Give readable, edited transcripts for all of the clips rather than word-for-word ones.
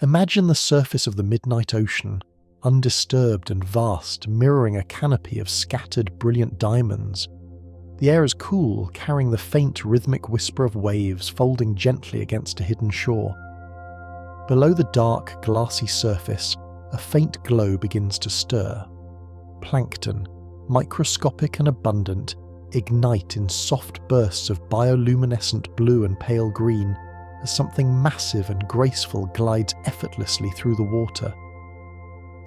Imagine the surface of the midnight ocean, undisturbed and vast, mirroring a canopy of scattered brilliant diamonds. The air is cool, carrying the faint rhythmic whisper of waves folding gently against a hidden shore. Below the dark, glassy surface, a faint glow begins to stir. Plankton, microscopic and abundant, ignite in soft bursts of bioluminescent blue and pale green as something massive and graceful glides effortlessly through the water.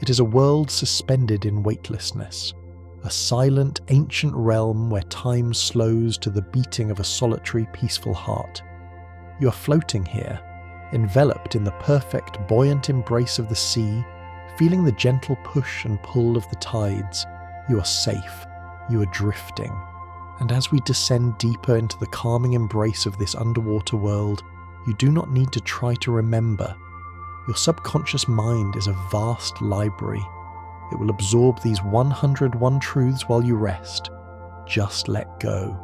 It is a world suspended in weightlessness, a silent, ancient realm where time slows to the beating of a solitary, peaceful heart. You are floating here, enveloped in the perfect, buoyant embrace of the sea, feeling the gentle push and pull of the tides. You are safe. You are drifting. And as we descend deeper into the calming embrace of this underwater world, you do not need to try to remember. Your subconscious mind is a vast library. It will absorb these 101 truths while you rest. Just let go.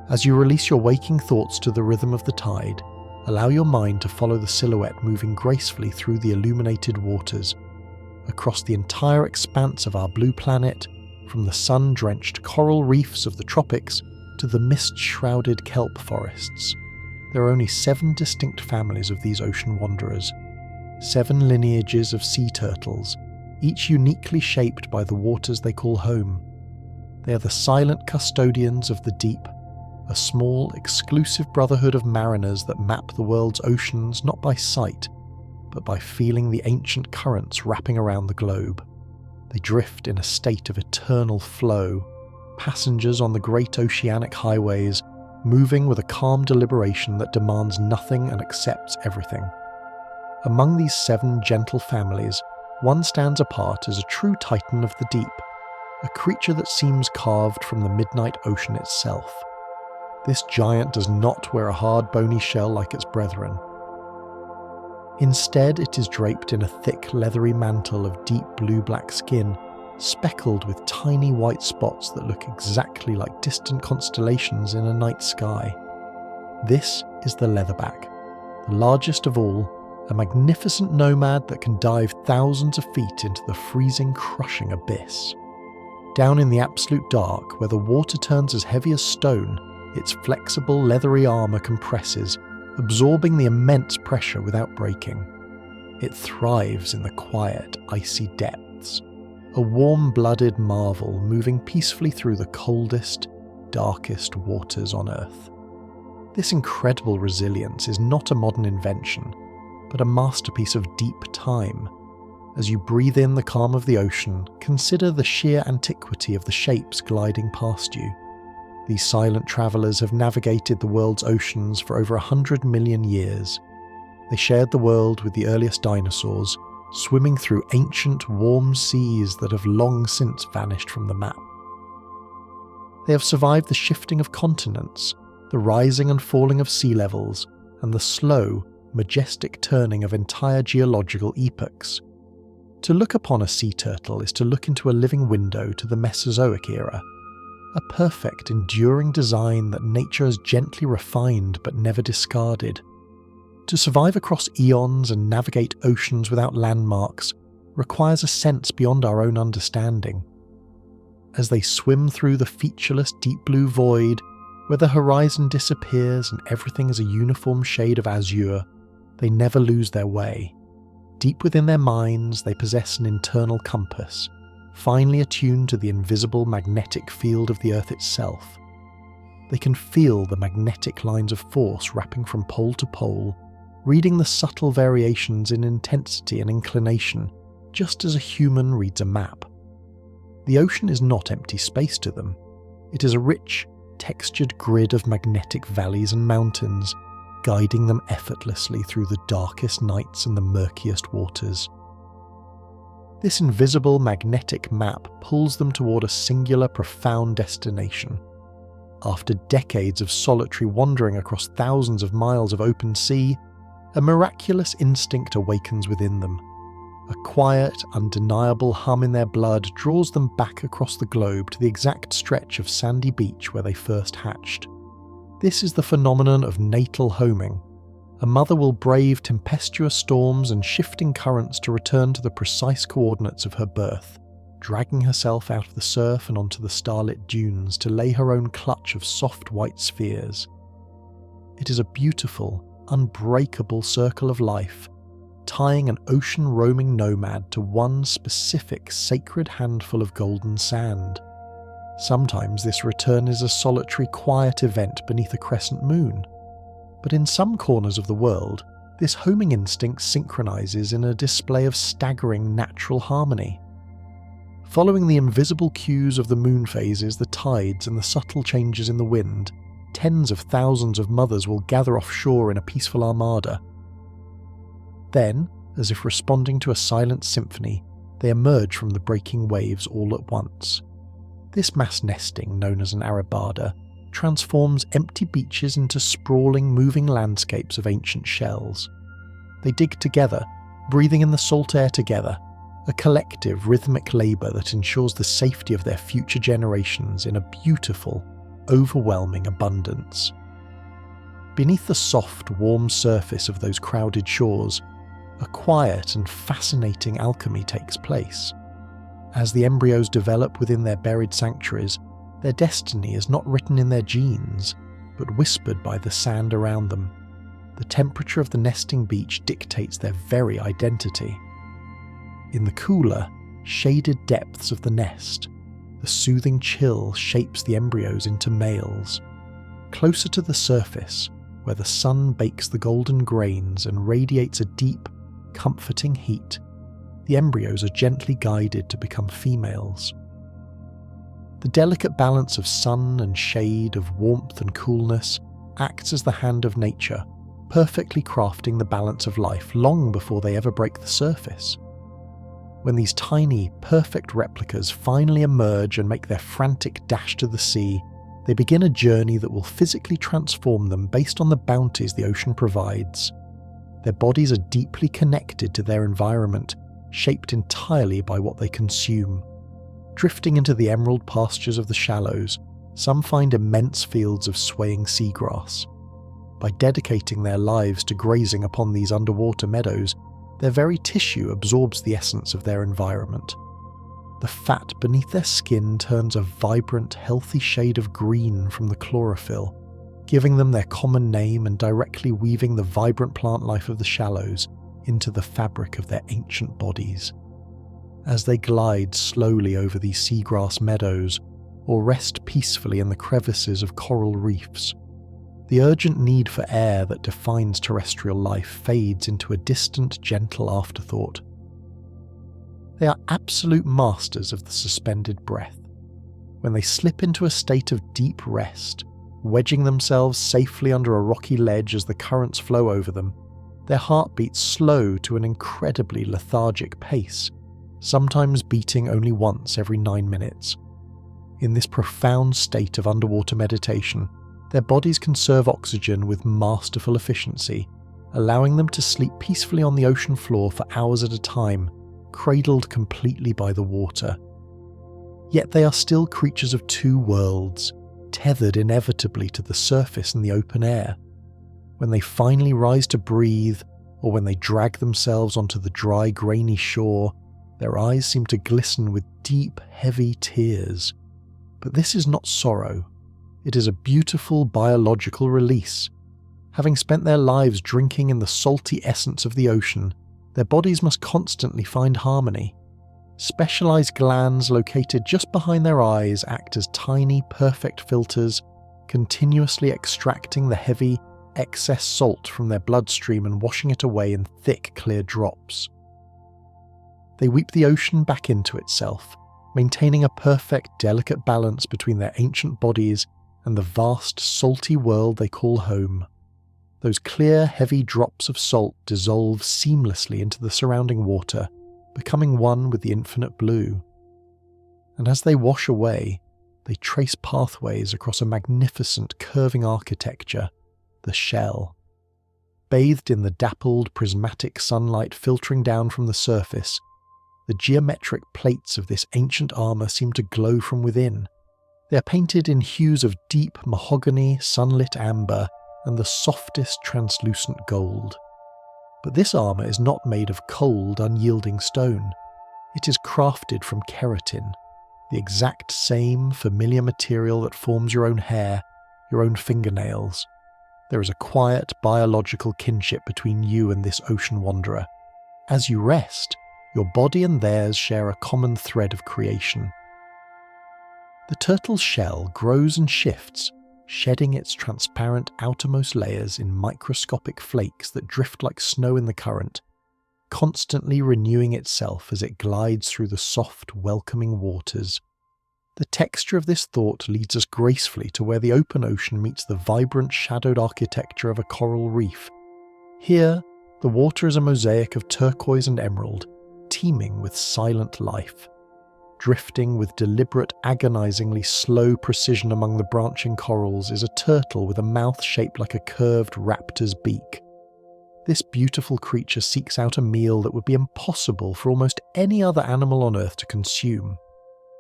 As you release your waking thoughts to the rhythm of the tide, allow your mind to follow the silhouette moving gracefully through the illuminated waters, across the entire expanse of our blue planet, from the sun-drenched coral reefs of the tropics to the mist-shrouded kelp forests. There are only 7 distinct families of these ocean wanderers, 7 lineages of sea turtles, each uniquely shaped by the waters they call home. They are the silent custodians of the deep, a small, exclusive brotherhood of mariners that map the world's oceans not by sight, but by feeling the ancient currents wrapping around the globe. They drift in a state of eternal flow, passengers on the great oceanic highways, moving with a calm deliberation that demands nothing and accepts everything. Among these 7 gentle families, one stands apart as a true titan of the deep, a creature that seems carved from the midnight ocean itself. This giant does not wear a hard, bony shell like its brethren. Instead, it is draped in a thick, leathery mantle of deep blue-black skin, speckled with tiny white spots that look exactly like distant constellations in a night sky. This is the leatherback, the largest of all, a magnificent nomad that can dive thousands of feet into the freezing, crushing abyss. Down in the absolute dark, where the water turns as heavy as stone, its flexible, leathery armour compresses, absorbing the immense pressure without breaking. It thrives in the quiet, icy depths, a warm-blooded marvel moving peacefully through the coldest, darkest waters on Earth. This incredible resilience is not a modern invention, but a masterpiece of deep time. As you breathe in the calm of the ocean, consider the sheer antiquity of the shapes gliding past you. These silent travellers have navigated the world's oceans for over 100 million years. They shared the world with the earliest dinosaurs, swimming through ancient, warm seas that have long since vanished from the map. They have survived the shifting of continents, the rising and falling of sea levels, and the slow, majestic turning of entire geological epochs. To look upon a sea turtle is to look into a living window to the Mesozoic era, a perfect, enduring design that nature has gently refined but never discarded. To survive across eons and navigate oceans without landmarks requires a sense beyond our own understanding. As they swim through the featureless deep blue void, where the horizon disappears and everything is a uniform shade of azure, they never lose their way. Deep within their minds, they possess an internal compass, finely attuned to the invisible magnetic field of the Earth itself. They can feel the magnetic lines of force wrapping from pole to pole, reading the subtle variations in intensity and inclination, just as a human reads a map. The ocean is not empty space to them. It is a rich, textured grid of magnetic valleys and mountains, guiding them effortlessly through the darkest nights and the murkiest waters. This invisible magnetic map pulls them toward a singular, profound destination. After decades of solitary wandering across thousands of miles of open sea, a miraculous instinct awakens within them. A quiet, undeniable hum in their blood draws them back across the globe to the exact stretch of sandy beach where they first hatched. This is the phenomenon of natal homing, a mother will brave tempestuous storms and shifting currents to return to the precise coordinates of her birth, dragging herself out of the surf and onto the starlit dunes to lay her own clutch of soft white spheres. It is a beautiful, unbreakable circle of life, tying an ocean-roaming nomad to one specific sacred handful of golden sand. Sometimes this return is a solitary, quiet event beneath a crescent moon, but in some corners of the world, this homing instinct synchronizes in a display of staggering natural harmony. Following the invisible cues of the moon phases, the tides, and the subtle changes in the wind, tens of thousands of mothers will gather offshore in a peaceful armada. Then, as if responding to a silent symphony, they emerge from the breaking waves all at once. This mass nesting, known as an arabada, transforms empty beaches into sprawling, moving landscapes of ancient shells. They dig together, breathing in the salt air together, a collective, rhythmic labour that ensures the safety of their future generations in a beautiful, overwhelming abundance. Beneath the soft, warm surface of those crowded shores, a quiet and fascinating alchemy takes place. As the embryos develop within their buried sanctuaries, their destiny is not written in their genes, but whispered by the sand around them. The temperature of the nesting beach dictates their very identity. In the cooler, shaded depths of the nest, the soothing chill shapes the embryos into males. Closer to the surface, where the sun bakes the golden grains and radiates a deep, comforting heat, the embryos are gently guided to become females. The delicate balance of sun and shade, of warmth and coolness, acts as the hand of nature, perfectly crafting the balance of life long before they ever break the surface. When these tiny, perfect replicas finally emerge and make their frantic dash to the sea, they begin a journey that will physically transform them based on the bounties the ocean provides. Their bodies are deeply connected to their environment, shaped entirely by what they consume. Drifting into the emerald pastures of the shallows, some find immense fields of swaying seagrass. By dedicating their lives to grazing upon these underwater meadows, their very tissue absorbs the essence of their environment. The fat beneath their skin turns a vibrant, healthy shade of green from the chlorophyll, giving them their common name and directly weaving the vibrant plant life of the shallows into the fabric of their ancient bodies. As they glide slowly over these seagrass meadows, or rest peacefully in the crevices of coral reefs, the urgent need for air that defines terrestrial life fades into a distant, gentle afterthought. They are absolute masters of the suspended breath. When they slip into a state of deep rest, wedging themselves safely under a rocky ledge as the currents flow over them, their heartbeats slow to an incredibly lethargic pace, sometimes beating only once every 9 minutes. In this profound state of underwater meditation, their bodies conserve oxygen with masterful efficiency, allowing them to sleep peacefully on the ocean floor for hours at a time, cradled completely by the water. Yet they are still creatures of two worlds, tethered inevitably to the surface and the open air. When they finally rise to breathe, or when they drag themselves onto the dry, grainy shore, their eyes seem to glisten with deep, heavy tears. But this is not sorrow. It is a beautiful biological release. Having spent their lives drinking in the salty essence of the ocean, their bodies must constantly find harmony. Specialized glands located just behind their eyes act as tiny, perfect filters, continuously extracting the heavy, excess salt from their bloodstream and washing it away in thick, clear drops. They weep the ocean back into itself, maintaining a perfect, delicate balance between their ancient bodies and the vast, salty world they call home. Those clear, heavy drops of salt dissolve seamlessly into the surrounding water, becoming one with the infinite blue. And as they wash away, they trace pathways across a magnificent, curving architecture, the shell. Bathed in the dappled, prismatic sunlight filtering down from the surface, the geometric plates of this ancient armour seem to glow from within. They are painted in hues of deep mahogany, sunlit amber, and the softest translucent gold. But this armour is not made of cold, unyielding stone. It is crafted from keratin, the exact same familiar material that forms your own hair, your own fingernails. There is a quiet biological kinship between you and this ocean wanderer. As you rest, your body and theirs share a common thread of creation. The turtle's shell grows and shifts, shedding its transparent outermost layers in microscopic flakes that drift like snow in the current, constantly renewing itself as it glides through the soft, welcoming waters. The texture of this thought leads us gracefully to where the open ocean meets the vibrant, shadowed architecture of a coral reef. Here, the water is a mosaic of turquoise and emerald, teeming with silent life. Drifting with deliberate, agonizingly slow precision among the branching corals is a turtle with a mouth shaped like a curved raptor's beak. This beautiful creature seeks out a meal that would be impossible for almost any other animal on Earth to consume.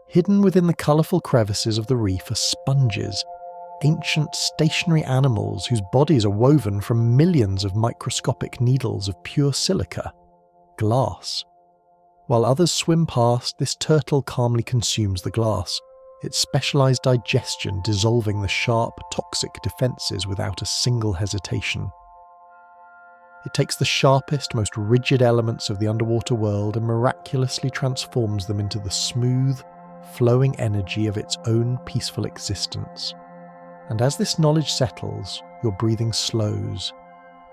Hidden within the colourful crevices of the reef are sponges, ancient stationary animals whose bodies are woven from millions of microscopic needles of pure silica, glass. While others swim past, this turtle calmly consumes the glass, its specialised digestion dissolving the sharp, toxic defences without a single hesitation. It takes the sharpest, most rigid elements of the underwater world and miraculously transforms them into the smooth, flowing energy of its own peaceful existence. And as this knowledge settles, your breathing slows,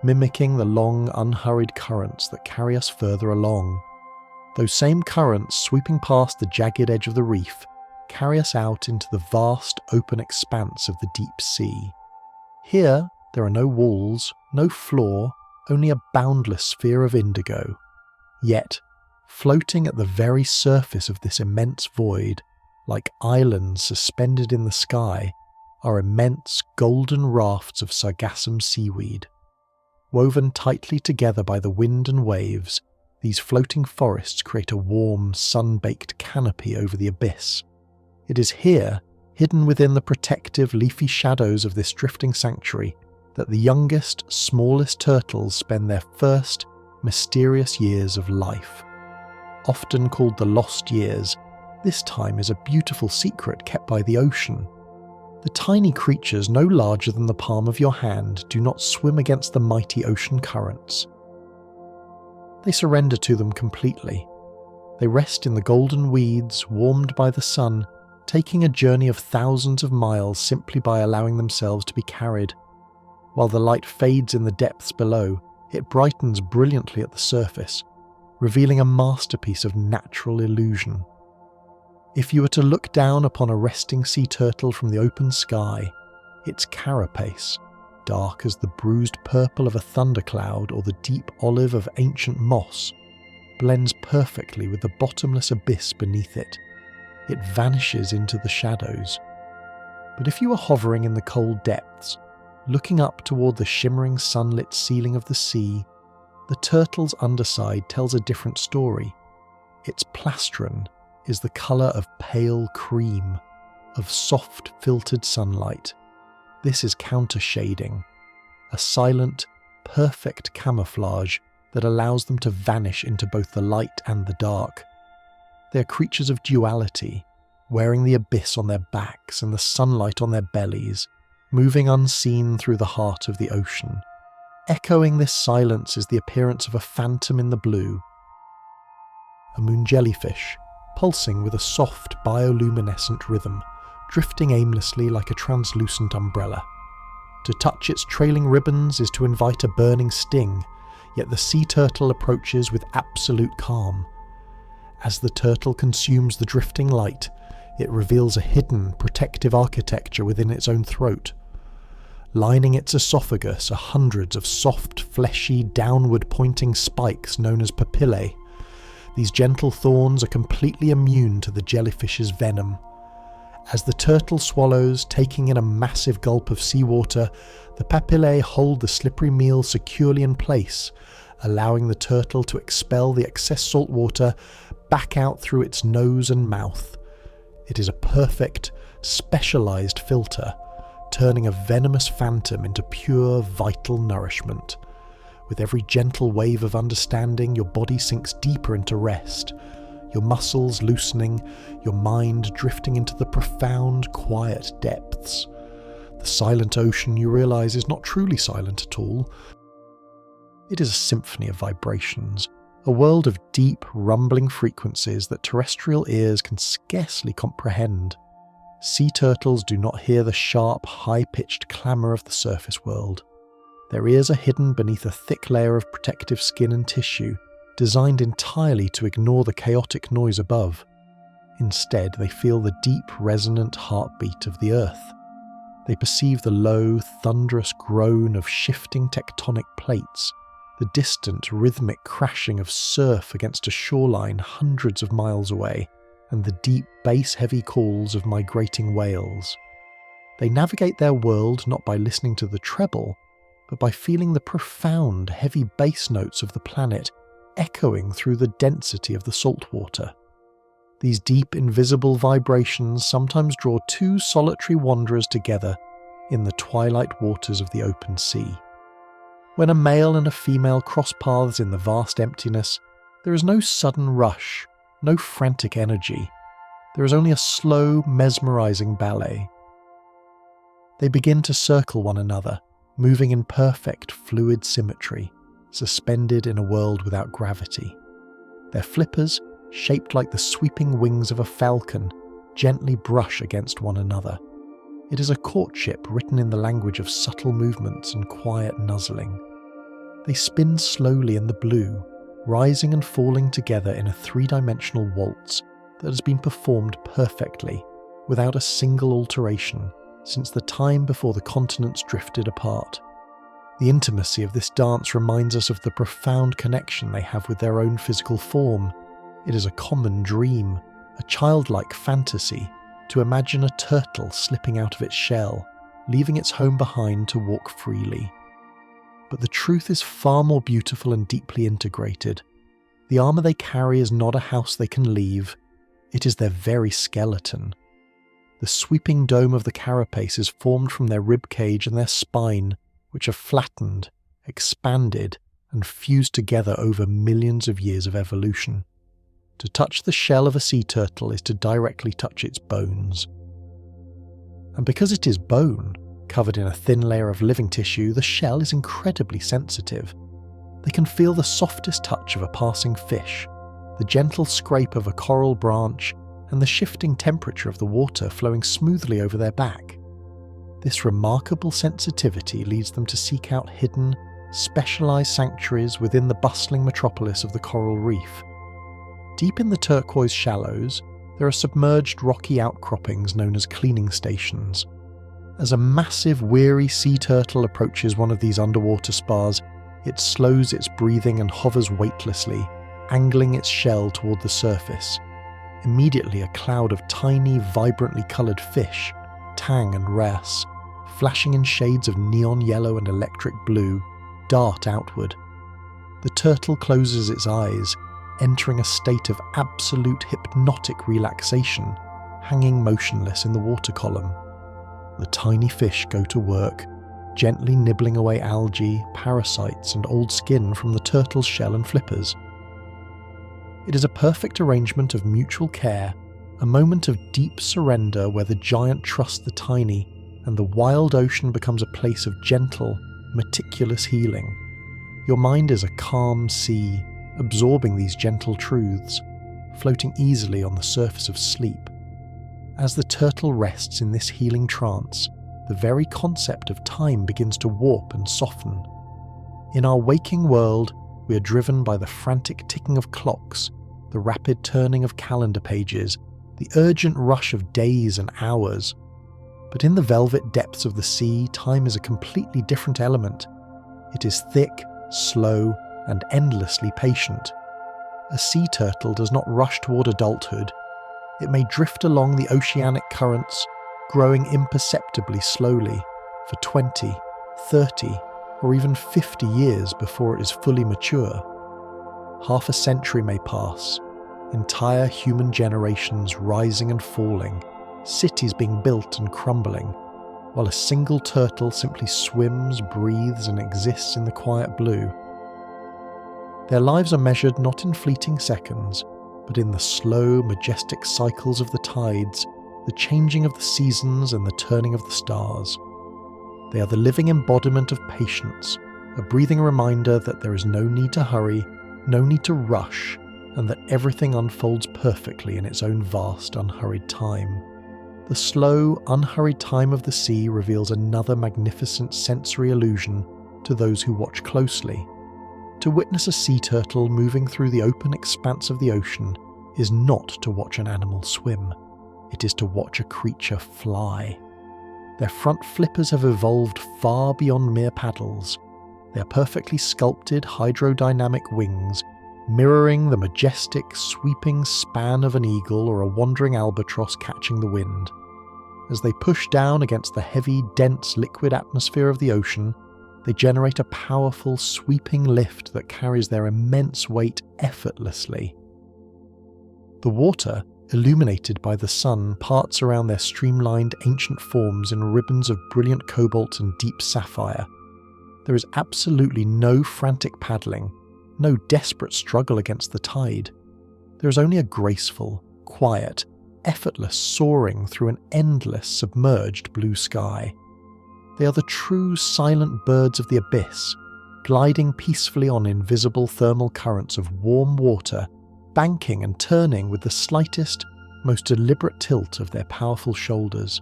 mimicking the long, unhurried currents that carry us further along. Those same currents, sweeping past the jagged edge of the reef, carry us out into the vast, open expanse of the deep sea. Here, there are no walls, no floor, only a boundless sphere of indigo. Yet, floating at the very surface of this immense void, like islands suspended in the sky, are immense golden rafts of sargassum seaweed. Woven tightly together by the wind and waves, these floating forests create a warm, sun-baked canopy over the abyss. It is here, hidden within the protective, leafy shadows of this drifting sanctuary, that the youngest, smallest turtles spend their first, mysterious years of life. Often called the lost years, this time is a beautiful secret kept by the ocean. The tiny creatures no larger than the palm of your hand do not swim against the mighty ocean currents. They surrender to them completely. They rest in the golden weeds, warmed by the sun, taking a journey of thousands of miles simply by allowing themselves to be carried. While the light fades in the depths below, it brightens brilliantly at the surface, revealing a masterpiece of natural illusion. If you were to look down upon a resting sea turtle from the open sky, its carapace, dark as the bruised purple of a thundercloud or the deep olive of ancient moss, blends perfectly with the bottomless abyss beneath it. It vanishes into the shadows. But if you were hovering in the cold depths, looking up toward the shimmering sunlit ceiling of the sea, the turtle's underside tells a different story. Its plastron is the colour of pale cream, of soft filtered sunlight. This is counter-shading, a silent, perfect camouflage that allows them to vanish into both the light and the dark. They are creatures of duality, wearing the abyss on their backs and the sunlight on their bellies, moving unseen through the heart of the ocean. Echoing this silence is the appearance of a phantom in the blue, a moon jellyfish, pulsing with a soft bioluminescent rhythm, drifting aimlessly like a translucent umbrella. To touch its trailing ribbons is to invite a burning sting, yet the sea turtle approaches with absolute calm. As the turtle consumes the drifting light, it reveals a hidden, protective architecture within its own throat. Lining its esophagus are hundreds of soft, fleshy, downward-pointing spikes known as papillae. These gentle thorns are completely immune to the jellyfish's venom. As the turtle swallows, taking in a massive gulp of seawater, the papillae hold the slippery meal securely in place, allowing the turtle to expel the excess salt water back out through its nose and mouth. It is a perfect, specialized filter, turning a venomous phantom into pure, vital nourishment. With every gentle wave of understanding, your body sinks deeper into rest, your muscles loosening, your mind drifting into the profound, quiet depths. The silent ocean, you realize, is not truly silent at all. It is a symphony of vibrations, a world of deep, rumbling frequencies that terrestrial ears can scarcely comprehend. Sea turtles do not hear the sharp, high-pitched clamour of the surface world. Their ears are hidden beneath a thick layer of protective skin and tissue, designed entirely to ignore the chaotic noise above. Instead, they feel the deep, resonant heartbeat of the earth. They perceive the low, thunderous groan of shifting tectonic plates, the distant, rhythmic crashing of surf against a shoreline hundreds of miles away, and the deep, bass-heavy calls of migrating whales. They navigate their world not by listening to the treble, but by feeling the profound, heavy bass notes of the planet echoing through the density of the saltwater. These deep, invisible vibrations sometimes draw two solitary wanderers together in the twilight waters of the open sea. When a male and a female cross paths in the vast emptiness, there is no sudden rush, no frantic energy. There is only a slow, mesmerizing ballet. They begin to circle one another, moving in perfect, fluid symmetry, suspended in a world without gravity. Their flippers, shaped like the sweeping wings of a falcon, gently brush against one another. It is a courtship written in the language of subtle movements and quiet nuzzling. They spin slowly in the blue, rising and falling together in a three-dimensional waltz that has been performed perfectly, without a single alteration, since the time before the continents drifted apart. The intimacy of this dance reminds us of the profound connection they have with their own physical form. It is a common dream, a childlike fantasy, to imagine a turtle slipping out of its shell, leaving its home behind to walk freely. But the truth is far more beautiful and deeply integrated. The armour they carry is not a house they can leave, it is their very skeleton. The sweeping dome of the carapace is formed from their rib cage and their spine, which are flattened, expanded, and fused together over millions of years of evolution. To touch the shell of a sea turtle is to directly touch its bones. And because it is bone, covered in a thin layer of living tissue, the shell is incredibly sensitive. They can feel the softest touch of a passing fish, the gentle scrape of a coral branch, and the shifting temperature of the water flowing smoothly over their back. This remarkable sensitivity leads them to seek out hidden, specialized sanctuaries within the bustling metropolis of the coral reef. Deep in the turquoise shallows, there are submerged rocky outcroppings known as cleaning stations. As a massive, weary sea turtle approaches one of these underwater spas, it slows its breathing and hovers weightlessly, angling its shell toward the surface. Immediately, a cloud of tiny, vibrantly coloured fish, tang and wrasse, flashing in shades of neon yellow and electric blue, dart outward. The turtle closes its eyes, entering a state of absolute hypnotic relaxation, hanging motionless in the water column. The tiny fish go to work, gently nibbling away algae, parasites, and old skin from the turtle's shell and flippers. It is a perfect arrangement of mutual care, a moment of deep surrender where the giant trusts the tiny, and the wild ocean becomes a place of gentle, meticulous healing. Your mind is a calm sea, absorbing these gentle truths, floating easily on the surface of sleep. As the turtle rests in this healing trance, the very concept of time begins to warp and soften. In our waking world, we are driven by the frantic ticking of clocks, the rapid turning of calendar pages, the urgent rush of days and hours. But in the velvet depths of the sea, time is a completely different element. It is thick, slow, and endlessly patient. A sea turtle does not rush toward adulthood. It may drift along the oceanic currents, growing imperceptibly slowly for 20, 30, or even 50 years before it is fully mature. Half a century may pass, entire human generations rising and falling, cities being built and crumbling, while a single turtle simply swims, breathes, and exists in the quiet blue. Their lives are measured not in fleeting seconds, but in the slow, majestic cycles of the tides, the changing of the seasons, and the turning of the stars. They are the living embodiment of patience, a breathing reminder that there is no need to hurry, no need to rush, and that everything unfolds perfectly in its own vast, unhurried time. The slow, unhurried time of the sea reveals another magnificent sensory illusion to those who watch closely. To witness a sea turtle moving through the open expanse of the ocean is not to watch an animal swim. It is to watch a creature fly. Their front flippers have evolved far beyond mere paddles. Their perfectly sculpted hydrodynamic wings, mirroring the majestic, sweeping span of an eagle or a wandering albatross catching the wind. As they push down against the heavy, dense liquid atmosphere of the ocean, they generate a powerful, sweeping lift that carries their immense weight effortlessly. The water, illuminated by the sun, parts around their streamlined ancient forms in ribbons of brilliant cobalt and deep sapphire. There is absolutely no frantic paddling, no desperate struggle against the tide. There is only a graceful, quiet, effortless soaring through an endless, submerged blue sky. They are the true silent birds of the abyss, gliding peacefully on invisible thermal currents of warm water, banking and turning with the slightest, most deliberate tilt of their powerful shoulders.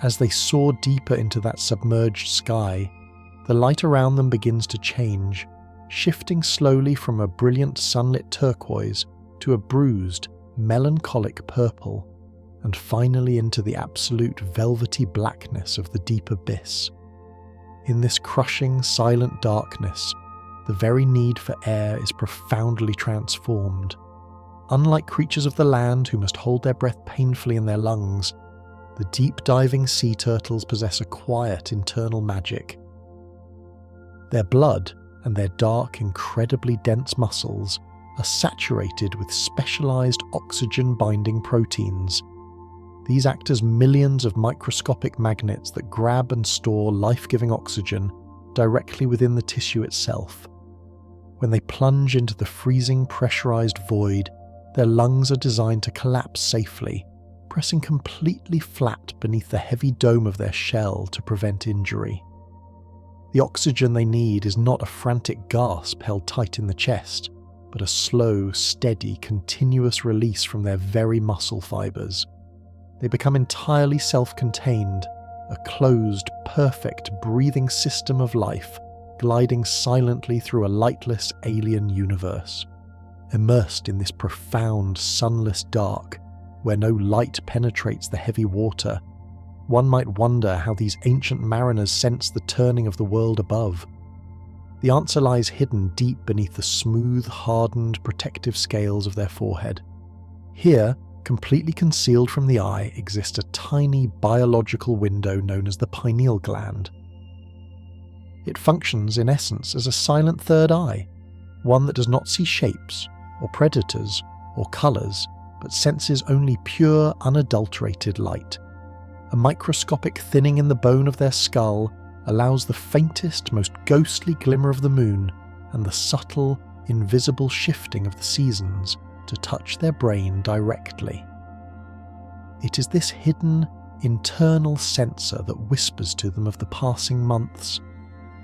As they soar deeper into that submerged sky, the light around them begins to change, shifting slowly from a brilliant sunlit turquoise to a bruised, melancholic purple, and finally into the absolute velvety blackness of the deep abyss. In this crushing, silent darkness, the very need for air is profoundly transformed. Unlike creatures of the land who must hold their breath painfully in their lungs, the deep-diving sea turtles possess a quiet internal magic. Their blood and their dark, incredibly dense muscles are saturated with specialized oxygen-binding proteins. These act as millions of microscopic magnets that grab and store life-giving oxygen directly within the tissue itself. When they plunge into the freezing, pressurized void, their lungs are designed to collapse safely, pressing completely flat beneath the heavy dome of their shell to prevent injury. The oxygen they need is not a frantic gasp held tight in the chest, but a slow, steady, continuous release from their very muscle fibers. They become entirely self-contained, a closed, perfect, breathing system of life, gliding silently through a lightless alien universe. Immersed in this profound, sunless dark, where no light penetrates the heavy water, one might wonder how these ancient mariners sensed the turning of the world above. The answer lies hidden deep beneath the smooth, hardened, protective scales of their forehead. Here, completely concealed from the eye, exists a tiny biological window known as the pineal gland. It functions, in essence, as a silent third eye, one that does not see shapes, or predators, or colours, but senses only pure, unadulterated light. A microscopic thinning in the bone of their skull allows the faintest, most ghostly glimmer of the moon and the subtle, invisible shifting of the seasons to touch their brain directly. It is this hidden, internal sensor that whispers to them of the passing months,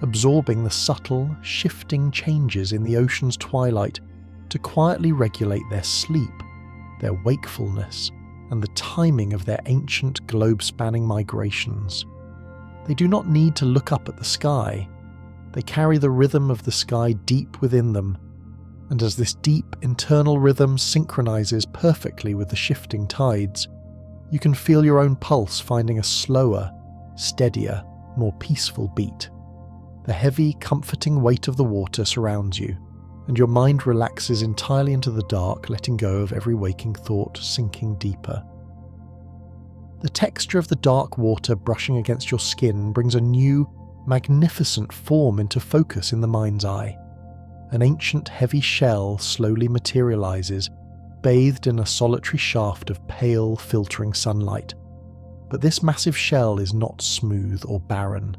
absorbing the subtle, shifting changes in the ocean's twilight to quietly regulate their sleep, their wakefulness, and the timing of their ancient globe-spanning migrations. They do not need to look up at the sky. They carry the rhythm of the sky deep within them, and as this deep internal rhythm synchronizes perfectly with the shifting tides, you can feel your own pulse finding a slower, steadier, more peaceful beat. The heavy, comforting weight of the water surrounds you, and your mind relaxes entirely into the dark, letting go of every waking thought, sinking deeper. The texture of the dark water brushing against your skin brings a new, magnificent form into focus in the mind's eye. An ancient heavy shell slowly materializes, bathed in a solitary shaft of pale, filtering sunlight. But this massive shell is not smooth or barren.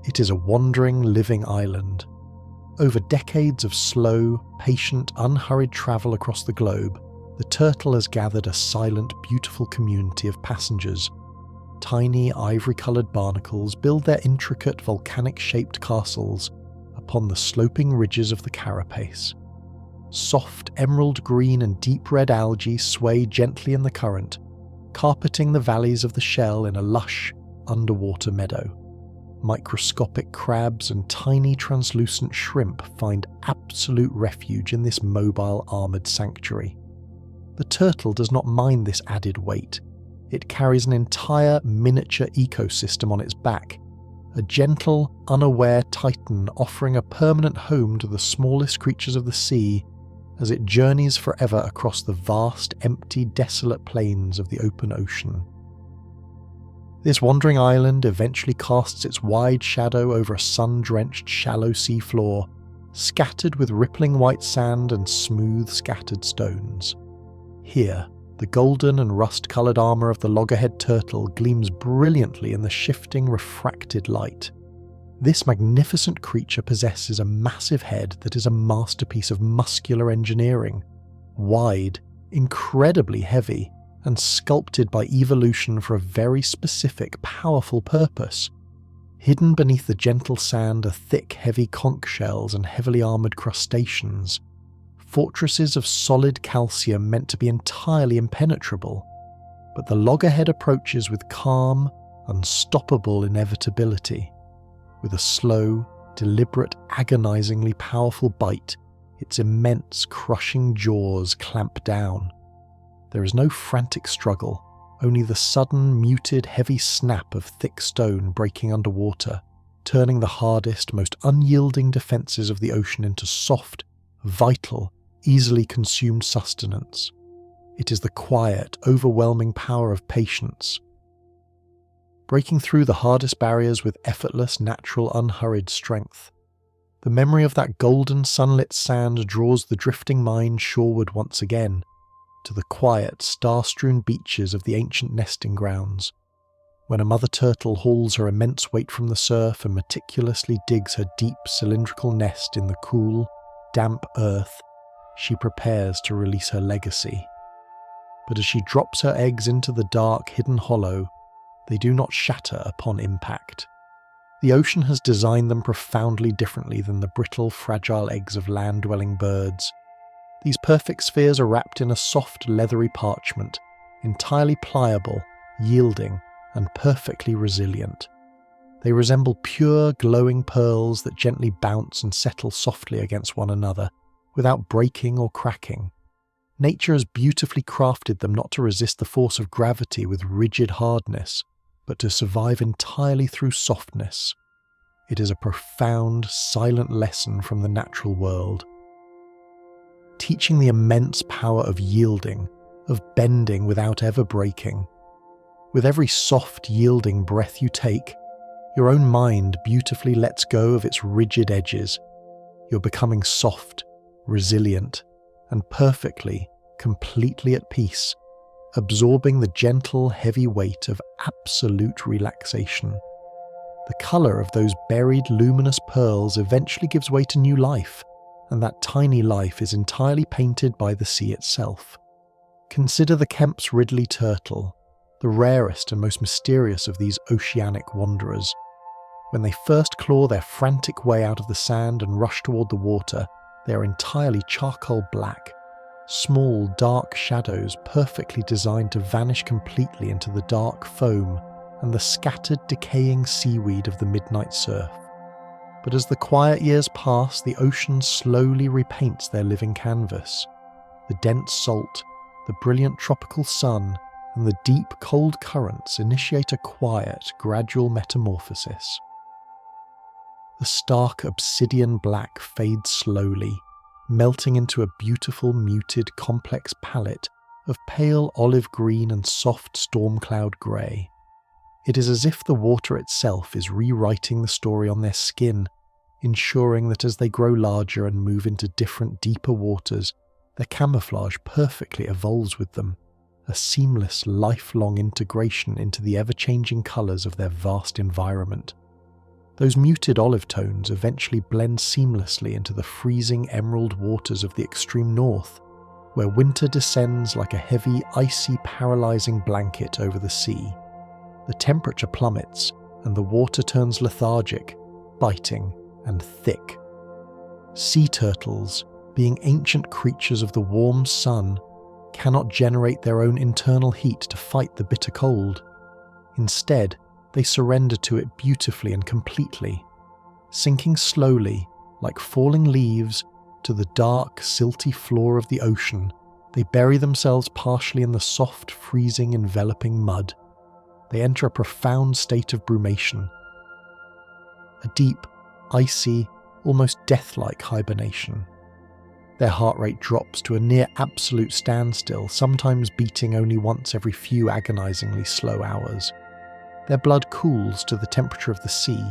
It is a wandering, living island. Over decades of slow, patient, unhurried travel across the globe, the turtle has gathered a silent, beautiful community of passengers. Tiny, ivory-coloured barnacles build their intricate, volcanic-shaped castles upon the sloping ridges of the carapace. Soft emerald green and deep red algae sway gently in the current, carpeting the valleys of the shell in a lush, underwater meadow. Microscopic crabs and tiny translucent shrimp find absolute refuge in this mobile armoured sanctuary. The turtle does not mind this added weight. It carries an entire miniature ecosystem on its back, a gentle, unaware titan offering a permanent home to the smallest creatures of the sea as it journeys forever across the vast, empty, desolate plains of the open ocean. This wandering island eventually casts its wide shadow over a sun-drenched, shallow seafloor, scattered with rippling white sand and smooth, scattered stones. Here, the golden and rust-coloured armour of the loggerhead turtle gleams brilliantly in the shifting, refracted light. This magnificent creature possesses a massive head that is a masterpiece of muscular engineering, wide, incredibly heavy, and sculpted by evolution for a very specific, powerful purpose. Hidden beneath the gentle sand are thick, heavy conch shells and heavily armoured crustaceans, fortresses of solid calcium meant to be entirely impenetrable. But the loggerhead approaches with calm, unstoppable inevitability. With a slow, deliberate, agonizingly powerful bite, its immense, crushing jaws clamp down. There is no frantic struggle, only the sudden, muted, heavy snap of thick stone breaking underwater, turning the hardest, most unyielding defences of the ocean into soft, vital, easily consumed sustenance. It is the quiet, overwhelming power of patience. Breaking through the hardest barriers with effortless, natural, unhurried strength. The memory of that golden, sunlit sand draws the drifting mind shoreward once again, to the quiet, star-strewn beaches of the ancient nesting grounds, when a mother turtle hauls her immense weight from the surf and meticulously digs her deep, cylindrical nest in the cool, damp earth. She prepares to release her legacy. But as she drops her eggs into the dark, hidden hollow, they do not shatter upon impact. The ocean has designed them profoundly differently than the brittle, fragile eggs of land-dwelling birds. These perfect spheres are wrapped in a soft, leathery parchment, entirely pliable, yielding, and perfectly resilient. They resemble pure, glowing pearls that gently bounce and settle softly against one another, without breaking or cracking. Nature has beautifully crafted them not to resist the force of gravity with rigid hardness, but to survive entirely through softness. It is a profound, silent lesson from the natural world, teaching the immense power of yielding, of bending without ever breaking. With every soft, yielding breath you take, your own mind beautifully lets go of its rigid edges. You're becoming soft, resilient, and perfectly, completely at peace, absorbing the gentle, heavy weight of absolute relaxation. The colour of those buried, luminous pearls eventually gives way to new life, and that tiny life is entirely painted by the sea itself. Consider the Kemp's Ridley turtle, the rarest and most mysterious of these oceanic wanderers. When they first claw their frantic way out of the sand and rush toward the water, they are entirely charcoal black, small, dark shadows perfectly designed to vanish completely into the dark foam and the scattered, decaying seaweed of the midnight surf. But as the quiet years pass, the ocean slowly repaints their living canvas. The dense salt, the brilliant tropical sun, and the deep, cold currents initiate a quiet, gradual metamorphosis. The stark obsidian black fades slowly, melting into a beautiful, muted, complex palette of pale olive green and soft storm cloud grey. It is as if the water itself is rewriting the story on their skin, ensuring that as they grow larger and move into different, deeper waters, their camouflage perfectly evolves with them, a seamless, lifelong integration into the ever-changing colours of their vast environment. Those muted olive tones eventually blend seamlessly into the freezing emerald waters of the extreme north, where winter descends like a heavy, icy, paralysing blanket over the sea. The temperature plummets, and the water turns lethargic, biting, and thick. Sea turtles, being ancient creatures of the warm sun, cannot generate their own internal heat to fight the bitter cold. Instead, they surrender to it beautifully and completely, sinking slowly, like falling leaves, to the dark, silty floor of the ocean. They bury themselves partially in the soft, freezing, enveloping mud. They enter a profound state of brumation, a deep, icy, almost death-like hibernation. Their heart rate drops to a near absolute standstill, sometimes beating only once every few agonizingly slow hours. Their blood cools to the temperature of the sea,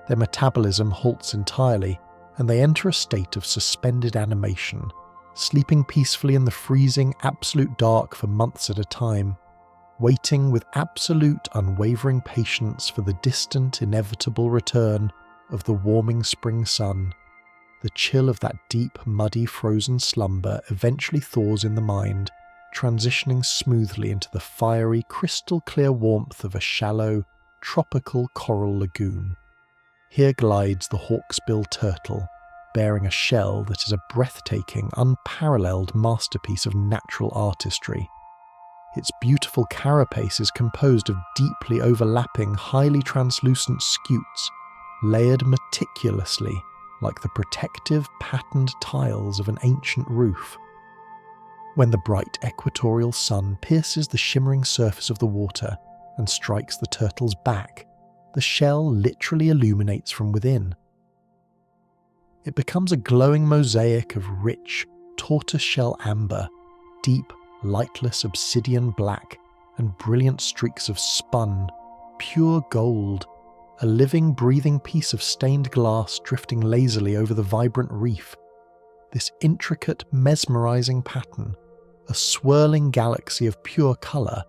their metabolism halts entirely, and they enter a state of suspended animation, sleeping peacefully in the freezing, absolute dark for months at a time, waiting with absolute, unwavering patience for the distant, inevitable return of the warming spring sun. The chill of that deep, muddy, frozen slumber eventually thaws in the mind, transitioning smoothly into the fiery, crystal-clear warmth of a shallow, tropical coral lagoon. Here glides the hawksbill turtle, bearing a shell that is a breathtaking, unparalleled masterpiece of natural artistry. Its beautiful carapace is composed of deeply overlapping, highly translucent scutes, layered meticulously like the protective, patterned tiles of an ancient roof. When the bright equatorial sun pierces the shimmering surface of the water and strikes the turtle's back, the shell literally illuminates from within. It becomes a glowing mosaic of rich, tortoiseshell amber, deep, lightless obsidian black, and brilliant streaks of spun, pure gold, a living, breathing piece of stained glass drifting lazily over the vibrant reef. This intricate, mesmerizing pattern, a swirling galaxy of pure color,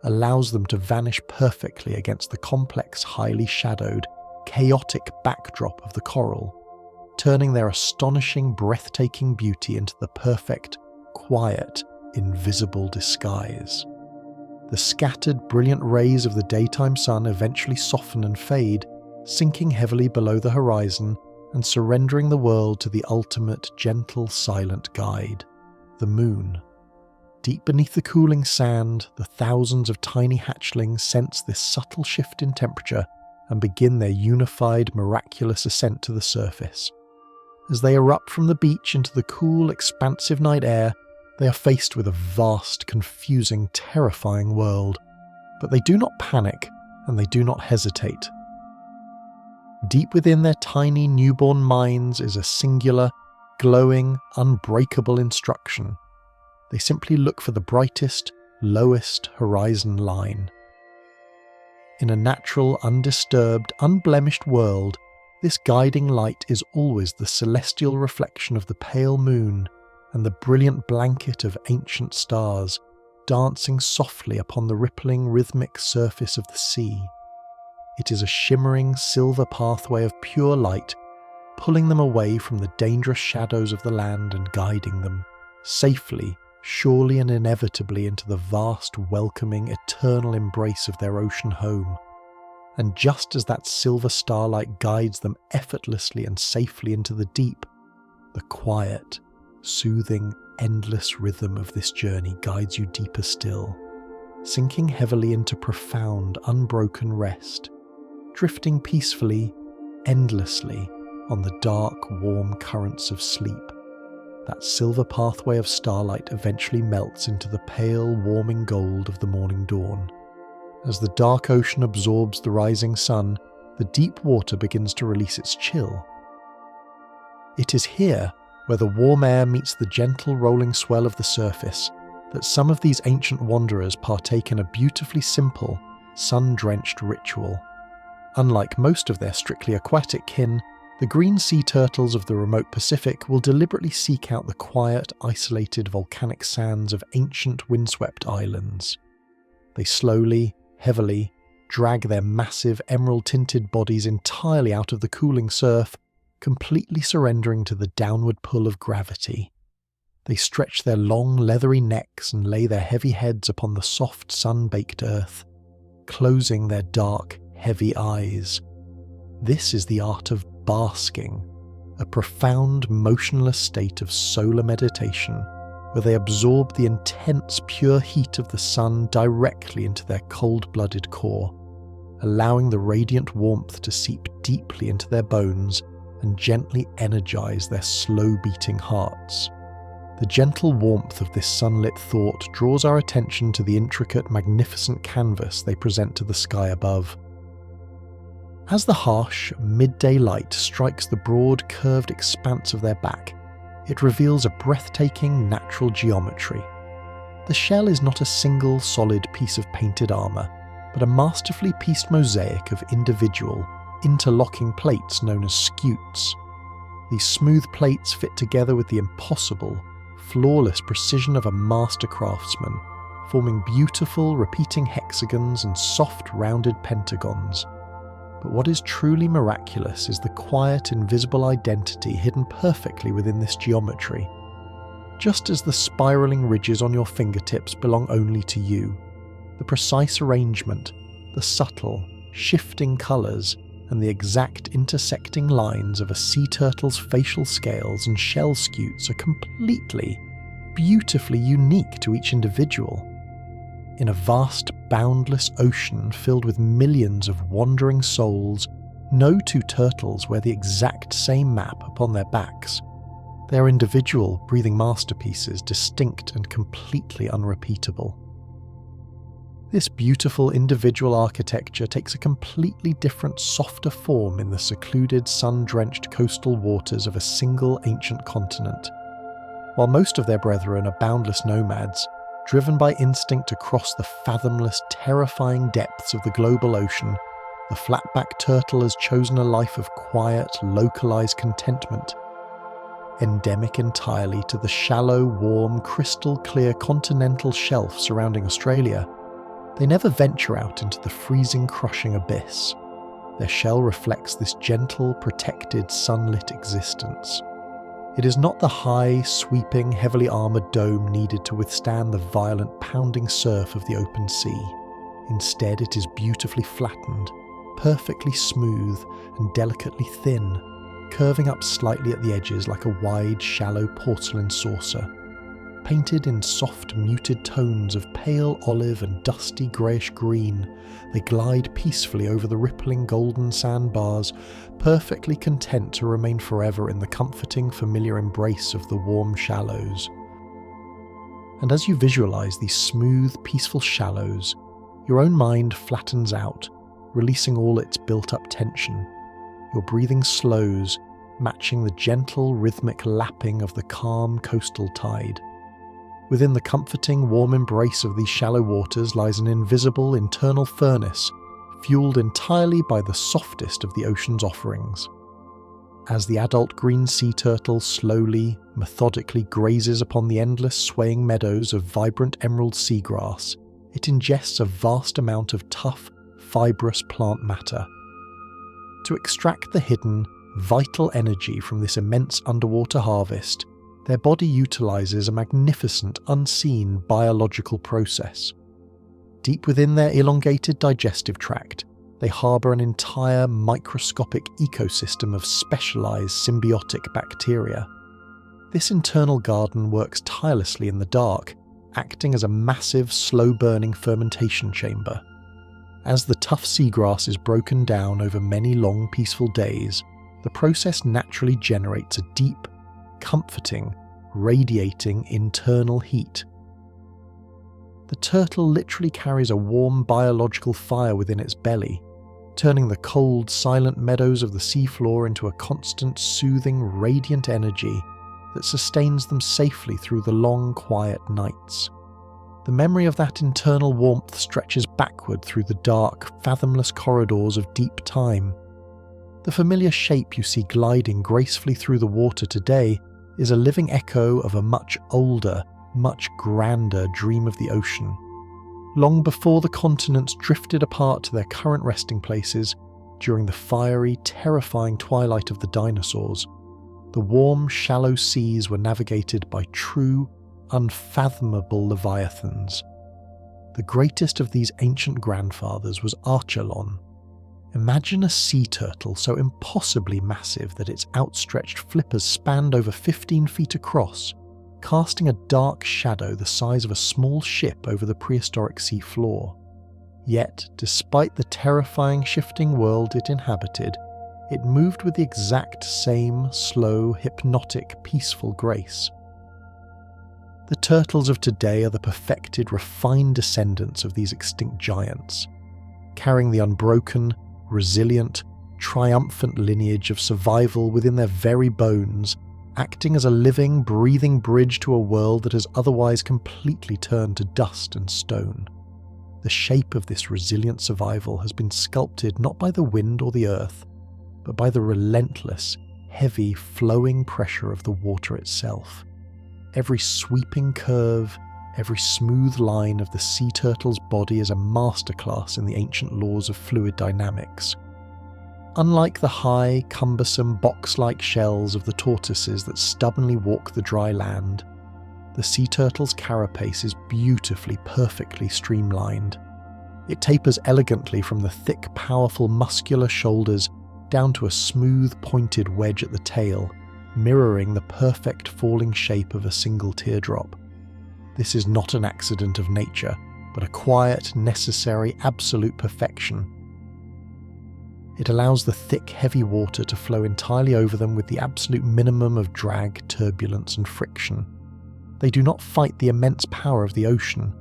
allows them to vanish perfectly against the complex, highly shadowed, chaotic backdrop of the coral, turning their astonishing, breathtaking beauty into the perfect, quiet, invisible disguise. The scattered, brilliant rays of the daytime sun eventually soften and fade, sinking heavily below the horizon and surrendering the world to the ultimate, gentle, silent guide, the moon. Deep beneath the cooling sand, the thousands of tiny hatchlings sense this subtle shift in temperature and begin their unified, miraculous ascent to the surface. As they erupt from the beach into the cool, expansive night air, they are faced with a vast, confusing, terrifying world, but they do not panic and they do not hesitate. Deep within their tiny, newborn minds is a singular, glowing, unbreakable instruction. They simply look for the brightest, lowest horizon line. In a natural, undisturbed, unblemished world, this guiding light is always the celestial reflection of the pale moon and the brilliant blanket of ancient stars dancing softly upon the rippling, rhythmic surface of the sea. It is a shimmering silver pathway of pure light, pulling them away from the dangerous shadows of the land and guiding them, safely, surely and inevitably, into the vast, welcoming, eternal embrace of their ocean home. And just as that silver starlight guides them effortlessly and safely into the deep, the quiet, soothing, endless rhythm of this journey guides you deeper still, sinking heavily into profound, unbroken rest, drifting peacefully, endlessly on the dark, warm currents of sleep. That silver pathway of starlight eventually melts into the pale, warming gold of the morning dawn. As the dark ocean absorbs the rising sun, the deep water begins to release its chill. It is here, where the warm air meets the gentle rolling swell of the surface, that some of these ancient wanderers partake in a beautifully simple, sun-drenched ritual. Unlike most of their strictly aquatic kin, The green sea turtles of the remote Pacific will deliberately seek out the quiet, isolated volcanic sands of ancient windswept islands. They slowly, heavily, drag their massive emerald-tinted bodies entirely out of the cooling surf, completely surrendering to the downward pull of gravity. They stretch their long, leathery necks and lay their heavy heads upon the soft, sun-baked earth, closing their dark, heavy eyes. This is the art of basking, a profound, motionless state of solar meditation, where they absorb the intense, pure heat of the sun directly into their cold-blooded core, allowing the radiant warmth to seep deeply into their bones and gently energize their slow-beating hearts. The gentle warmth of this sunlit thought draws our attention to the intricate, magnificent canvas they present to the sky above. As the harsh, midday light strikes the broad, curved expanse of their back, it reveals a breathtaking natural geometry. The shell is not a single solid piece of painted armour, but a masterfully pieced mosaic of individual, interlocking plates known as scutes. These smooth plates fit together with the impossible, flawless precision of a master craftsman, forming beautiful, repeating hexagons and soft, rounded pentagons. But what is truly miraculous is the quiet, invisible identity hidden perfectly within this geometry. Just as the spiralling ridges on your fingertips belong only to you, the precise arrangement, the subtle, shifting colours, and the exact intersecting lines of a sea turtle's facial scales and shell scutes are completely, beautifully unique to each individual. In a vast, boundless ocean filled with millions of wandering souls, no two turtles wear the exact same map upon their backs. They are individual, breathing masterpieces, distinct and completely unrepeatable. This beautiful individual architecture takes a completely different, softer form in the secluded, sun-drenched coastal waters of a single ancient continent. While most of their brethren are boundless nomads, driven by instinct across the fathomless, terrifying depths of the global ocean, the flatback turtle has chosen a life of quiet, localized contentment. Endemic entirely to the shallow, warm, crystal-clear continental shelf surrounding Australia, they never venture out into the freezing, crushing abyss. Their shell reflects this gentle, protected, sunlit existence. It is not the high, sweeping, heavily armoured dome needed to withstand the violent, pounding surf of the open sea. Instead, it is beautifully flattened, perfectly smooth and delicately thin, curving up slightly at the edges like a wide, shallow porcelain saucer. Painted in soft, muted tones of pale olive and dusty greyish-green, they glide peacefully over the rippling golden sandbars, perfectly content to remain forever in the comforting, familiar embrace of the warm shallows. And as you visualise these smooth, peaceful shallows, your own mind flattens out, releasing all its built-up tension. Your breathing slows, matching the gentle, rhythmic lapping of the calm coastal tide. Within the comforting, warm embrace of these shallow waters lies an invisible internal furnace, fueled entirely by the softest of the ocean's offerings. As the adult green sea turtle slowly, methodically grazes upon the endless swaying meadows of vibrant emerald seagrass, it ingests a vast amount of tough, fibrous plant matter. To extract the hidden, vital energy from this immense underwater harvest, their body utilises a magnificent, unseen biological process. Deep within their elongated digestive tract, they harbour an entire microscopic ecosystem of specialised symbiotic bacteria. This internal garden works tirelessly in the dark, acting as a massive, slow-burning fermentation chamber. As the tough seagrass is broken down over many long, peaceful days, the process naturally generates a deep, comforting, radiating internal heat. The turtle literally carries a warm biological fire within its belly, turning the cold, silent meadows of the seafloor into a constant, soothing, radiant energy that sustains them safely through the long, quiet nights. The memory of that internal warmth stretches backward through the dark, fathomless corridors of deep time. The familiar shape you see gliding gracefully through the water today is a living echo of a much older, much grander dream of the ocean. Long before the continents drifted apart to their current resting places, during the fiery, terrifying twilight of the dinosaurs, the warm, shallow seas were navigated by true, unfathomable leviathans. The greatest of these ancient grandfathers was Archelon. Imagine a sea turtle so impossibly massive that its outstretched flippers spanned over 15 feet across, casting a dark shadow the size of a small ship over the prehistoric sea floor. Yet, despite the terrifying shifting world it inhabited, it moved with the exact same slow, hypnotic, peaceful grace. The turtles of today are the perfected, refined descendants of these extinct giants, carrying the unbroken, resilient, triumphant lineage of survival within their very bones, acting as a living, breathing bridge to a world that has otherwise completely turned to dust and stone. The shape of this resilient survival has been sculpted not by the wind or the earth, but by the relentless, heavy, flowing pressure of the water itself. Every sweeping curve, every smooth line of the sea turtle's body is a masterclass in the ancient laws of fluid dynamics. Unlike the high, cumbersome, box-like shells of the tortoises that stubbornly walk the dry land, the sea turtle's carapace is beautifully, perfectly streamlined. It tapers elegantly from the thick, powerful, muscular shoulders down to a smooth, pointed wedge at the tail, mirroring the perfect falling shape of a single teardrop. This is not an accident of nature, but a quiet, necessary, absolute perfection. It allows the thick, heavy water to flow entirely over them with the absolute minimum of drag, turbulence, and friction. They do not fight the immense power of the ocean.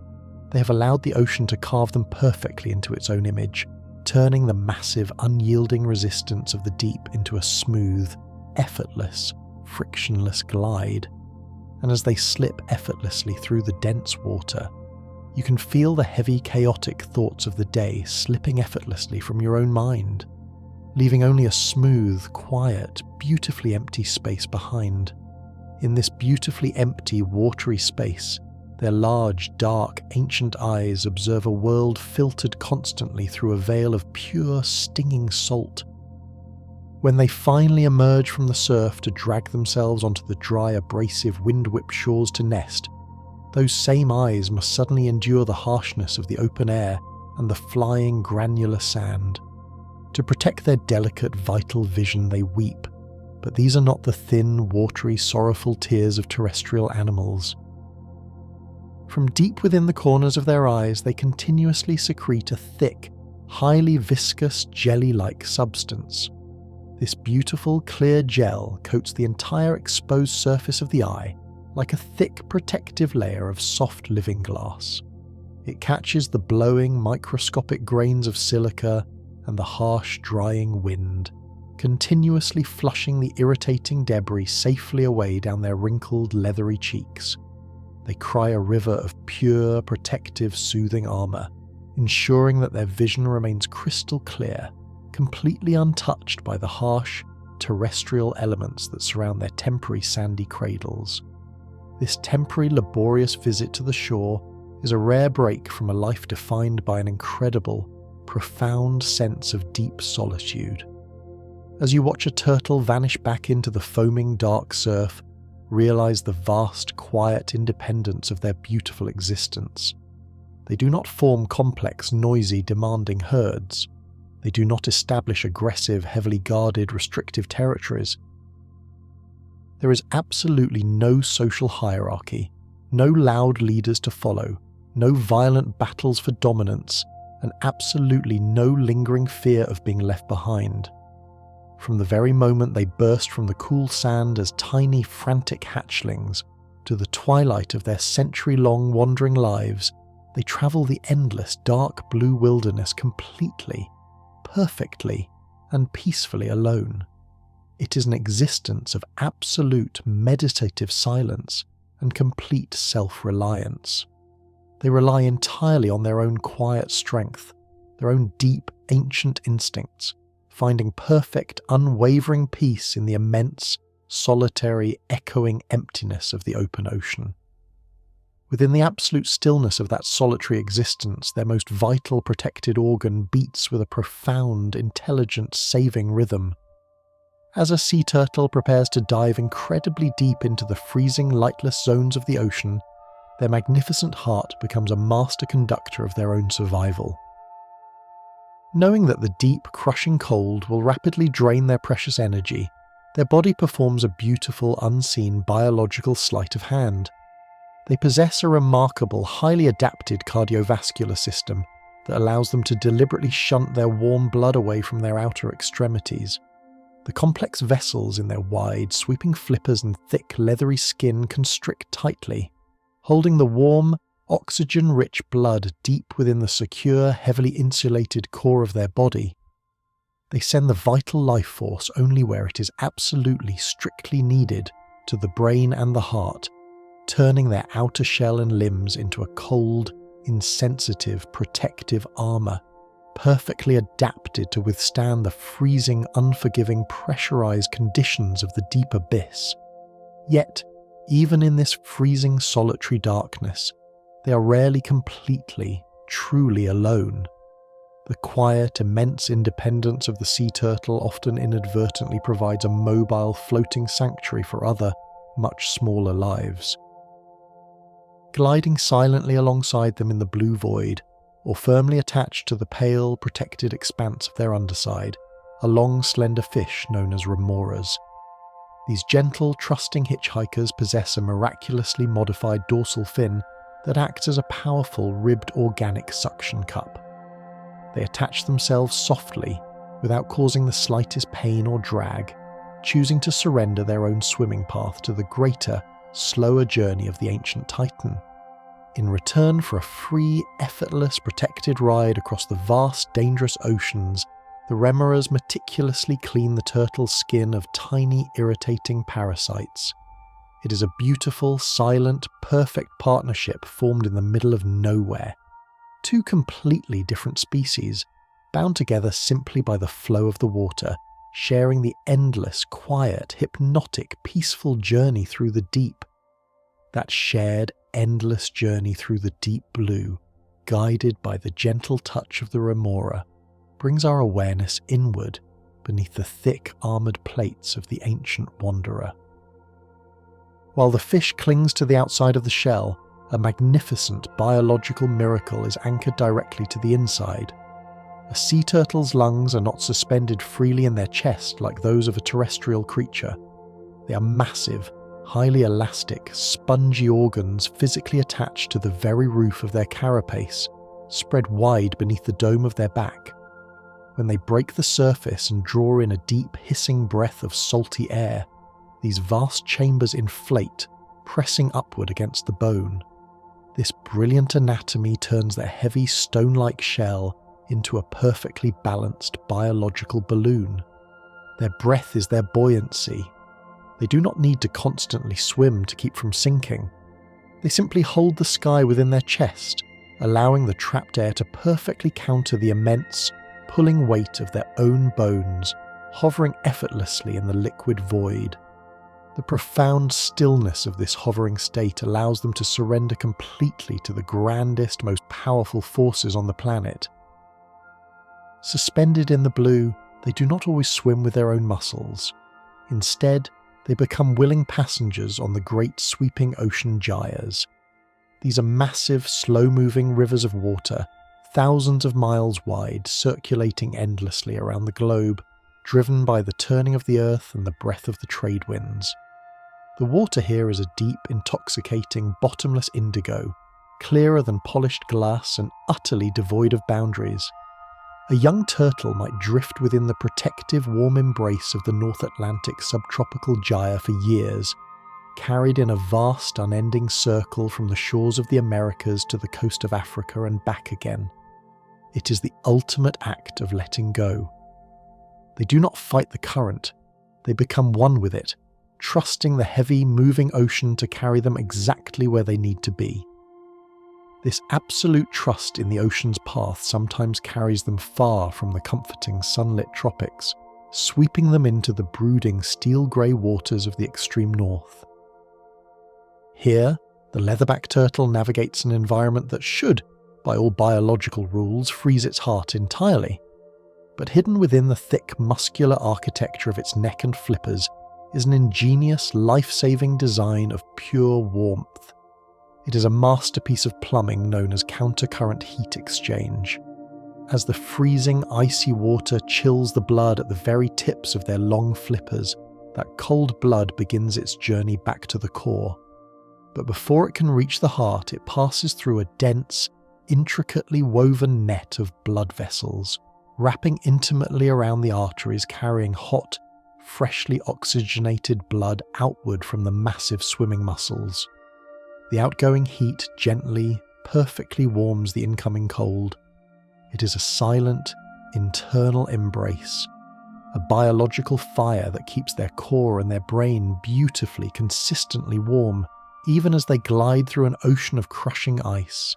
They have allowed the ocean to carve them perfectly into its own image, turning the massive, unyielding resistance of the deep into a smooth, effortless, frictionless glide. And as they slip effortlessly through the dense water, you can feel the heavy, chaotic thoughts of the day slipping effortlessly from your own mind, leaving only a smooth, quiet, beautifully empty space behind. In this beautifully empty, watery space, their large, dark, ancient eyes observe a world filtered constantly through a veil of pure, stinging salt. When they finally emerge from the surf to drag themselves onto the dry, abrasive, wind-whipped shores to nest, those same eyes must suddenly endure the harshness of the open air and the flying, granular sand. To protect their delicate, vital vision, they weep, but these are not the thin, watery, sorrowful tears of terrestrial animals. From deep within the corners of their eyes, they continuously secrete a thick, highly viscous, jelly-like substance. This beautiful, clear gel coats the entire exposed surface of the eye like a thick, protective layer of soft living glass. It catches the blowing, microscopic grains of silica and the harsh, drying wind, continuously flushing the irritating debris safely away down their wrinkled, leathery cheeks. They cry a river of pure, protective, soothing armor, ensuring that their vision remains crystal clear, completely untouched by the harsh, terrestrial elements that surround their temporary sandy cradles. This temporary, laborious visit to the shore is a rare break from a life defined by an incredible, profound sense of deep solitude. As you watch a turtle vanish back into the foaming dark surf, realize the vast, quiet independence of their beautiful existence. They do not form complex, noisy, demanding herds. They do not establish aggressive, heavily guarded, restrictive territories. There is absolutely no social hierarchy, no loud leaders to follow, no violent battles for dominance, and absolutely no lingering fear of being left behind. From the very moment they burst from the cool sand as tiny, frantic hatchlings, to the twilight of their century-long wandering lives, they travel the endless, dark blue wilderness completely, perfectly, and peacefully alone. It is an existence of absolute meditative silence and complete self-reliance. They rely entirely on their own quiet strength, their own deep, ancient instincts, finding perfect, unwavering peace in the immense, solitary, echoing emptiness of the open ocean. Within the absolute stillness of that solitary existence, their most vital protected organ beats with a profound, intelligent, saving rhythm. As a sea turtle prepares to dive incredibly deep into the freezing, lightless zones of the ocean, their magnificent heart becomes a master conductor of their own survival. Knowing that the deep, crushing cold will rapidly drain their precious energy, their body performs a beautiful, unseen biological sleight of hand. They possess a remarkable, highly adapted cardiovascular system that allows them to deliberately shunt their warm blood away from their outer extremities. The complex vessels in their wide, sweeping flippers and thick, leathery skin constrict tightly, holding the warm, oxygen-rich blood deep within the secure, heavily insulated core of their body. They send the vital life force only where it is absolutely, strictly needed to the brain and the heart, turning their outer shell and limbs into a cold, insensitive, protective armour, perfectly adapted to withstand the freezing, unforgiving, pressurized conditions of the deep abyss. Yet, even in this freezing, solitary darkness, they are rarely completely, truly alone. The quiet, immense independence of the sea turtle often inadvertently provides a mobile, floating sanctuary for other, much smaller lives. Gliding silently alongside them in the blue void, or firmly attached to the pale, protected expanse of their underside, are long, slender fish known as remoras. These gentle, trusting hitchhikers possess a miraculously modified dorsal fin that acts as a powerful, ribbed organic suction cup. They attach themselves softly, without causing the slightest pain or drag, choosing to surrender their own swimming path to the greater, slower journey of the ancient Titan. In return for a free, effortless, protected ride across the vast, dangerous oceans, the remoras meticulously clean the turtle's skin of tiny, irritating parasites. It is a beautiful, silent, perfect partnership formed in the middle of nowhere. Two completely different species, bound together simply by the flow of the water, sharing the endless, quiet, hypnotic, peaceful journey through the deep. That shared, endless journey through the deep blue, guided by the gentle touch of the remora, brings our awareness inward beneath the thick armoured plates of the ancient wanderer. While the fish clings to the outside of the shell, a magnificent biological miracle is anchored directly to the inside. A sea turtle's lungs are not suspended freely in their chest like those of a terrestrial creature. They are massive, highly elastic, spongy organs physically attached to the very roof of their carapace, spread wide beneath the dome of their back. When they break the surface and draw in a deep, hissing breath of salty air, these vast chambers inflate, pressing upward against the bone. This brilliant anatomy turns their heavy, stone-like shell into a perfectly balanced biological balloon. Their breath is their buoyancy. They do not need to constantly swim to keep from sinking. They simply hold the sky within their chest, allowing the trapped air to perfectly counter the immense, pulling weight of their own bones, hovering effortlessly in the liquid void. The profound stillness of this hovering state allows them to surrender completely to the grandest, most powerful forces on the planet. Suspended in the blue, they do not always swim with their own muscles. Instead, they become willing passengers on the great sweeping ocean gyres. These are massive, slow-moving rivers of water, thousands of miles wide, circulating endlessly around the globe, driven by the turning of the earth and the breath of the trade winds. The water here is a deep, intoxicating, bottomless indigo, clearer than polished glass and utterly devoid of boundaries. A young turtle might drift within the protective, warm embrace of the North Atlantic subtropical gyre for years, carried in a vast, unending circle from the shores of the Americas to the coast of Africa and back again. It is the ultimate act of letting go. They do not fight the current, they become one with it, trusting the heavy, moving ocean to carry them exactly where they need to be. This absolute trust in the ocean's path sometimes carries them far from the comforting sunlit tropics, sweeping them into the brooding steel-grey waters of the extreme north. Here, the leatherback turtle navigates an environment that should, by all biological rules, freeze its heart entirely. But hidden within the thick, muscular architecture of its neck and flippers is an ingenious, life-saving design of pure warmth. It is a masterpiece of plumbing known as countercurrent heat exchange. As the freezing, icy water chills the blood at the very tips of their long flippers, that cold blood begins its journey back to the core. But before it can reach the heart, it passes through a dense, intricately woven net of blood vessels, wrapping intimately around the arteries carrying hot, freshly oxygenated blood outward from the massive swimming muscles. The outgoing heat gently, perfectly warms the incoming cold. It is a silent, internal embrace, a biological fire that keeps their core and their brain beautifully, consistently warm, even as they glide through an ocean of crushing ice.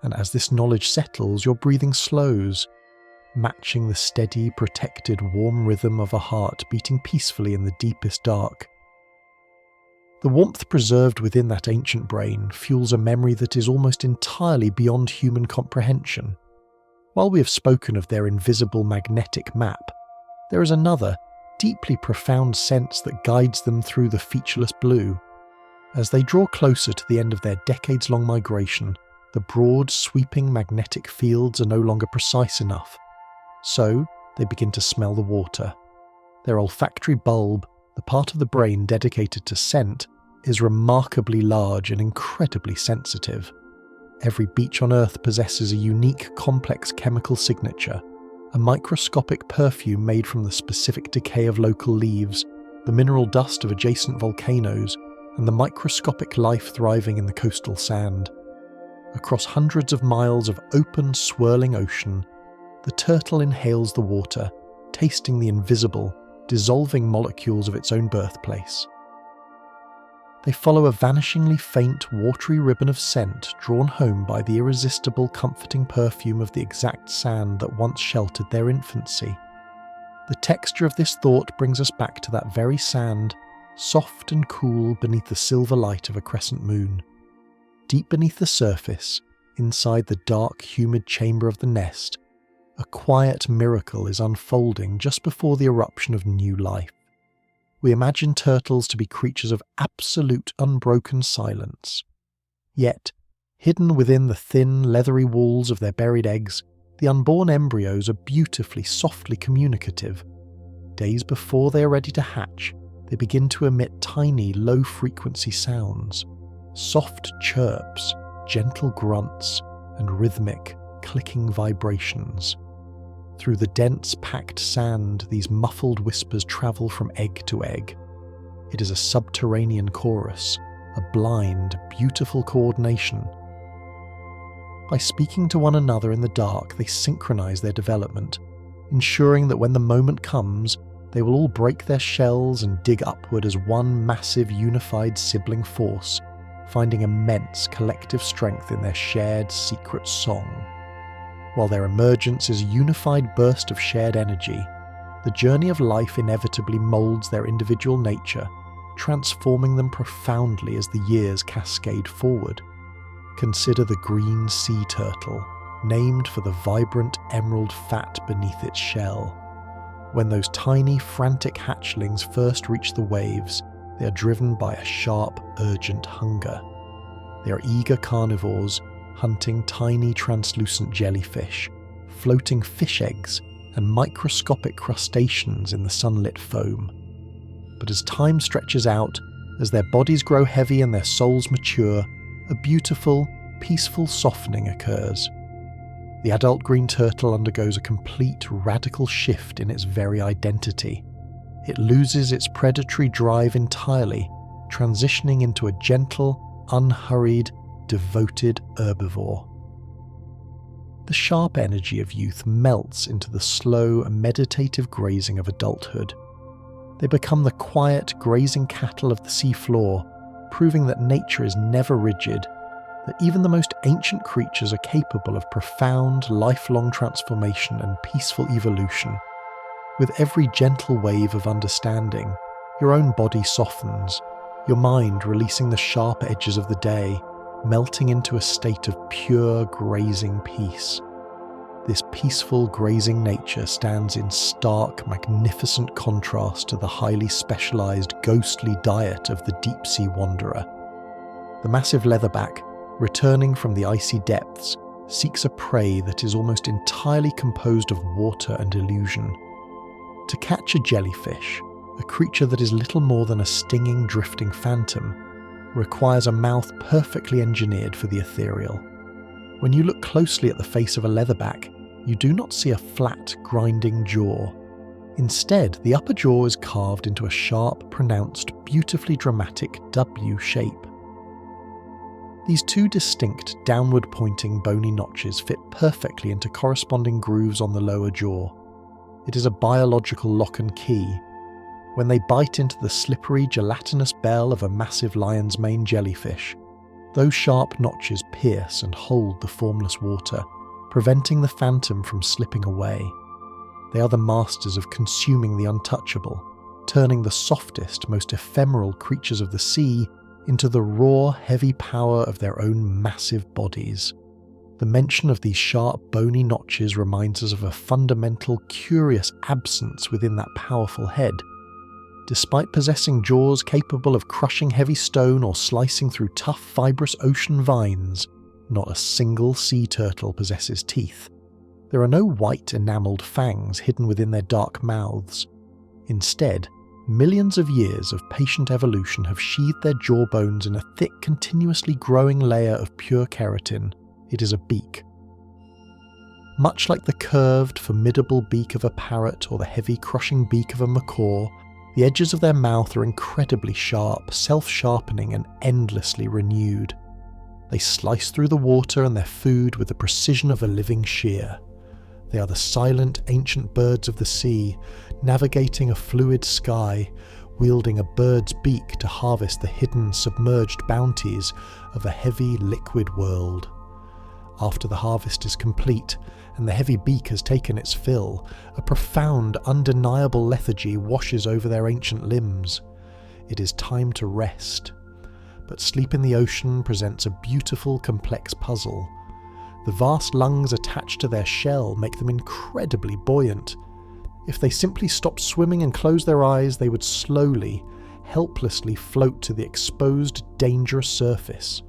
And as this knowledge settles, your breathing slows, matching the steady, protected, warm rhythm of a heart beating peacefully in the deepest dark. The warmth preserved within that ancient brain fuels a memory that is almost entirely beyond human comprehension. While we have spoken of their invisible magnetic map, there is another, deeply profound sense that guides them through the featureless blue. As they draw closer to the end of their decades-long migration, the broad, sweeping magnetic fields are no longer precise enough. So, they begin to smell the water. Their olfactory bulb, the part of the brain dedicated to scent, is remarkably large and incredibly sensitive. Every beach on Earth possesses a unique, complex chemical signature, a microscopic perfume made from the specific decay of local leaves, the mineral dust of adjacent volcanoes, and the microscopic life thriving in the coastal sand. Across hundreds of miles of open, swirling ocean, the turtle inhales the water, tasting the invisible, dissolving molecules of its own birthplace. They follow a vanishingly faint, watery ribbon of scent drawn home by the irresistible, comforting perfume of the exact sand that once sheltered their infancy. The texture of this thought brings us back to that very sand, soft and cool beneath the silver light of a crescent moon. Deep beneath the surface, inside the dark, humid chamber of the nest, a quiet miracle is unfolding just before the eruption of new life. We imagine turtles to be creatures of absolute unbroken silence. Yet, hidden within the thin, leathery walls of their buried eggs, the unborn embryos are beautifully, softly communicative. Days before they are ready to hatch, they begin to emit tiny, low-frequency sounds, soft chirps, gentle grunts, and rhythmic, clicking vibrations. Through the dense, packed sand, these muffled whispers travel from egg to egg. It is a subterranean chorus, a blind, beautiful coordination. By speaking to one another in the dark, they synchronize their development, ensuring that when the moment comes, they will all break their shells and dig upward as one massive, unified sibling force, finding immense collective strength in their shared secret song. While their emergence is a unified burst of shared energy, the journey of life inevitably molds their individual nature, transforming them profoundly as the years cascade forward. Consider the green sea turtle, named for the vibrant emerald fat beneath its shell. When those tiny, frantic hatchlings first reach the waves, they are driven by a sharp, urgent hunger. They are eager carnivores, hunting tiny translucent jellyfish, floating fish eggs, and microscopic crustaceans in the sunlit foam. But as time stretches out, as their bodies grow heavy and their souls mature, a beautiful, peaceful softening occurs. The adult green turtle undergoes a complete, radical shift in its very identity. It loses its predatory drive entirely, transitioning into a gentle, unhurried, devoted herbivore. The sharp energy of youth melts into the slow, meditative grazing of adulthood. They become the quiet, grazing cattle of the seafloor, proving that nature is never rigid, that even the most ancient creatures are capable of profound, lifelong transformation and peaceful evolution. With every gentle wave of understanding, your own body softens, your mind releasing the sharp edges of the day, melting into a state of pure grazing peace. This peaceful grazing nature stands in stark, magnificent contrast to the highly specialized, ghostly diet of the deep-sea wanderer. The massive leatherback, returning from the icy depths, seeks a prey that is almost entirely composed of water and illusion. To catch a jellyfish, a creature that is little more than a stinging, drifting phantom, requires a mouth perfectly engineered for the ethereal. When you look closely at the face of a leatherback, you do not see a flat, grinding jaw. Instead, the upper jaw is carved into a sharp, pronounced, beautifully dramatic W shape. These two distinct, downward-pointing bony notches fit perfectly into corresponding grooves on the lower jaw. It is a biological lock and key. When they bite into the slippery, gelatinous bell of a massive lion's mane jellyfish, those sharp notches pierce and hold the formless water, preventing the phantom from slipping away. They are the masters of consuming the untouchable, turning the softest, most ephemeral creatures of the sea into the raw, heavy power of their own massive bodies. The mention of these sharp, bony notches reminds us of a fundamental, curious absence within that powerful head. Despite possessing jaws capable of crushing heavy stone or slicing through tough, fibrous ocean vines, not a single sea turtle possesses teeth. There are no white enamelled fangs hidden within their dark mouths. Instead, millions of years of patient evolution have sheathed their jawbones in a thick, continuously growing layer of pure keratin. It is a beak. Much like the curved, formidable beak of a parrot or the heavy, crushing beak of a macaw, the edges of their mouth are incredibly sharp, self-sharpening and endlessly renewed. They slice through the water and their food with the precision of a living shear. They are the silent, ancient birds of the sea, navigating a fluid sky, wielding a bird's beak to harvest the hidden, submerged bounties of a heavy, liquid world. After the harvest is complete, and the heavy beak has taken its fill, a profound, undeniable lethargy washes over their ancient limbs. It is time to rest. But sleep in the ocean presents a beautiful, complex puzzle. The vast lungs attached to their shell make them incredibly buoyant. If they simply stopped swimming and closed their eyes, they would slowly, helplessly float to the exposed, dangerous surface.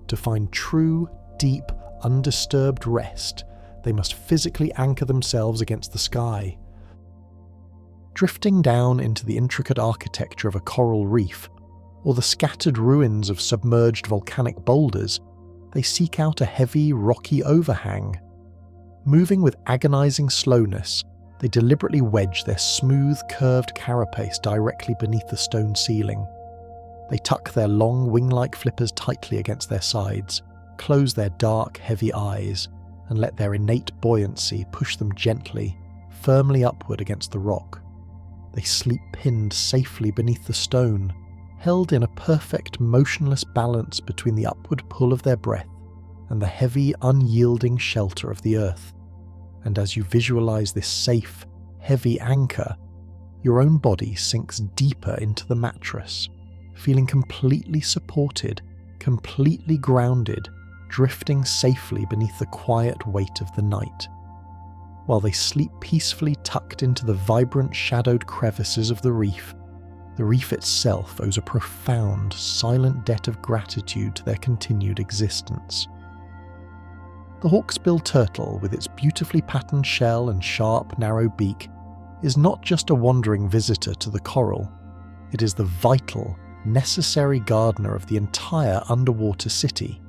To find true, deep, undisturbed rest, they must physically anchor themselves against the sky. Drifting down into the intricate architecture of a coral reef, or the scattered ruins of submerged volcanic boulders, they seek out a heavy, rocky overhang. Moving with agonizing slowness, they deliberately wedge their smooth, curved carapace directly beneath the stone ceiling. They tuck their long, wing-like flippers tightly against their sides, close their dark, heavy eyes, and let their innate buoyancy push them gently, firmly upward against the rock. They sleep pinned safely beneath the stone, held in a perfect, motionless balance between the upward pull of their breath and the heavy, unyielding shelter of the earth. And as you visualize this safe, heavy anchor, your own body sinks deeper into the mattress, feeling completely supported, completely grounded, drifting safely beneath the quiet weight of the night. While they sleep peacefully tucked into the vibrant, shadowed crevices of the reef itself owes a profound, silent debt of gratitude to their continued existence. The hawksbill turtle, with its beautifully patterned shell and sharp, narrow beak, is not just a wandering visitor to the coral. It is the vital, necessary gardener of the entire underwater city.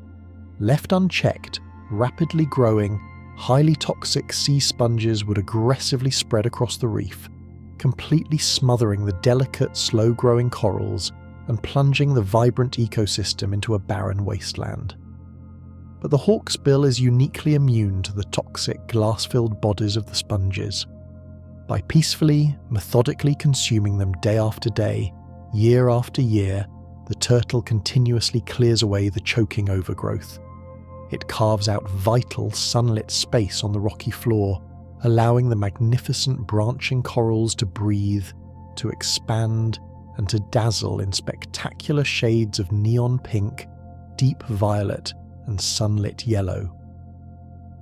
Left unchecked, rapidly growing, highly toxic sea sponges would aggressively spread across the reef, completely smothering the delicate, slow-growing corals and plunging the vibrant ecosystem into a barren wasteland. But the hawksbill is uniquely immune to the toxic, glass-filled bodies of the sponges. By peacefully, methodically consuming them day after day, year after year, the turtle continuously clears away the choking overgrowth. It carves out vital sunlit space on the rocky floor, allowing the magnificent branching corals to breathe, to expand, and to dazzle in spectacular shades of neon pink, deep violet, and sunlit yellow.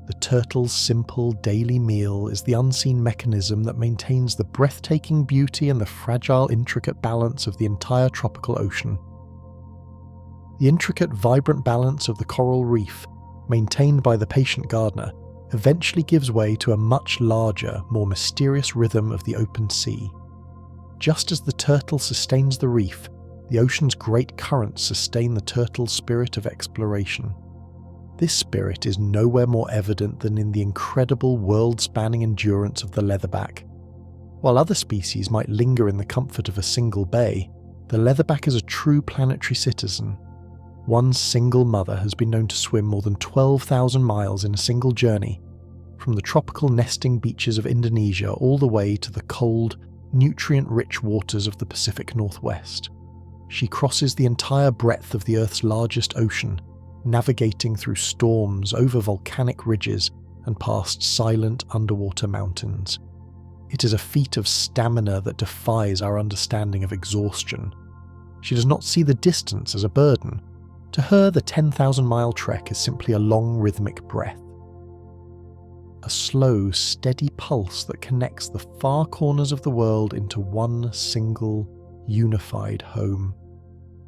The turtle's simple daily meal is the unseen mechanism that maintains the breathtaking beauty and the fragile, intricate balance of the entire tropical ocean. The intricate, vibrant balance of the coral reef, maintained by the patient gardener, eventually gives way to a much larger, more mysterious rhythm of the open sea. Just as the turtle sustains the reef, the ocean's great currents sustain the turtle's spirit of exploration. This spirit is nowhere more evident than in the incredible world-spanning endurance of the leatherback. While other species might linger in the comfort of a single bay, the leatherback is a true planetary citizen. One single mother has been known to swim more than 12,000 miles in a single journey, from the tropical nesting beaches of Indonesia all the way to the cold, nutrient-rich waters of the Pacific Northwest. She crosses the entire breadth of the Earth's largest ocean, navigating through storms, over volcanic ridges, and past silent underwater mountains. It is a feat of stamina that defies our understanding of exhaustion. She does not see the distance as a burden. To her, the 10,000-mile trek is simply a long rhythmic breath. A slow, steady pulse that connects the far corners of the world into one single, unified home.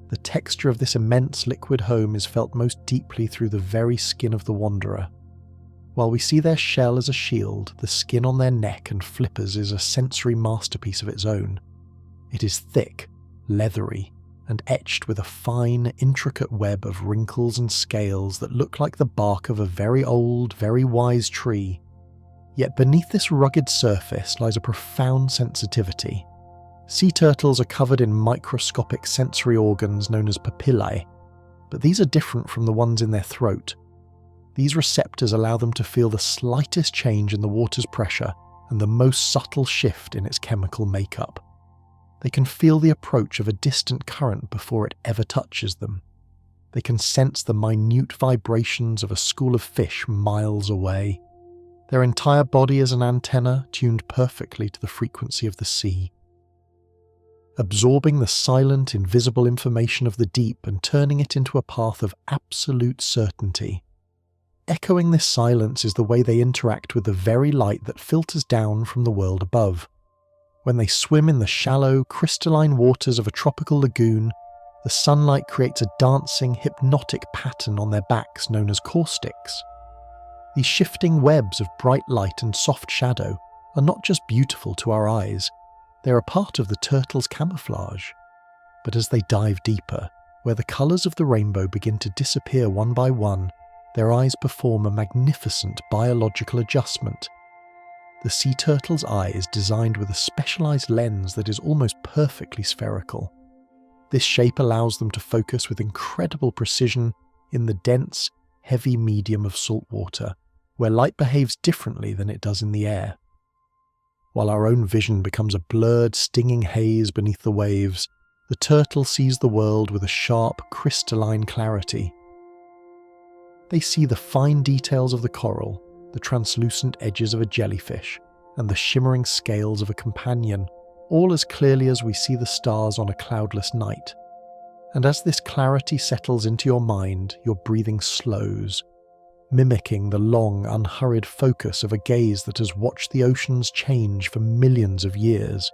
The texture of this immense liquid home is felt most deeply through the very skin of the wanderer. While we see their shell as a shield, the skin on their neck and flippers is a sensory masterpiece of its own. It is thick, leathery, and etched with a fine, intricate web of wrinkles and scales that look like the bark of a very old, very wise tree. Yet beneath this rugged surface lies a profound sensitivity. Sea turtles are covered in microscopic sensory organs known as papillae, but these are different from the ones in their throat. These receptors allow them to feel the slightest change in the water's pressure and the most subtle shift in its chemical makeup. They can feel the approach of a distant current before it ever touches them. They can sense the minute vibrations of a school of fish miles away. Their entire body is an antenna tuned perfectly to the frequency of the sea. Absorbing the silent, invisible information of the deep and turning it into a path of absolute certainty. Echoing this silence is the way they interact with the very light that filters down from the world above. When they swim in the shallow, crystalline waters of a tropical lagoon, the sunlight creates a dancing, hypnotic pattern on their backs known as caustics. These shifting webs of bright light and soft shadow are not just beautiful to our eyes, they are a part of the turtle's camouflage. But as they dive deeper, where the colours of the rainbow begin to disappear one by one, their eyes perform a magnificent biological adjustment. The sea turtle's eye is designed with a specialised lens that is almost perfectly spherical. This shape allows them to focus with incredible precision in the dense, heavy medium of salt water, where light behaves differently than it does in the air. While our own vision becomes a blurred, stinging haze beneath the waves, the turtle sees the world with a sharp, crystalline clarity. They see the fine details of the coral, the translucent edges of a jellyfish, and the shimmering scales of a companion, all as clearly as we see the stars on a cloudless night. And as this clarity settles into your mind, your breathing slows, mimicking the long, unhurried focus of a gaze that has watched the oceans change for millions of years.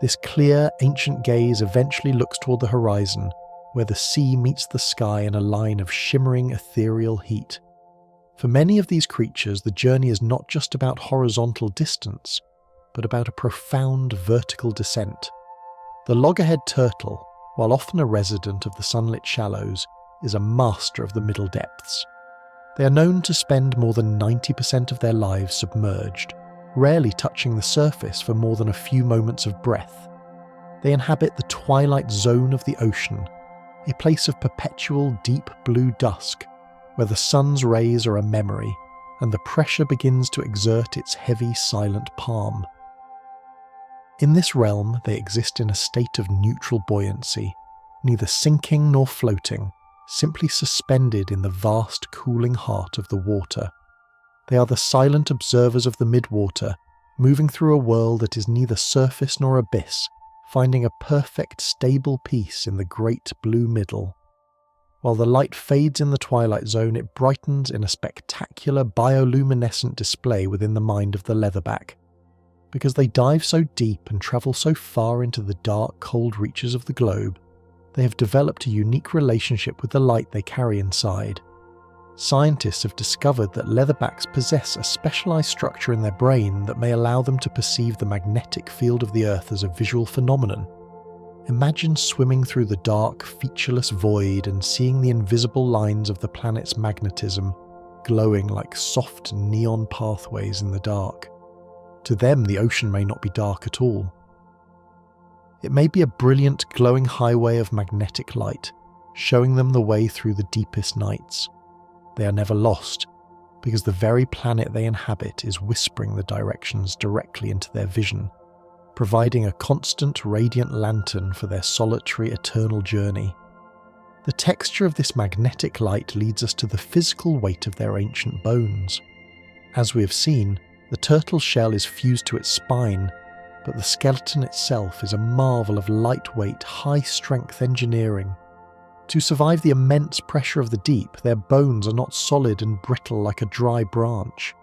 This clear, ancient gaze eventually looks toward the horizon, where the sea meets the sky in a line of shimmering ethereal heat. For many of these creatures, the journey is not just about horizontal distance, but about a profound vertical descent. The loggerhead turtle, while often a resident of the sunlit shallows, is a master of the middle depths. They are known to spend more than 90% of their lives submerged, rarely touching the surface for more than a few moments of breath. They inhabit the twilight zone of the ocean, a place of perpetual deep blue dusk, where the sun's rays are a memory, and the pressure begins to exert its heavy, silent palm. In this realm, they exist in a state of neutral buoyancy, neither sinking nor floating, simply suspended in the vast cooling heart of the water. They are the silent observers of the midwater, moving through a world that is neither surface nor abyss, finding a perfect stable peace in the great blue middle. While the light fades in the twilight zone, it brightens in a spectacular bioluminescent display within the mind of the leatherback. Because they dive so deep and travel so far into the dark, cold reaches of the globe, they have developed a unique relationship with the light they carry inside. Scientists have discovered that leatherbacks possess a specialized structure in their brain that may allow them to perceive the magnetic field of the Earth as a visual phenomenon. Imagine swimming through the dark, featureless void and seeing the invisible lines of the planet's magnetism glowing like soft neon pathways in the dark. To them, the ocean may not be dark at all. It may be a brilliant, glowing highway of magnetic light, showing them the way through the deepest nights. They are never lost, because the very planet they inhabit is whispering the directions directly into their vision, providing a constant, radiant lantern for their solitary, eternal journey. The texture of this magnetic light leads us to the physical weight of their ancient bones. As we have seen, the turtle shell is fused to its spine, but the skeleton itself is a marvel of lightweight, high-strength engineering. To survive the immense pressure of the deep, their bones are not solid and brittle like a dry branch.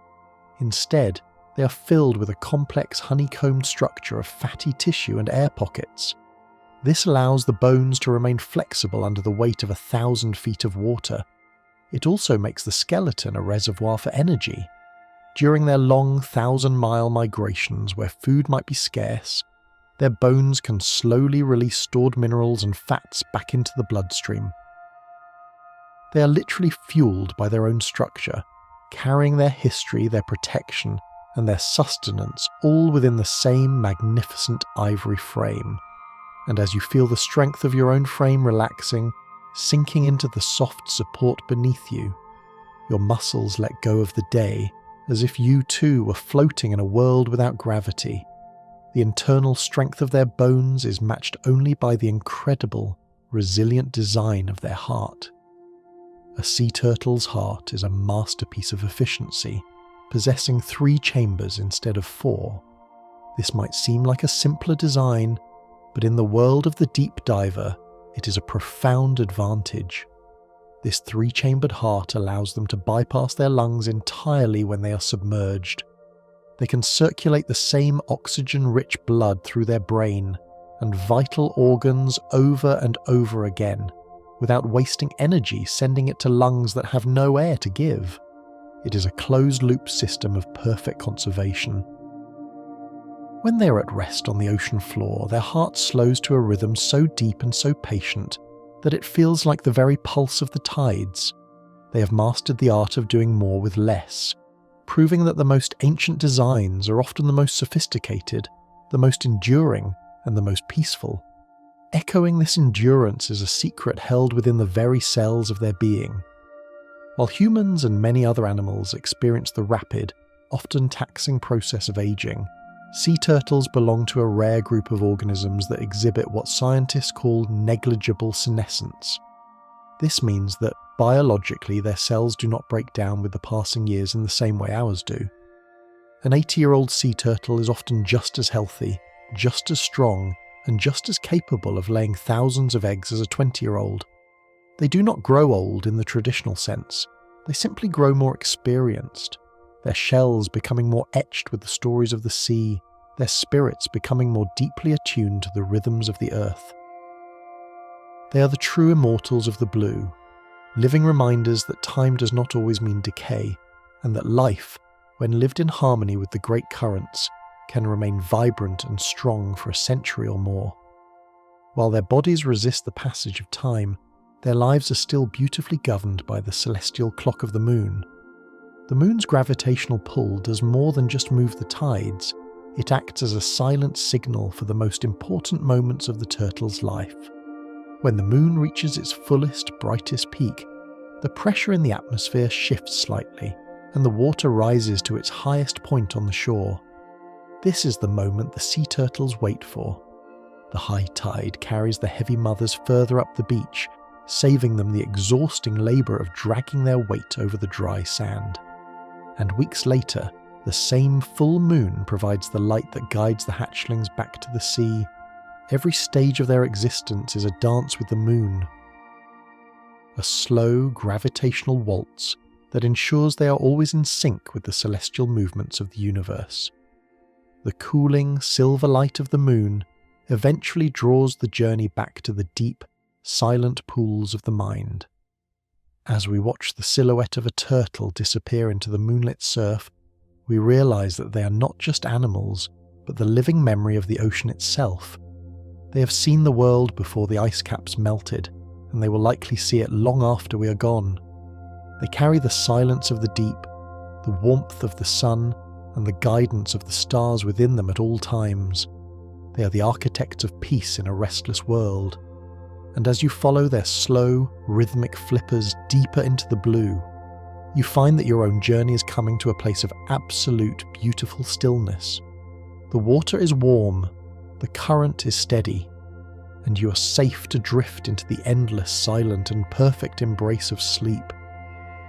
Instead, they are filled with a complex honeycombed structure of fatty tissue and air pockets. This allows the bones to remain flexible under the weight of 1,000 feet of water. It also makes the skeleton a reservoir for energy. During their long 1,000-mile migrations where food might be scarce, their bones can slowly release stored minerals and fats back into the bloodstream. They are literally fueled by their own structure, carrying their history, their protection, and their sustenance all within the same magnificent ivory frame. And as you feel the strength of your own frame relaxing, sinking into the soft support beneath you, your muscles let go of the day, as if you too were floating in a world without gravity. The internal strength of their bones is matched only by the incredible, resilient design of their heart. A sea turtle's heart is a masterpiece of efficiency, possessing 3 chambers instead of 4. This might seem like a simpler design, but in the world of the deep diver, it is a profound advantage. This 3-chambered heart allows them to bypass their lungs entirely when they are submerged. They can circulate the same oxygen-rich blood through their brain and vital organs over and over again, without wasting energy sending it to lungs that have no air to give. It is a closed-loop system of perfect conservation. When they are at rest on the ocean floor, their heart slows to a rhythm so deep and so patient that it feels like the very pulse of the tides. They have mastered the art of doing more with less, proving that the most ancient designs are often the most sophisticated, the most enduring, and the most peaceful. Echoing this endurance is a secret held within the very cells of their being. While humans and many other animals experience the rapid, often taxing process of aging, sea turtles belong to a rare group of organisms that exhibit what scientists call negligible senescence. This means that, biologically, their cells do not break down with the passing years in the same way ours do. An 80-year-old sea turtle is often just as healthy, just as strong, and just as capable of laying thousands of eggs as a 20-year-old. They do not grow old in the traditional sense, they simply grow more experienced, their shells becoming more etched with the stories of the sea, their spirits becoming more deeply attuned to the rhythms of the earth. They are the true immortals of the blue, living reminders that time does not always mean decay, and that life, when lived in harmony with the great currents, can remain vibrant and strong for a century or more. While their bodies resist the passage of time, their lives are still beautifully governed by the celestial clock of the moon. The moon's gravitational pull does more than just move the tides, it acts as a silent signal for the most important moments of the turtle's life. When the moon reaches its fullest, brightest peak, the pressure in the atmosphere shifts slightly, and the water rises to its highest point on the shore. This is the moment the sea turtles wait for. The high tide carries the heavy mothers further up the beach, saving them the exhausting labour of dragging their weight over the dry sand. And weeks later, the same full moon provides the light that guides the hatchlings back to the sea. Every stage of their existence is a dance with the moon. A slow, gravitational waltz that ensures they are always in sync with the celestial movements of the universe. The cooling, silver light of the moon eventually draws the journey back to the deep, silent pools of the mind. As we watch the silhouette of a turtle disappear into the moonlit surf, we realise that they are not just animals, but the living memory of the ocean itself. They have seen the world before the ice caps melted, and they will likely see it long after we are gone. They carry the silence of the deep, the warmth of the sun, and the guidance of the stars within them at all times. They are the architects of peace in a restless world. And as you follow their slow, rhythmic flippers deeper into the blue, you find that your own journey is coming to a place of absolute beautiful stillness. The water is warm, the current is steady, and you are safe to drift into the endless, silent, and perfect embrace of sleep.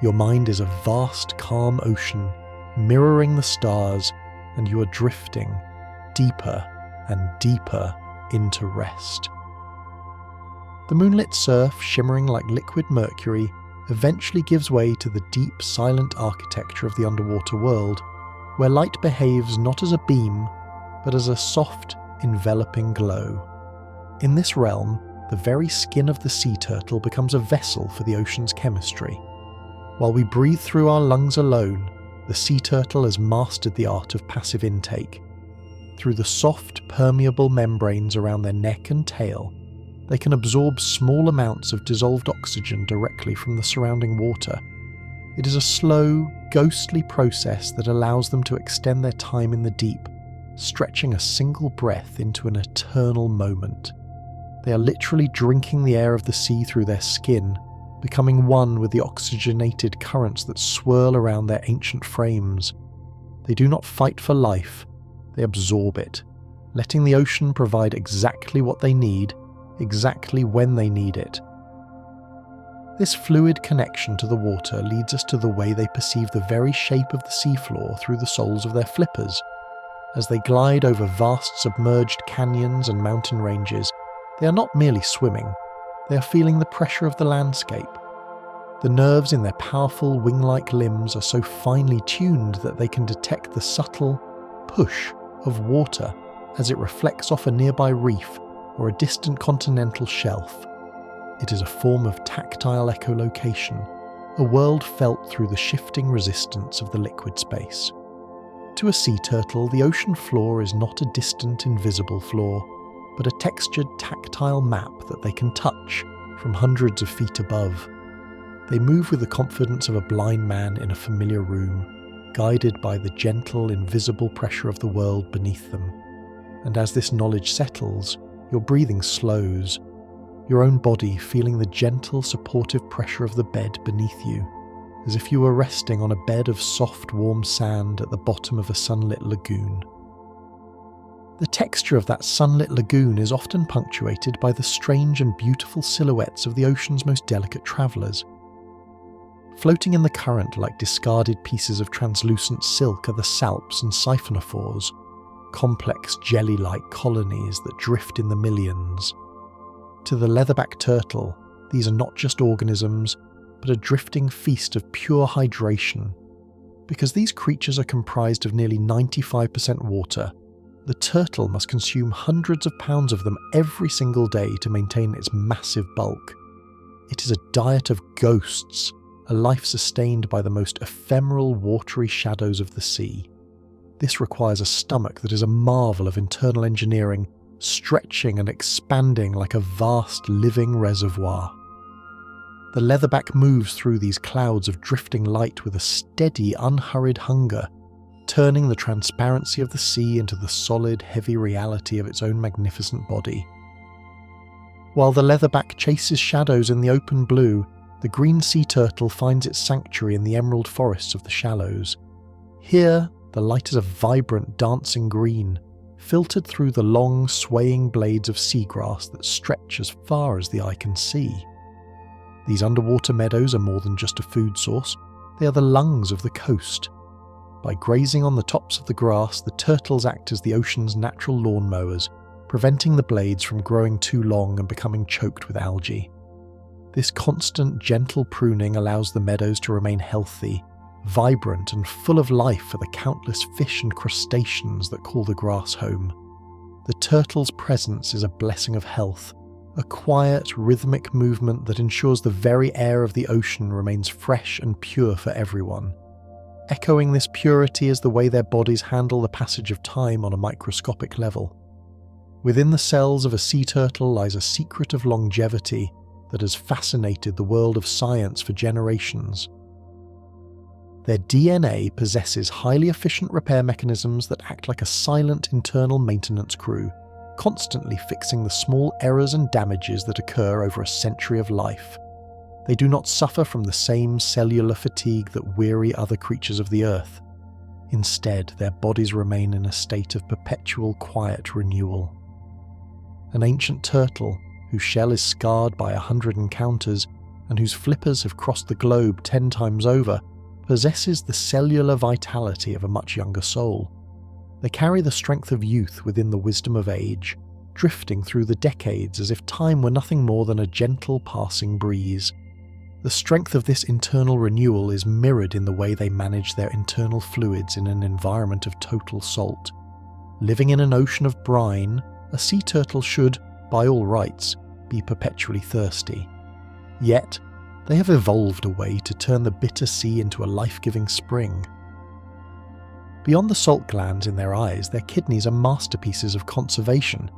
Your mind is a vast, calm ocean, mirroring the stars, and you are drifting deeper and deeper into rest. The moonlit surf, shimmering like liquid mercury, eventually gives way to the deep, silent architecture of the underwater world, where light behaves not as a beam, but as a soft, enveloping glow. In this realm, the very skin of the sea turtle becomes a vessel for the ocean's chemistry. While we breathe through our lungs alone, the sea turtle has mastered the art of passive intake. Through the soft, permeable membranes around their neck and tail, they can absorb small amounts of dissolved oxygen directly from the surrounding water. It is a slow, ghostly process that allows them to extend their time in the deep, stretching a single breath into an eternal moment. They are literally drinking the air of the sea through their skin, becoming one with the oxygenated currents that swirl around their ancient frames. They do not fight for life, they absorb it, letting the ocean provide exactly what they need, exactly when they need it. This fluid connection to the water leads us to the way they perceive the very shape of the seafloor through the soles of their flippers. As they glide over vast submerged canyons and mountain ranges, they are not merely swimming, they are feeling the pressure of the landscape. The nerves in their powerful wing-like limbs are so finely tuned that they can detect the subtle push of water as it reflects off a nearby reef or a distant continental shelf. It is a form of tactile echolocation, a world felt through the shifting resistance of the liquid space. To a sea turtle, the ocean floor is not a distant, invisible floor, but a textured, tactile map that they can touch from hundreds of feet above. They move with the confidence of a blind man in a familiar room, guided by the gentle, invisible pressure of the world beneath them. And as this knowledge settles, your breathing slows, your own body feeling the gentle, supportive pressure of the bed beneath you, as if you were resting on a bed of soft, warm sand at the bottom of a sunlit lagoon. The texture of that sunlit lagoon is often punctuated by the strange and beautiful silhouettes of the ocean's most delicate travellers. Floating in the current like discarded pieces of translucent silk are the salps and siphonophores, complex jelly-like colonies that drift in the millions. To the leatherback turtle, these are not just organisms, but a drifting feast of pure hydration. Because these creatures are comprised of nearly 95% water, the turtle must consume hundreds of pounds of them every single day to maintain its massive bulk. It is a diet of ghosts, a life sustained by the most ephemeral watery shadows of the sea. This requires a stomach that is a marvel of internal engineering, stretching and expanding like a vast living reservoir. The leatherback moves through these clouds of drifting light with a steady, unhurried hunger, turning the transparency of the sea into the solid, heavy reality of its own magnificent body. While the leatherback chases shadows in the open blue, the green sea turtle finds its sanctuary in the emerald forests of the shallows. Here, the light is a vibrant, dancing green, filtered through the long, swaying blades of seagrass that stretch as far as the eye can see. These underwater meadows are more than just a food source, they are the lungs of the coast. By grazing on the tops of the grass, the turtles act as the ocean's natural lawnmowers, preventing the blades from growing too long and becoming choked with algae. This constant, gentle pruning allows the meadows to remain healthy, vibrant and full of life for the countless fish and crustaceans that call the grass home. The turtle's presence is a blessing of health, a quiet, rhythmic movement that ensures the very air of the ocean remains fresh and pure for everyone. Echoing this purity is the way their bodies handle the passage of time on a microscopic level. Within the cells of a sea turtle lies a secret of longevity that has fascinated the world of science for generations. Their DNA possesses highly efficient repair mechanisms that act like a silent internal maintenance crew, constantly fixing the small errors and damages that occur over a century of life. They do not suffer from the same cellular fatigue that weary other creatures of the earth. Instead, their bodies remain in a state of perpetual quiet renewal. An ancient turtle, whose shell is scarred by 100 encounters and whose flippers have crossed the globe 10 times over, possesses the cellular vitality of a much younger soul. They carry the strength of youth within the wisdom of age, drifting through the decades as if time were nothing more than a gentle passing breeze. The strength of this internal renewal is mirrored in the way they manage their internal fluids in an environment of total salt. Living in an ocean of brine, a sea turtle should, by all rights, be perpetually thirsty. Yet, they have evolved a way to turn the bitter sea into a life-giving spring. Beyond the salt glands in their eyes, their kidneys are masterpieces of conservation,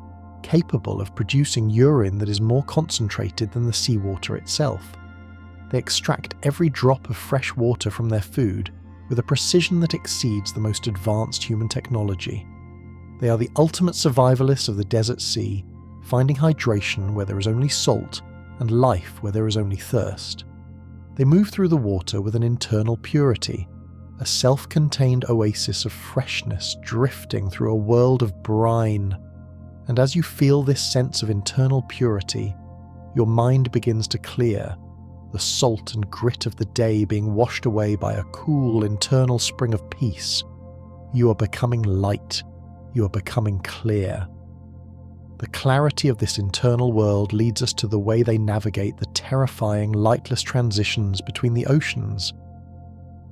capable of producing urine that is more concentrated than the seawater itself. They extract every drop of fresh water from their food with a precision that exceeds the most advanced human technology. They are the ultimate survivalists of the desert sea, finding hydration where there is only salt and life where there is only thirst. They move through the water with an internal purity, a self-contained oasis of freshness drifting through a world of brine. And as you feel this sense of internal purity, your mind begins to clear, the salt and grit of the day being washed away by a cool internal spring of peace. You are becoming light. You are becoming clear. The clarity of this internal world leads us to the way they navigate the terrifying, lightless transitions between the oceans.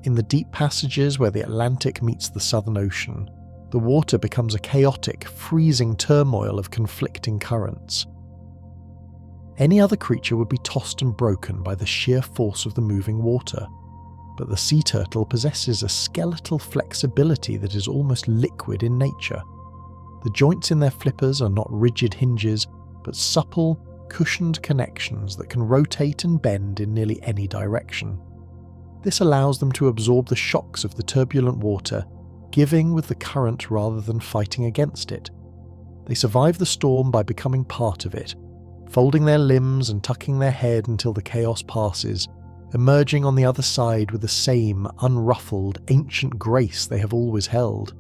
In the deep passages where the Atlantic meets the Southern Ocean, the water becomes a chaotic, freezing turmoil of conflicting currents. Any other creature would be tossed and broken by the sheer force of the moving water, but the sea turtle possesses a skeletal flexibility that is almost liquid in nature. The joints in their flippers are not rigid hinges, but supple, cushioned connections that can rotate and bend in nearly any direction. This allows them to absorb the shocks of the turbulent water, giving with the current rather than fighting against it. They survive the storm by becoming part of it, folding their limbs and tucking their head until the chaos passes, emerging on the other side with the same unruffled, ancient grace they have always held.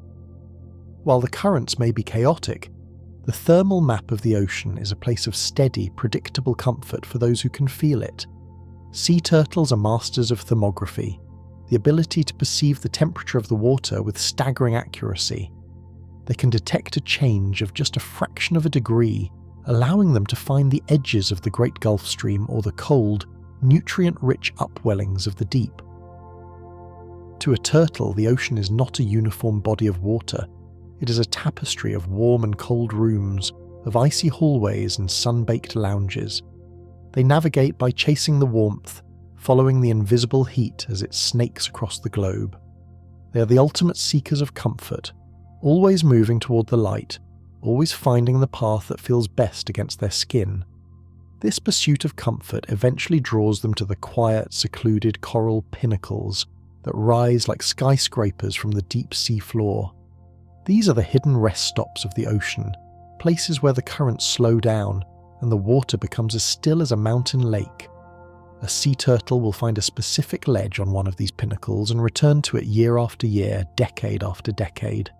While the currents may be chaotic, the thermal map of the ocean is a place of steady, predictable comfort for those who can feel it. Sea turtles are masters of thermography, the ability to perceive the temperature of the water with staggering accuracy. They can detect a change of just a fraction of a degree, allowing them to find the edges of the Great Gulf Stream or the cold, nutrient-rich upwellings of the deep. To a turtle, the ocean is not a uniform body of water. It is a tapestry of warm and cold rooms, of icy hallways and sun-baked lounges. They navigate by chasing the warmth, following the invisible heat as it snakes across the globe. They are the ultimate seekers of comfort, always moving toward the light, always finding the path that feels best against their skin. This pursuit of comfort eventually draws them to the quiet, secluded coral pinnacles that rise like skyscrapers from the deep sea floor. These are the hidden rest stops of the ocean, places where the currents slow down and the water becomes as still as a mountain lake. A sea turtle will find a specific ledge on one of these pinnacles and return to it year after year, decade after decade.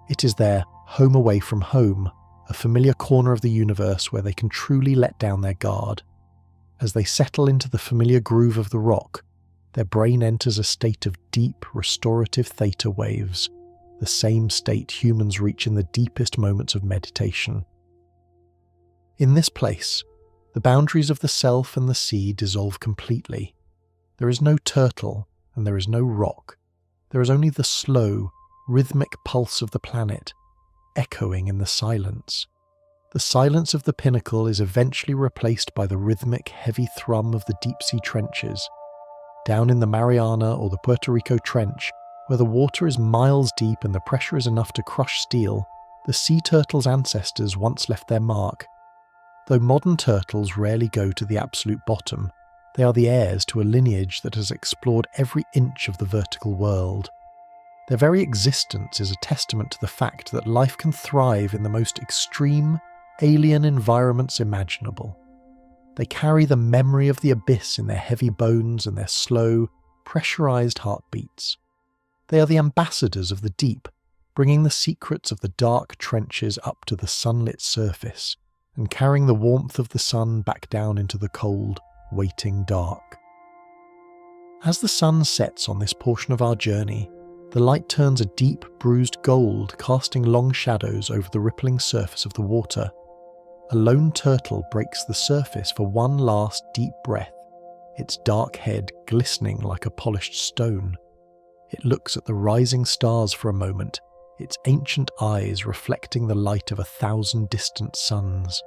It is their home away from home, a familiar corner of the universe where they can truly let down their guard. As they settle into the familiar groove of the rock, their brain enters a state of deep, restorative theta waves, the same state humans reach in the deepest moments of meditation. In this place, the boundaries of the self and the sea dissolve completely. There is no turtle, and there is no rock. There is only the slow, rhythmic pulse of the planet, echoing in the silence. The silence of the pinnacle is eventually replaced by the rhythmic, heavy thrum of the deep-sea trenches. Down in the Mariana or the Puerto Rico Trench, where the water is miles deep and the pressure is enough to crush steel, the sea turtle's ancestors once left their mark. Though modern turtles rarely go to the absolute bottom, they are the heirs to a lineage that has explored every inch of the vertical world. Their very existence is a testament to the fact that life can thrive in the most extreme, alien environments imaginable. They carry the memory of the abyss in their heavy bones and their slow, pressurized heartbeats. They are the ambassadors of the deep, bringing the secrets of the dark trenches up to the sunlit surface, and carrying the warmth of the sun back down into the cold, waiting dark. As the sun sets on this portion of our journey, the light turns a deep, bruised gold, casting long shadows over the rippling surface of the water. A lone turtle breaks the surface for one last deep breath, its dark head glistening like a polished stone. It looks at the rising stars for a moment, its ancient eyes reflecting the light of 1,000 distant suns.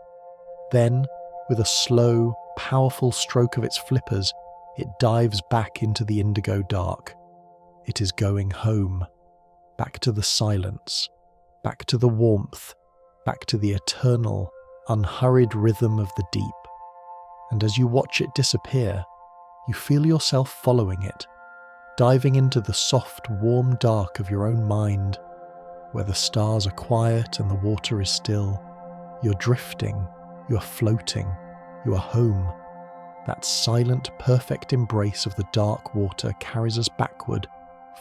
Then, with a slow, powerful stroke of its flippers, it dives back into the indigo dark. It is going home, back to the silence, back to the warmth, back to the eternal, unhurried rhythm of the deep. And as you watch it disappear, you feel yourself following it, diving into the soft, warm dark of your own mind, where the stars are quiet and the water is still. You're drifting, you're floating, you are home. That silent, perfect embrace of the dark water carries us backward,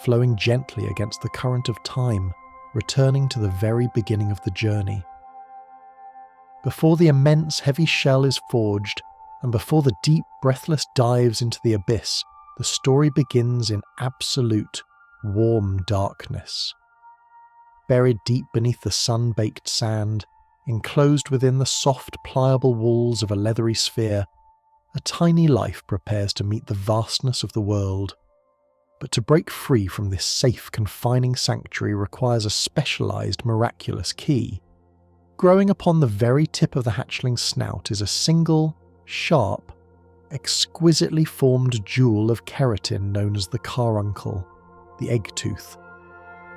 flowing gently against the current of time, returning to the very beginning of the journey. Before the immense, heavy shell is forged, and before the deep, breathless dives into the abyss, the story begins in absolute, warm darkness. Buried deep beneath the sun-baked sand, enclosed within the soft, pliable walls of a leathery sphere, a tiny life prepares to meet the vastness of the world. But to break free from this safe, confining sanctuary requires a specialized, miraculous key. Growing upon the very tip of the hatchling's snout is a single, sharp, exquisitely formed jewel of keratin known as the carbuncle, the egg tooth.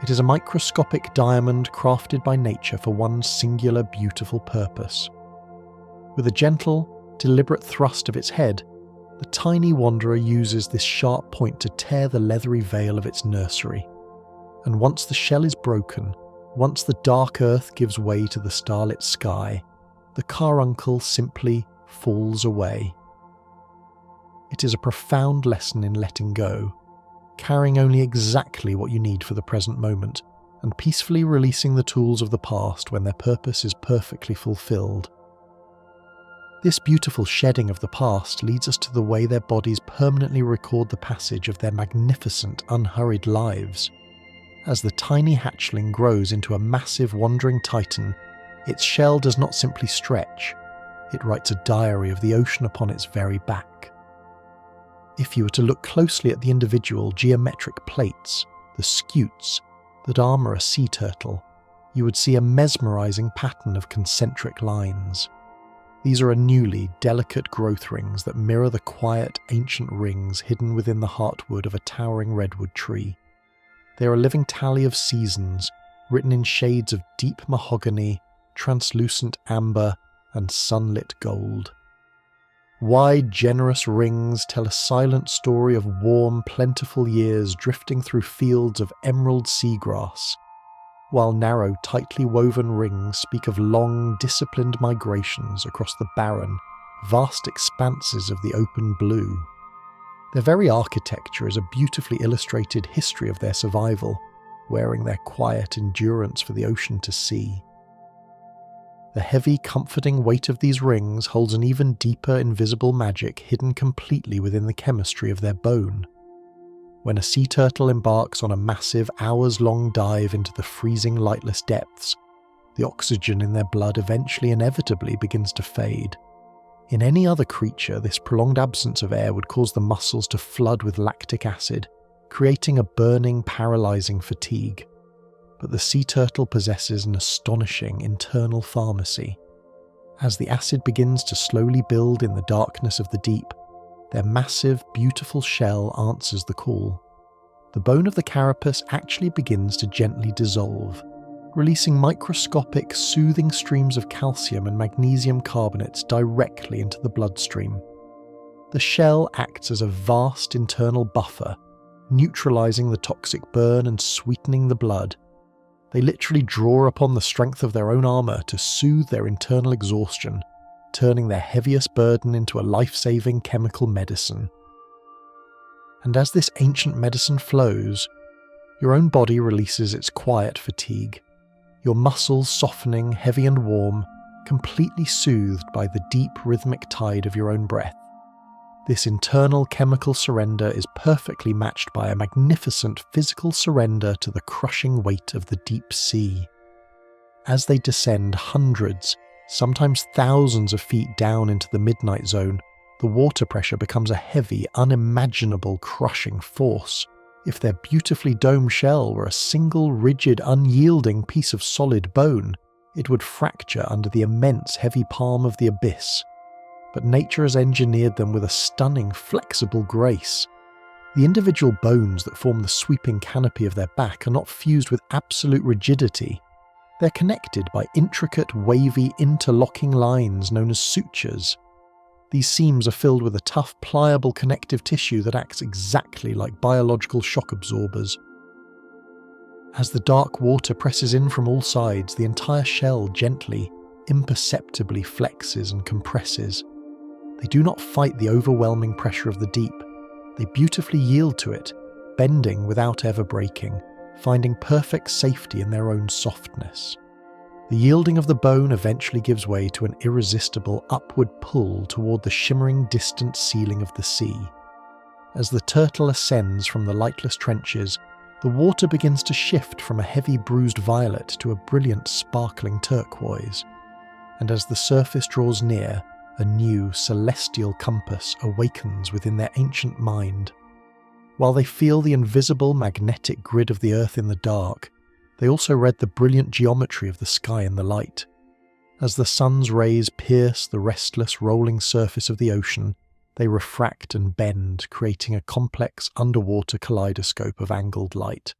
It is a microscopic diamond crafted by nature for one singular beautiful purpose. With a gentle, deliberate thrust of its head, the tiny wanderer uses this sharp point to tear the leathery veil of its nursery. And once the shell is broken, once the dark earth gives way to the starlit sky, the carbuncle simply falls away. It is a profound lesson in letting go, carrying only exactly what you need for the present moment, and peacefully releasing the tools of the past when their purpose is perfectly fulfilled. This beautiful shedding of the past leads us to the way their bodies permanently record the passage of their magnificent, unhurried lives. As the tiny hatchling grows into a massive wandering titan, its shell does not simply stretch, it writes a diary of the ocean upon its very back. If you were to look closely at the individual geometric plates, the scutes, that armour a sea turtle, you would see a mesmerising pattern of concentric lines. These are anewy, delicate growth rings that mirror the quiet, ancient rings hidden within the heartwood of a towering redwood tree. They are a living tally of seasons, written in shades of deep mahogany, translucent amber, and sunlit gold. Wide, generous rings tell a silent story of warm, plentiful years drifting through fields of emerald seagrass, while narrow, tightly woven rings speak of long, disciplined migrations across the barren, vast expanses of the open blue. Their very architecture is a beautifully illustrated history of their survival, wearing their quiet endurance for the ocean to see. The heavy, comforting weight of these rings holds an even deeper invisible magic hidden completely within the chemistry of their bone. When a sea turtle embarks on a massive, hours-long dive into the freezing, lightless depths, the oxygen in their blood eventually inevitably begins to fade. In any other creature, this prolonged absence of air would cause the muscles to flood with lactic acid, creating a burning, paralyzing fatigue. But the sea turtle possesses an astonishing internal pharmacy. As the acid begins to slowly build in the darkness of the deep, their massive, beautiful shell answers the call. The bone of the carapace actually begins to gently dissolve, releasing microscopic, soothing streams of calcium and magnesium carbonates directly into the bloodstream. The shell acts as a vast internal buffer, neutralizing the toxic burn and sweetening the blood. They literally draw upon the strength of their own armor to soothe their internal exhaustion, turning their heaviest burden into a life-saving chemical medicine. And as this ancient medicine flows, your own body releases its quiet fatigue, your muscles softening, heavy and warm, completely soothed by the deep rhythmic tide of your own breath. This internal chemical surrender is perfectly matched by a magnificent physical surrender to the crushing weight of the deep sea. As they descend hundreds, sometimes thousands of feet down into the midnight zone, the water pressure becomes a heavy, unimaginable, crushing force. If their beautifully domed shell were a single, rigid, unyielding piece of solid bone, it would fracture under the immense, heavy palm of the abyss. But nature has engineered them with a stunning, flexible grace. The individual bones that form the sweeping canopy of their back are not fused with absolute rigidity. They're connected by intricate, wavy, interlocking lines known as sutures. These seams are filled with a tough, pliable connective tissue that acts exactly like biological shock absorbers. As the dark water presses in from all sides, the entire shell gently, imperceptibly flexes and compresses. They do not fight the overwhelming pressure of the deep. They beautifully yield to it, bending without ever breaking, finding perfect safety in their own softness. The yielding of the bone eventually gives way to an irresistible upward pull toward the shimmering distant ceiling of the sea. As the turtle ascends from the lightless trenches, the water begins to shift from a heavy bruised violet to a brilliant sparkling turquoise. And as the surface draws near, a new celestial compass awakens within their ancient mind. While they feel the invisible magnetic grid of the earth in the dark, they also read the brilliant geometry of the sky in the light. As the sun's rays pierce the restless, rolling surface of the ocean, they refract and bend, creating a complex underwater kaleidoscope of angled light.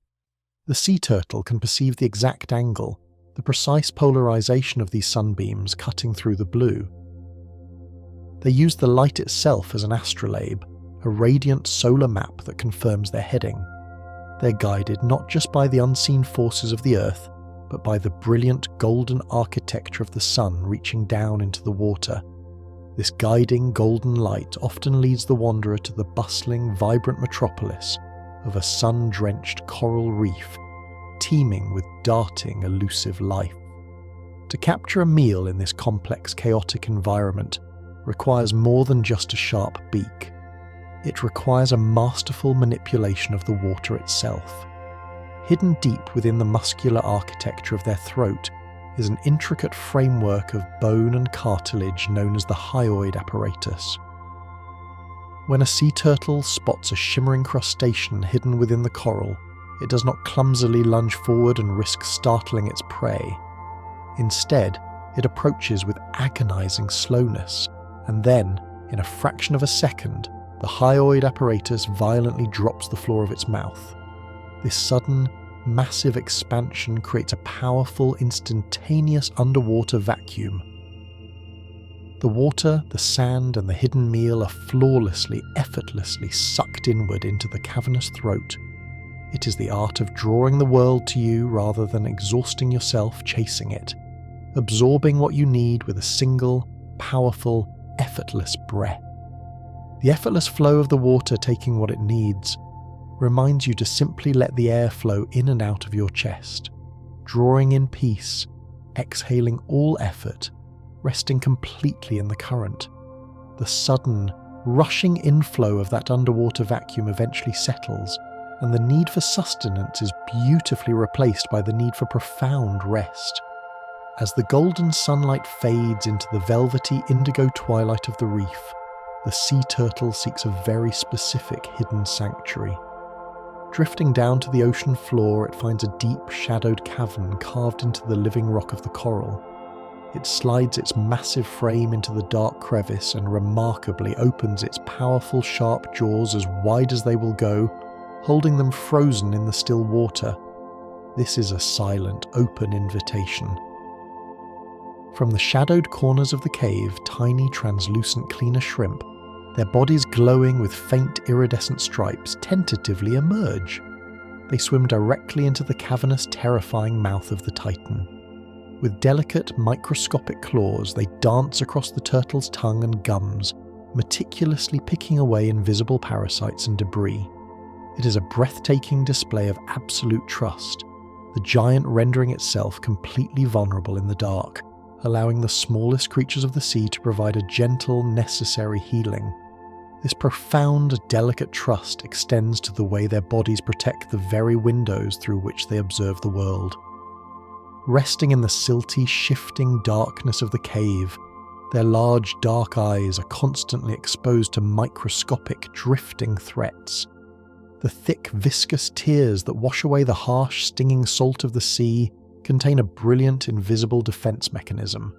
The sea turtle can perceive the exact angle, the precise polarization of these sunbeams cutting through the blue. They use the light itself as an astrolabe, a radiant solar map that confirms their heading. They're guided not just by the unseen forces of the earth, but by the brilliant golden architecture of the sun reaching down into the water. This guiding golden light often leads the wanderer to the bustling, vibrant metropolis of a sun-drenched coral reef, teeming with darting, elusive life. To capture a meal in this complex, chaotic environment requires more than just a sharp beak. It requires a masterful manipulation of the water itself. Hidden deep within the muscular architecture of their throat is an intricate framework of bone and cartilage known as the hyoid apparatus. When a sea turtle spots a shimmering crustacean hidden within the coral, it does not clumsily lunge forward and risk startling its prey. Instead, it approaches with agonizing slowness, and then, in a fraction of a second, the hyoid apparatus violently drops the floor of its mouth. This sudden, massive expansion creates a powerful, instantaneous underwater vacuum. The water, the sand, and the hidden meal are flawlessly, effortlessly sucked inward into the cavernous throat. It is the art of drawing the world to you rather than exhausting yourself chasing it, absorbing what you need with a single, powerful, effortless breath. The effortless flow of the water taking what it needs, reminds you to simply let the air flow in and out of your chest, drawing in peace, exhaling all effort, resting completely in the current. The sudden, rushing inflow of that underwater vacuum eventually settles, and the need for sustenance is beautifully replaced by the need for profound rest. As the golden sunlight fades into the velvety indigo twilight of the reef, the sea turtle seeks a very specific hidden sanctuary. Drifting down to the ocean floor, it finds a deep, shadowed cavern carved into the living rock of the coral. It slides its massive frame into the dark crevice and remarkably opens its powerful, sharp jaws as wide as they will go, holding them frozen in the still water. This is a silent, open invitation. From the shadowed corners of the cave, tiny, translucent cleaner shrimp, their bodies glowing with faint iridescent stripes, tentatively emerge. They swim directly into the cavernous, terrifying mouth of the Titan. With delicate, microscopic claws, they dance across the turtle's tongue and gums, meticulously picking away invisible parasites and debris. It is a breathtaking display of absolute trust, the giant rendering itself completely vulnerable in the dark, allowing the smallest creatures of the sea to provide a gentle, necessary healing. This profound, delicate trust extends to the way their bodies protect the very windows through which they observe the world. Resting in the silty, shifting darkness of the cave, their large, dark eyes are constantly exposed to microscopic, drifting threats. The thick, viscous tears that wash away the harsh, stinging salt of the sea contain a brilliant, invisible defense mechanism.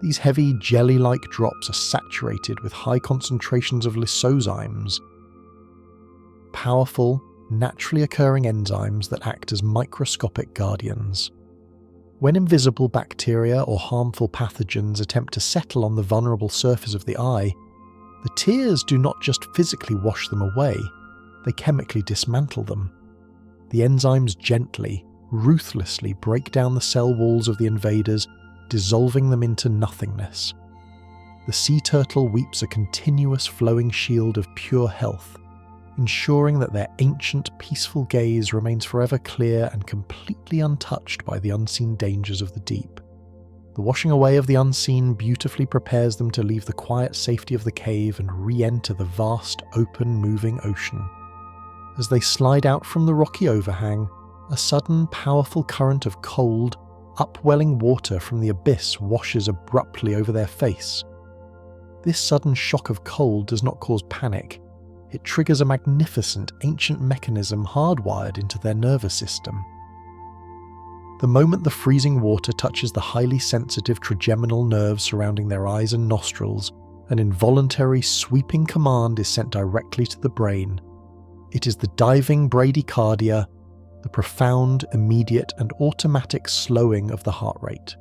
These heavy, jelly-like drops are saturated with high concentrations of lysozymes, powerful, naturally occurring enzymes that act as microscopic guardians. When invisible bacteria or harmful pathogens attempt to settle on the vulnerable surface of the eye, the tears do not just physically wash them away, they chemically dismantle them. The enzymes gently, ruthlessly break down the cell walls of the invaders, dissolving them into nothingness. The sea turtle weeps a continuous flowing shield of pure health, ensuring that their ancient, peaceful gaze remains forever clear and completely untouched by the unseen dangers of the deep. The washing away of the unseen beautifully prepares them to leave the quiet safety of the cave and re-enter the vast, open, moving ocean. As they slide out from the rocky overhang, a sudden, powerful current of cold, upwelling water from the abyss washes abruptly over their face. This sudden shock of cold does not cause panic. It triggers a magnificent, ancient mechanism hardwired into their nervous system. The moment the freezing water touches the highly sensitive trigeminal nerves surrounding their eyes and nostrils, an involuntary, sweeping command is sent directly to the brain. It is the diving bradycardia, the profound, immediate, and automatic slowing of the heart rate.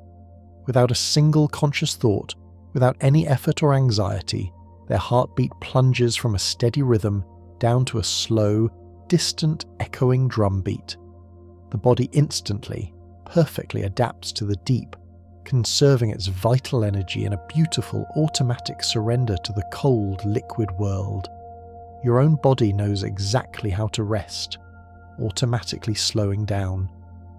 Without a single conscious thought, without any effort or anxiety, their heartbeat plunges from a steady rhythm down to a slow, distant, echoing drumbeat. The body instantly, perfectly adapts to the deep, conserving its vital energy in a beautiful, automatic surrender to the cold, liquid world. Your own body knows exactly how to rest, automatically slowing down,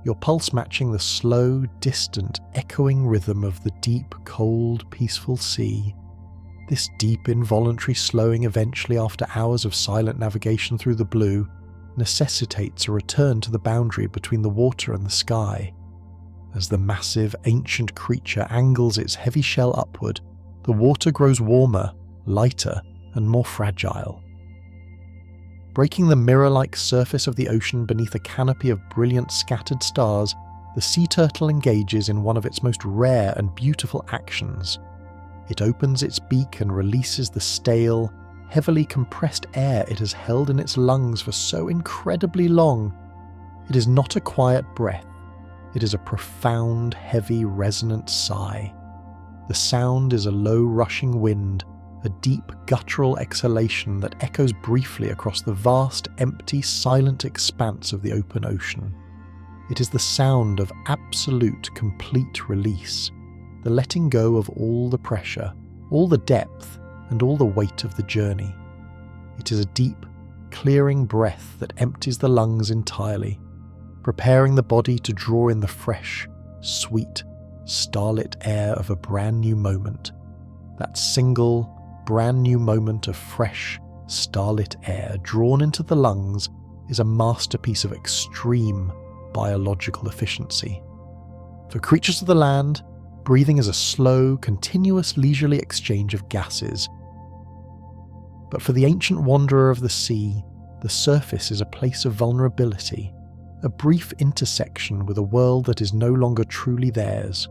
your pulse matching the slow, distant, echoing rhythm of the deep, cold, peaceful sea. This deep, involuntary slowing eventually, after hours of silent navigation through the blue, necessitates a return to the boundary between the water and the sky. As the massive, ancient creature angles its heavy shell upward, the water grows warmer, lighter, and more fragile. Breaking the mirror-like surface of the ocean beneath a canopy of brilliant scattered stars, the sea turtle engages in one of its most rare and beautiful actions. It opens its beak and releases the stale, heavily compressed air it has held in its lungs for so incredibly long. It is not a quiet breath. It is a profound, heavy, resonant sigh. The sound is a low, rushing wind, a deep, guttural exhalation that echoes briefly across the vast, empty, silent expanse of the open ocean. It is the sound of absolute, complete release, the letting go of all the pressure, all the depth, and all the weight of the journey. It is a deep, clearing breath that empties the lungs entirely, preparing the body to draw in the fresh, sweet, starlit air of a brand new moment. That single, brand new moment of fresh, starlit air drawn into the lungs is a masterpiece of extreme biological efficiency. For creatures of the land, breathing is a slow, continuous, leisurely exchange of gases. But for the ancient wanderer of the sea, the surface is a place of vulnerability, a brief intersection with a world that is no longer truly theirs.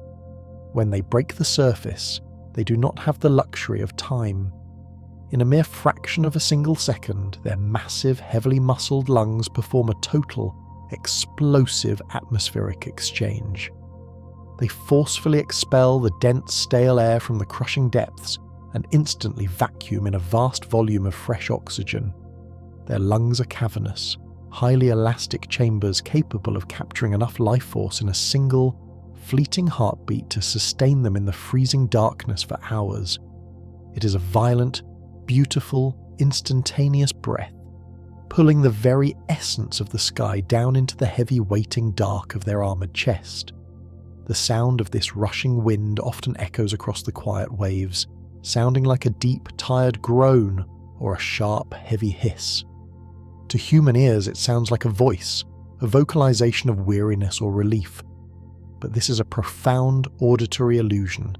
When they break the surface, they do not have the luxury of time. In a mere fraction of a single second, their massive, heavily muscled lungs perform a total, explosive atmospheric exchange. They forcefully expel the dense, stale air from the crushing depths and instantly vacuum in a vast volume of fresh oxygen. Their lungs are cavernous, highly elastic chambers capable of capturing enough life force in a single, fleeting heartbeat to sustain them in the freezing darkness for hours. It is a violent, beautiful, instantaneous breath, pulling the very essence of the sky down into the heavy waiting dark of their armoured chest. The sound of this rushing wind often echoes across the quiet waves, sounding like a deep, tired groan or a sharp, heavy hiss. To human ears it sounds like a voice, a vocalization of weariness or relief. But this is a profound auditory illusion.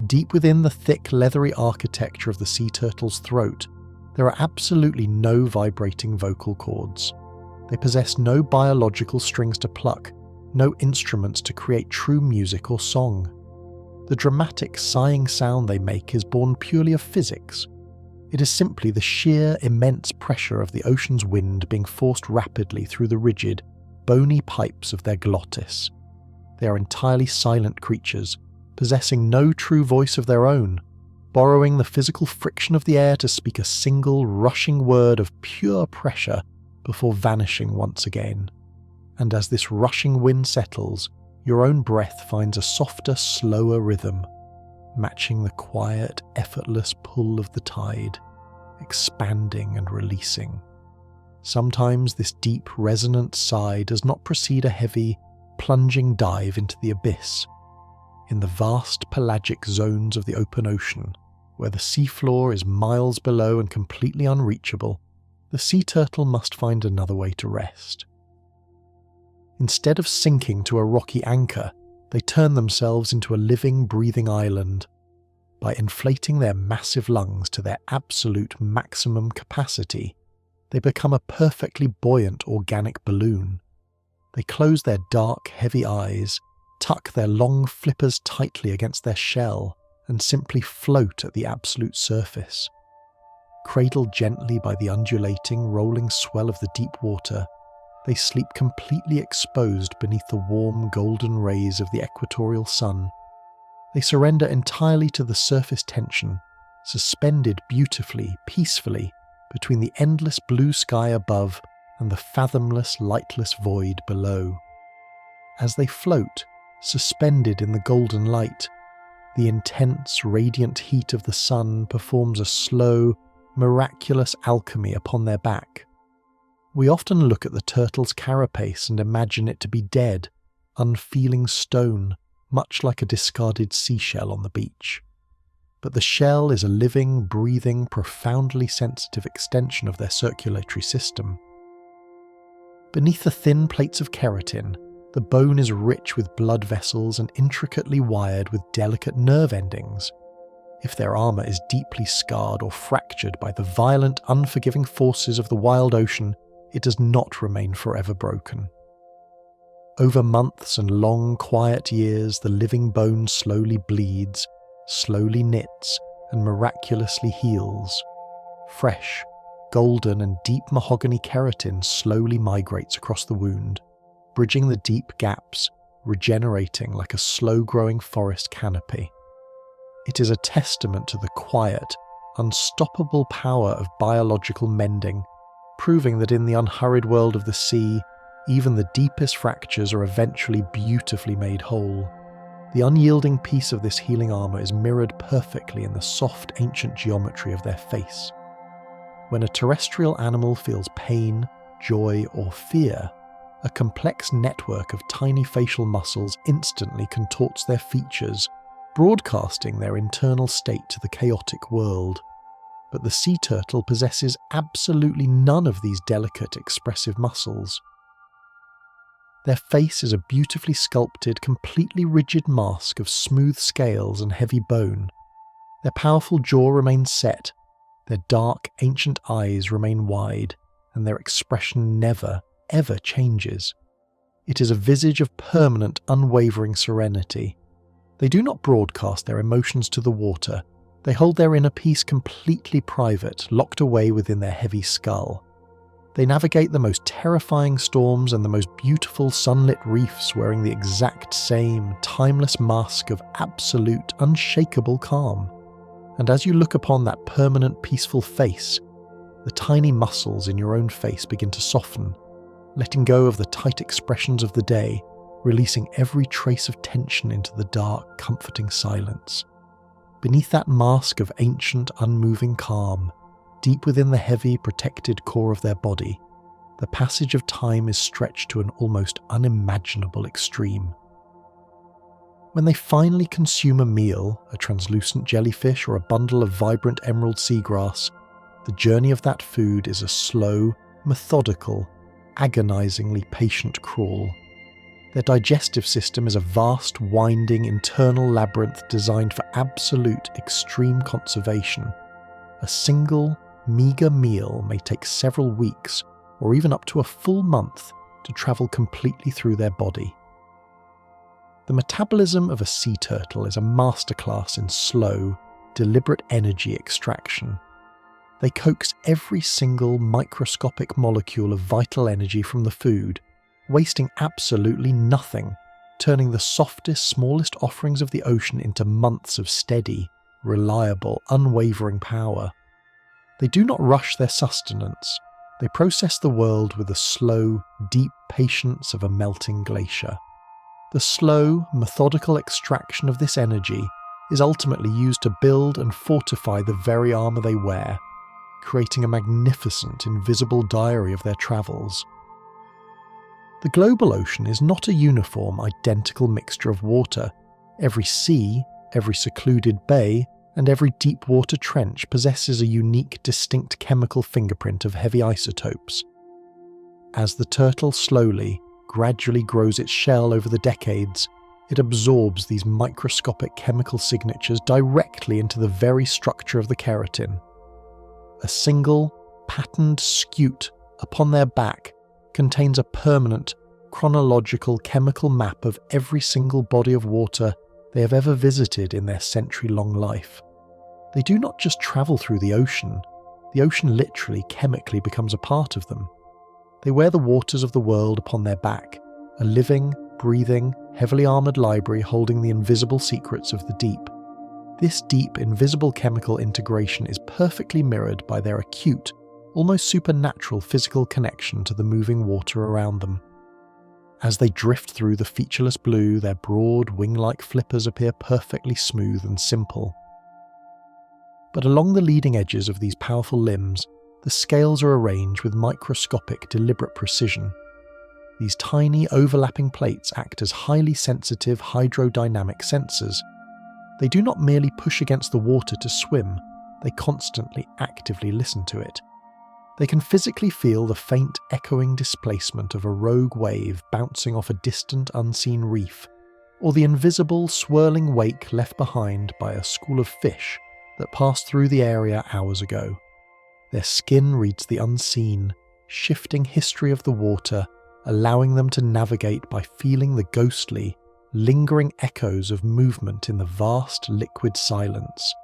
Deep within the thick, leathery architecture of the sea turtle's throat, there are absolutely no vibrating vocal cords. They possess no biological strings to pluck, no instruments to create true music or song. The dramatic sighing sound they make is born purely of physics. It is simply the sheer, immense pressure of the ocean's wind being forced rapidly through the rigid, bony pipes of their glottis. They are entirely silent creatures, possessing no true voice of their own, borrowing the physical friction of the air to speak a single, rushing word of pure pressure before vanishing once again. And as this rushing wind settles, your own breath finds a softer, slower rhythm, matching the quiet, effortless pull of the tide, expanding and releasing. Sometimes this deep, resonant sigh does not precede a heavy, plunging dive into the abyss. In the vast pelagic zones of the open ocean, where the seafloor is miles below and completely unreachable, the sea turtle must find another way to rest. Instead of sinking to a rocky anchor, they turn themselves into a living, breathing island. By inflating their massive lungs to their absolute maximum capacity, they become a perfectly buoyant organic balloon. They close their dark, heavy eyes, tuck their long flippers tightly against their shell, and simply float at the absolute surface. Cradled gently by the undulating, rolling swell of the deep water, they sleep completely exposed beneath the warm, golden rays of the equatorial sun. They surrender entirely to the surface tension, suspended beautifully, peacefully, between the endless blue sky above and the fathomless, lightless void below. As they float, suspended in the golden light, the intense, radiant heat of the sun performs a slow, miraculous alchemy upon their back. We often look at the turtle's carapace and imagine it to be dead, unfeeling stone, much like a discarded seashell on the beach. But the shell is a living, breathing, profoundly sensitive extension of their circulatory system. Beneath the thin plates of keratin, the bone is rich with blood vessels and intricately wired with delicate nerve endings. If their armour is deeply scarred or fractured by the violent, unforgiving forces of the wild ocean, it does not remain forever broken. Over months and long, quiet years, the living bone slowly bleeds, slowly knits, and miraculously heals. Fresh, golden, and deep mahogany keratin slowly migrates across the wound, bridging the deep gaps, regenerating like a slow-growing forest canopy. It is a testament to the quiet, unstoppable power of biological mending, proving that in the unhurried world of the sea, even the deepest fractures are eventually beautifully made whole. The unyielding piece of this healing armour is mirrored perfectly in the soft, ancient geometry of their face. When a terrestrial animal feels pain, joy, or fear, a complex network of tiny facial muscles instantly contorts their features, broadcasting their internal state to the chaotic world. But the sea turtle possesses absolutely none of these delicate, expressive muscles. Their face is a beautifully sculpted, completely rigid mask of smooth scales and heavy bone. Their powerful jaw remains set, their dark, ancient eyes remain wide, and their expression never, ever changes. It is a visage of permanent, unwavering serenity. They do not broadcast their emotions to the water. They hold their inner peace completely private, locked away within their heavy skull. They navigate the most terrifying storms and the most beautiful sunlit reefs wearing the exact same, timeless mask of absolute, unshakable calm. And as you look upon that permanent, peaceful face, the tiny muscles in your own face begin to soften, letting go of the tight expressions of the day, releasing every trace of tension into the dark, comforting silence. Beneath that mask of ancient, unmoving calm, deep within the heavy, protected core of their body, the passage of time is stretched to an almost unimaginable extreme. When they finally consume a meal, a translucent jellyfish or a bundle of vibrant emerald seagrass, the journey of that food is a slow, methodical, agonizingly patient crawl. Their digestive system is a vast, winding, internal labyrinth designed for absolute, extreme conservation. A single, meagre meal may take several weeks, or even up to a full month, to travel completely through their body. The metabolism of a sea turtle is a masterclass in slow, deliberate energy extraction. They coax every single microscopic molecule of vital energy from the food, wasting absolutely nothing, turning the softest, smallest offerings of the ocean into months of steady, reliable, unwavering power. They do not rush their sustenance. They process the world with the slow, deep patience of a melting glacier. The slow, methodical extraction of this energy is ultimately used to build and fortify the very armour they wear, creating a magnificent, invisible diary of their travels. The global ocean is not a uniform, identical mixture of water. Every sea, every secluded bay, and every deep water trench possesses a unique, distinct chemical fingerprint of heavy isotopes. As the turtle slowly, gradually grows its shell over the decades, it absorbs these microscopic chemical signatures directly into the very structure of the keratin. A single, patterned scute upon their back contains a permanent, chronological chemical map of every single body of water they have ever visited in their century-long life. They do not just travel through the ocean literally, chemically becomes a part of them. They wear the waters of the world upon their back, a living, breathing, heavily armoured library holding the invisible secrets of the deep. This deep, invisible chemical integration is perfectly mirrored by their acute, almost supernatural physical connection to the moving water around them. As they drift through the featureless blue, their broad, wing-like flippers appear perfectly smooth and simple. But along the leading edges of these powerful limbs, the scales are arranged with microscopic, deliberate precision. These tiny, overlapping plates act as highly sensitive hydrodynamic sensors. They do not merely push against the water to swim, they constantly, actively listen to it. They can physically feel the faint, echoing displacement of a rogue wave bouncing off a distant, unseen reef, or the invisible, swirling wake left behind by a school of fish that passed through the area hours ago. Their skin reads the unseen, shifting history of the water, allowing them to navigate by feeling the ghostly, lingering echoes of movement in the vast liquid silence.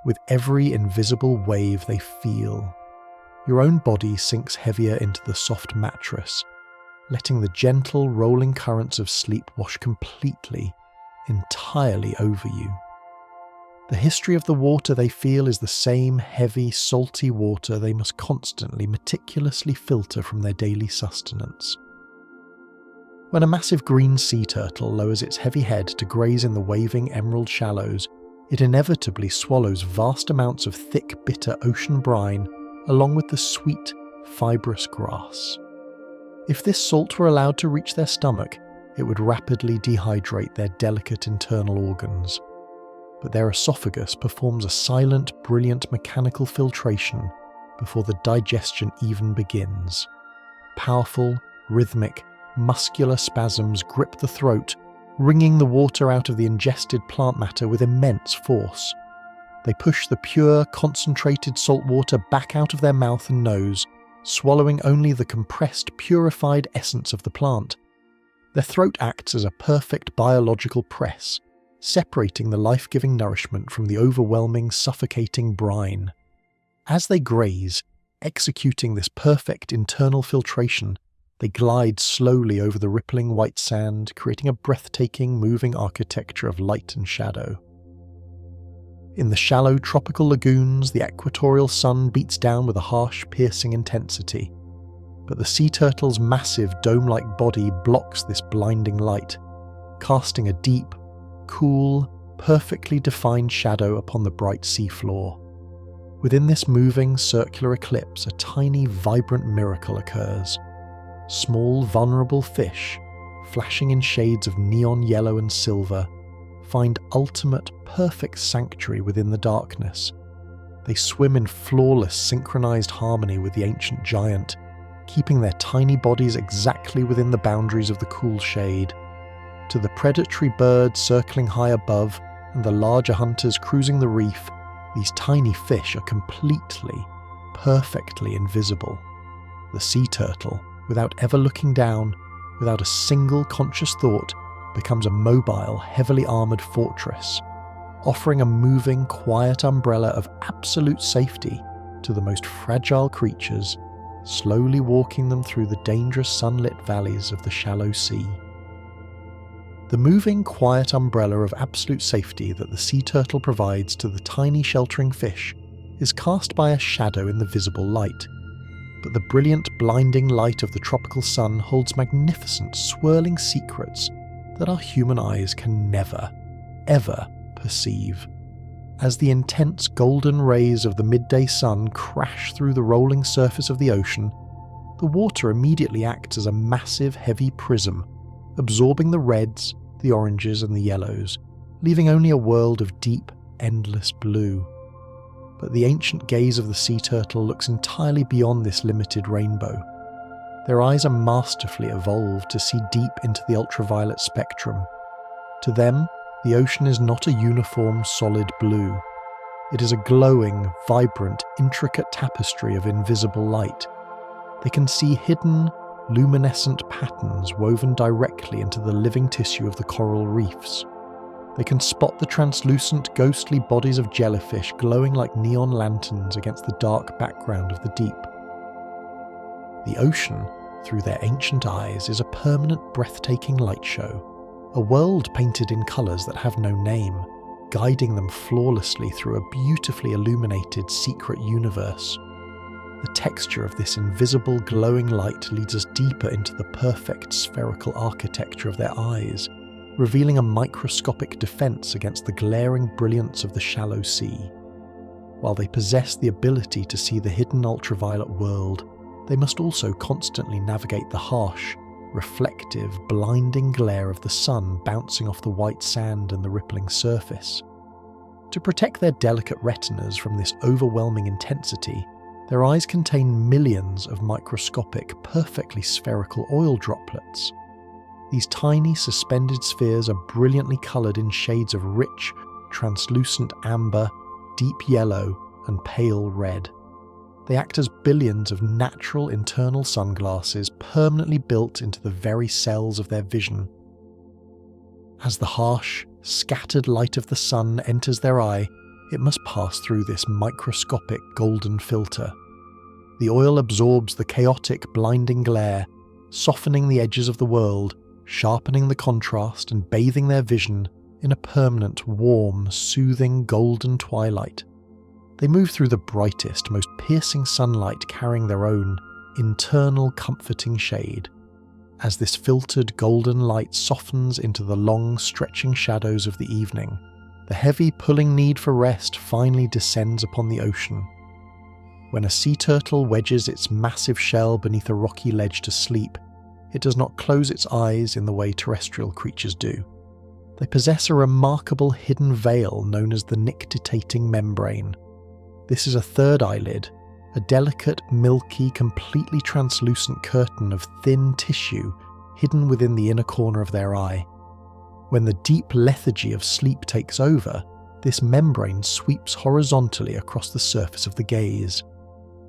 With every invisible wave they feel, your own body sinks heavier into the soft mattress, letting the gentle rolling currents of sleep wash completely, entirely over you. The history of the water they feel is the same heavy, salty water they must constantly, meticulously filter from their daily sustenance. When a massive green sea turtle lowers its heavy head to graze in the waving emerald shallows, it inevitably swallows vast amounts of thick, bitter ocean brine along with the sweet, fibrous grass. If this salt were allowed to reach their stomach, it would rapidly dehydrate their delicate internal organs. But their esophagus performs a silent, brilliant mechanical filtration before the digestion even begins. Powerful, rhythmic, muscular spasms grip the throat, wringing the water out of the ingested plant matter with immense force. They push the pure, concentrated salt water back out of their mouth and nose, swallowing only the compressed, purified essence of the plant. Their throat acts as a perfect biological press, separating the life-giving nourishment from the overwhelming, suffocating brine. As they graze, executing this perfect internal filtration, they glide slowly over the rippling white sand, creating a breathtaking, moving architecture of light and shadow. In the shallow tropical lagoons, the equatorial sun beats down with a harsh, piercing intensity, but the sea turtle's massive dome-like body blocks this blinding light, casting a deep, cool, perfectly defined shadow upon the bright seafloor. Within this moving, circular eclipse, a tiny, vibrant miracle occurs. Small, vulnerable fish, flashing in shades of neon yellow and silver, find ultimate, perfect sanctuary within the darkness. They swim in flawless, synchronized harmony with the ancient giant, keeping their tiny bodies exactly within the boundaries of the cool shade. To the predatory birds circling high above and the larger hunters cruising the reef, these tiny fish are completely, perfectly invisible. The sea turtle, without ever looking down, without a single conscious thought, becomes a mobile, heavily armoured fortress, offering a moving, quiet umbrella of absolute safety to the most fragile creatures, slowly walking them through the dangerous sunlit valleys of the shallow sea. The moving, quiet umbrella of absolute safety that the sea turtle provides to the tiny sheltering fish is cast by a shadow in the visible light, but the brilliant, blinding light of the tropical sun holds magnificent, swirling secrets that our human eyes can never, ever perceive. As the intense golden rays of the midday sun crash through the rolling surface of the ocean, the water immediately acts as a massive, heavy prism, absorbing the reds, the oranges and the yellows, leaving only a world of deep, endless blue. But the ancient gaze of the sea turtle looks entirely beyond this limited rainbow. Their eyes are masterfully evolved to see deep into the ultraviolet spectrum. To them, the ocean is not a uniform, solid blue. It is a glowing, vibrant, intricate tapestry of invisible light. They can see hidden, luminescent patterns woven directly into the living tissue of the coral reefs. They can spot the translucent, ghostly bodies of jellyfish glowing like neon lanterns against the dark background of the deep. The ocean, through their ancient eyes, is a permanent, breathtaking light show, a world painted in colours that have no name, guiding them flawlessly through a beautifully illuminated secret universe. The texture of this invisible, glowing light leads us deeper into the perfect spherical architecture of their eyes, revealing a microscopic defense against the glaring brilliance of the shallow sea. While they possess the ability to see the hidden ultraviolet world, they must also constantly navigate the harsh, reflective, blinding glare of the sun bouncing off the white sand and the rippling surface. To protect their delicate retinas from this overwhelming intensity, their eyes contain millions of microscopic, perfectly spherical oil droplets. These tiny, suspended spheres are brilliantly coloured in shades of rich, translucent amber, deep yellow, and pale red. They act as billions of natural internal sunglasses permanently built into the very cells of their vision. As the harsh, scattered light of the sun enters their eye, it must pass through this microscopic golden filter. The oil absorbs the chaotic, blinding glare, softening the edges of the world, sharpening the contrast and bathing their vision in a permanent, warm, soothing golden twilight. They move through the brightest, most piercing sunlight carrying their own internal comforting shade. As this filtered golden light softens into the long, stretching shadows of the evening, the heavy pulling need for rest finally descends upon the ocean. When a sea turtle wedges its massive shell beneath a rocky ledge to sleep, it does not close its eyes in the way terrestrial creatures do. They possess a remarkable hidden veil known as the nictitating membrane. This is a third eyelid, a delicate, milky, completely translucent curtain of thin tissue hidden within the inner corner of their eye. When the deep lethargy of sleep takes over, this membrane sweeps horizontally across the surface of the gaze.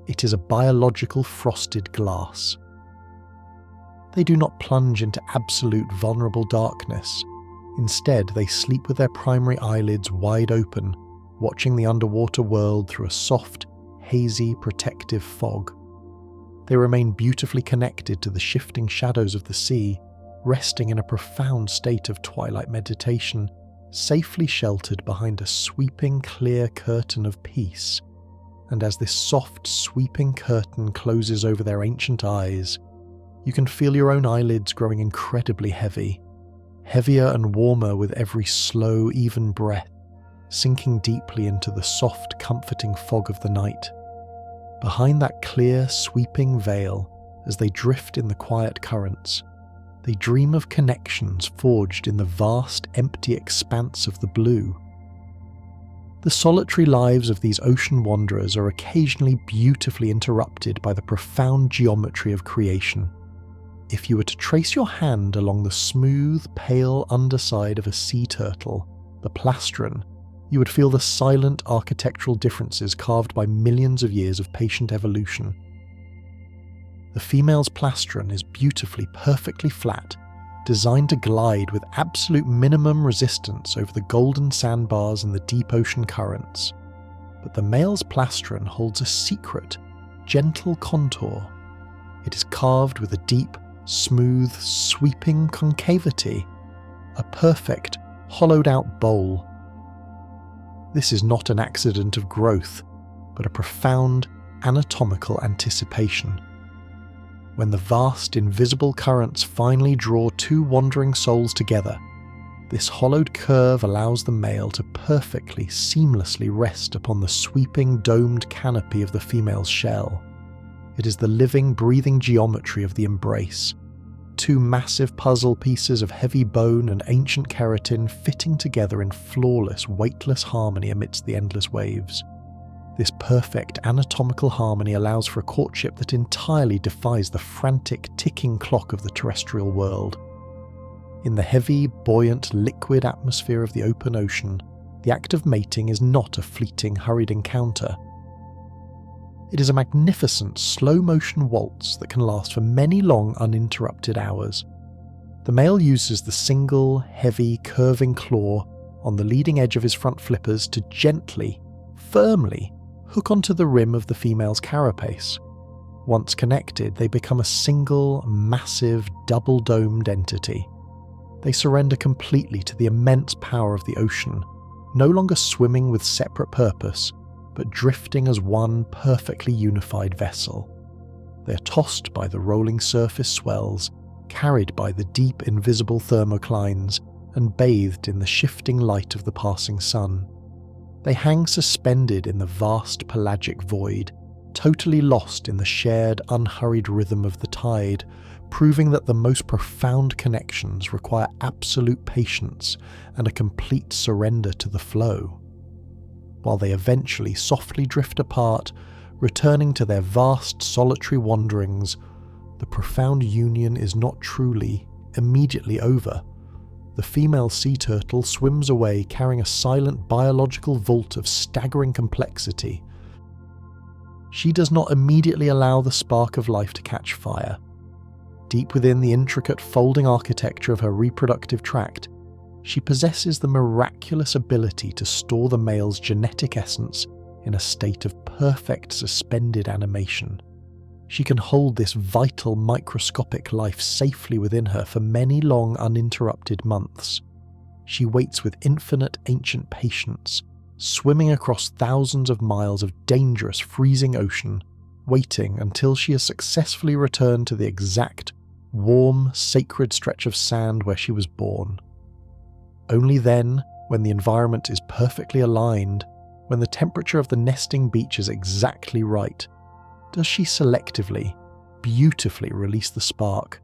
It is a biological frosted glass. They do not plunge into absolute vulnerable darkness. Instead, they sleep with their primary eyelids wide open, watching the underwater world through a soft, hazy, protective fog. They remain beautifully connected to the shifting shadows of the sea, resting in a profound state of twilight meditation, safely sheltered behind a sweeping, clear curtain of peace. And as this soft, sweeping curtain closes over their ancient eyes, you can feel your own eyelids growing incredibly heavy, heavier and warmer with every slow, even breath, sinking deeply into the soft, comforting fog of the night. Behind that clear, sweeping veil, as they drift in the quiet currents, they dream of connections forged in the vast, empty expanse of the blue. The solitary lives of these ocean wanderers are occasionally beautifully interrupted by the profound geometry of creation. If you were to trace your hand along the smooth, pale underside of a sea turtle, the plastron, you would feel the silent architectural differences carved by millions of years of patient evolution. The female's plastron is beautifully, perfectly flat, designed to glide with absolute minimum resistance over the golden sandbars and the deep ocean currents. But the male's plastron holds a secret, gentle contour. It is carved with a deep, smooth, sweeping concavity, a perfect, hollowed-out bowl. This is not an accident of growth, but a profound, anatomical anticipation. When the vast, invisible currents finally draw two wandering souls together, this hollowed curve allows the male to perfectly, seamlessly rest upon the sweeping, domed canopy of the female's shell. It is the living, breathing geometry of the embrace. Two massive puzzle pieces of heavy bone and ancient keratin fitting together in flawless, weightless harmony amidst the endless waves. This perfect anatomical harmony allows for a courtship that entirely defies the frantic, ticking clock of the terrestrial world. In the heavy, buoyant, liquid atmosphere of the open ocean, the act of mating is not a fleeting, hurried encounter. It is a magnificent, slow-motion waltz that can last for many long, uninterrupted hours. The male uses the single, heavy, curving claw on the leading edge of his front flippers to gently, firmly, hook onto the rim of the female's carapace. Once connected, they become a single, massive, double-domed entity. They surrender completely to the immense power of the ocean, no longer swimming with separate purpose, but drifting as one perfectly unified vessel. They are tossed by the rolling surface swells, carried by the deep invisible thermoclines, and bathed in the shifting light of the passing sun. They hang suspended in the vast pelagic void, totally lost in the shared, unhurried rhythm of the tide, proving that the most profound connections require absolute patience and a complete surrender to the flow. While they eventually softly drift apart, returning to their vast solitary wanderings, the profound union is not truly, immediately over. The female sea turtle swims away carrying a silent biological vault of staggering complexity. She does not immediately allow the spark of life to catch fire. Deep within the intricate folding architecture of her reproductive tract, she possesses the miraculous ability to store the male's genetic essence in a state of perfect suspended animation. She can hold this vital microscopic life safely within her for many long uninterrupted months. She waits with infinite ancient patience, swimming across thousands of miles of dangerous freezing ocean, waiting until she has successfully returned to the exact, warm, sacred stretch of sand where she was born. Only then, when the environment is perfectly aligned, when the temperature of the nesting beach is exactly right, does she selectively, beautifully release the spark,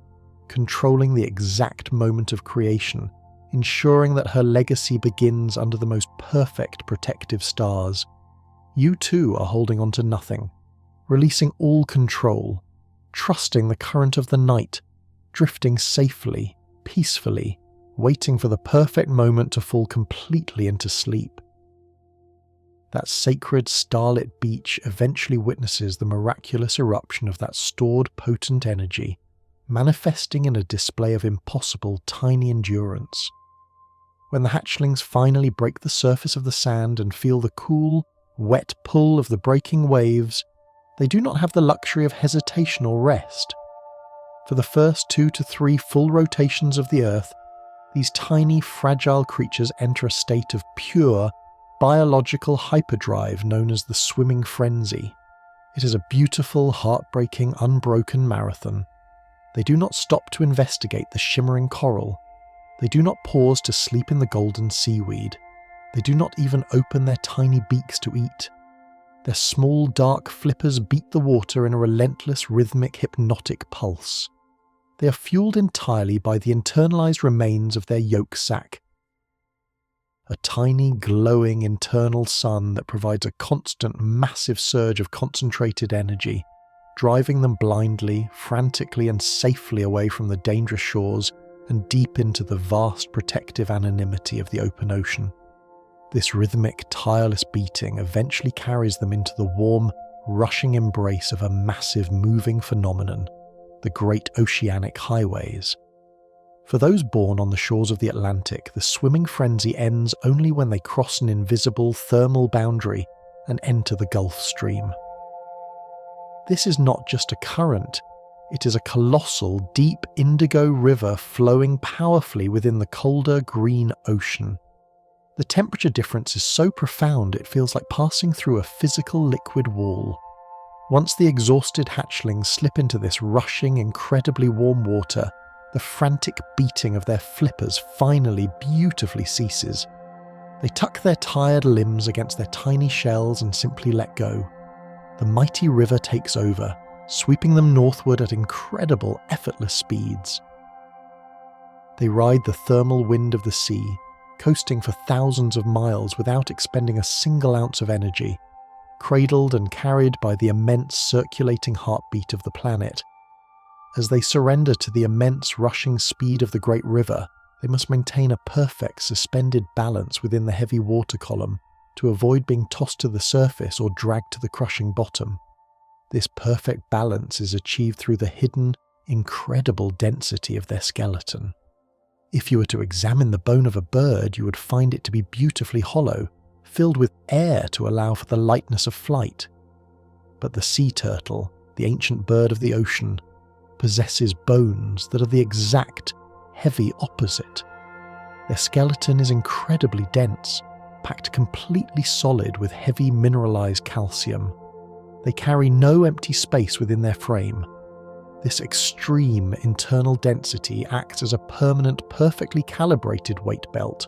controlling the exact moment of creation, ensuring that her legacy begins under the most perfect protective stars. You too are holding on to nothing, releasing all control, trusting the current of the night, drifting safely, peacefully, waiting for the perfect moment to fall completely into sleep. That sacred starlit beach eventually witnesses the miraculous eruption of that stored potent energy, manifesting in a display of impossible tiny endurance. When the hatchlings finally break the surface of the sand and feel the cool, wet pull of the breaking waves, they do not have the luxury of hesitation or rest. For the first 2 to 3 full rotations of the Earth, these tiny, fragile creatures enter a state of pure, biological hyperdrive known as the swimming frenzy. It is a beautiful, heartbreaking, unbroken marathon. They do not stop to investigate the shimmering coral. They do not pause to sleep in the golden seaweed. They do not even open their tiny beaks to eat. Their small, dark flippers beat the water in a relentless, rhythmic, hypnotic pulse. They are fueled entirely by the internalized remains of their yolk sac, a tiny, glowing internal sun that provides a constant, massive surge of concentrated energy, driving them blindly, frantically and safely away from the dangerous shores and deep into the vast protective anonymity of the open ocean. This rhythmic, tireless beating eventually carries them into the warm, rushing embrace of a massive moving phenomenon, the great oceanic highways. For those born on the shores of the Atlantic, the swimming frenzy ends only when they cross an invisible thermal boundary and enter the Gulf Stream. This is not just a current, it is a colossal, deep indigo river flowing powerfully within the colder green ocean. The temperature difference is so profound it feels like passing through a physical liquid wall. Once the exhausted hatchlings slip into this rushing, incredibly warm water, the frantic beating of their flippers finally beautifully ceases. They tuck their tired limbs against their tiny shells and simply let go. The mighty river takes over, sweeping them northward at incredible, effortless speeds. They ride the thermal wind of the sea, coasting for thousands of miles without expending a single ounce of energy, cradled and carried by the immense circulating heartbeat of the planet. As they surrender to the immense rushing speed of the great river, they must maintain a perfect suspended balance within the heavy water column to avoid being tossed to the surface or dragged to the crushing bottom. This perfect balance is achieved through the hidden, incredible density of their skeleton. If you were to examine the bone of a bird, you would find it to be beautifully hollow, filled with air to allow for the lightness of flight. But the sea turtle, the ancient bird of the ocean, possesses bones that are the exact, heavy opposite. Their skeleton is incredibly dense, packed completely solid with heavy mineralized calcium. They carry no empty space within their frame. This extreme internal density acts as a permanent, perfectly calibrated weight belt.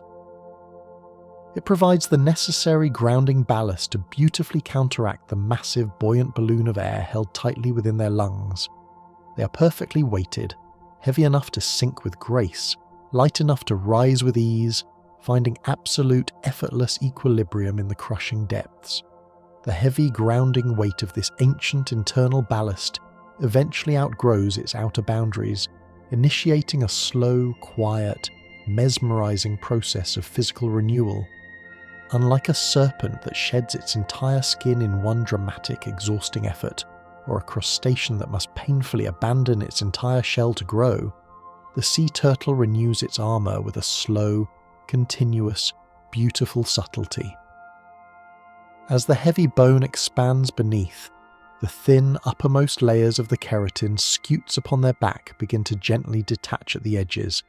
It provides the necessary grounding ballast to beautifully counteract the massive, buoyant balloon of air held tightly within their lungs. They are perfectly weighted, heavy enough to sink with grace, light enough to rise with ease, finding absolute, effortless equilibrium in the crushing depths. The heavy grounding weight of this ancient internal ballast eventually outgrows its outer boundaries, initiating a slow, quiet, mesmerizing process of physical renewal. Unlike a serpent that sheds its entire skin in one dramatic, exhausting effort, or a crustacean that must painfully abandon its entire shell to grow, the sea turtle renews its armor with a slow, continuous, beautiful subtlety. As the heavy bone expands beneath, the thin uppermost layers of the keratin scutes upon their back begin to gently detach at the edges.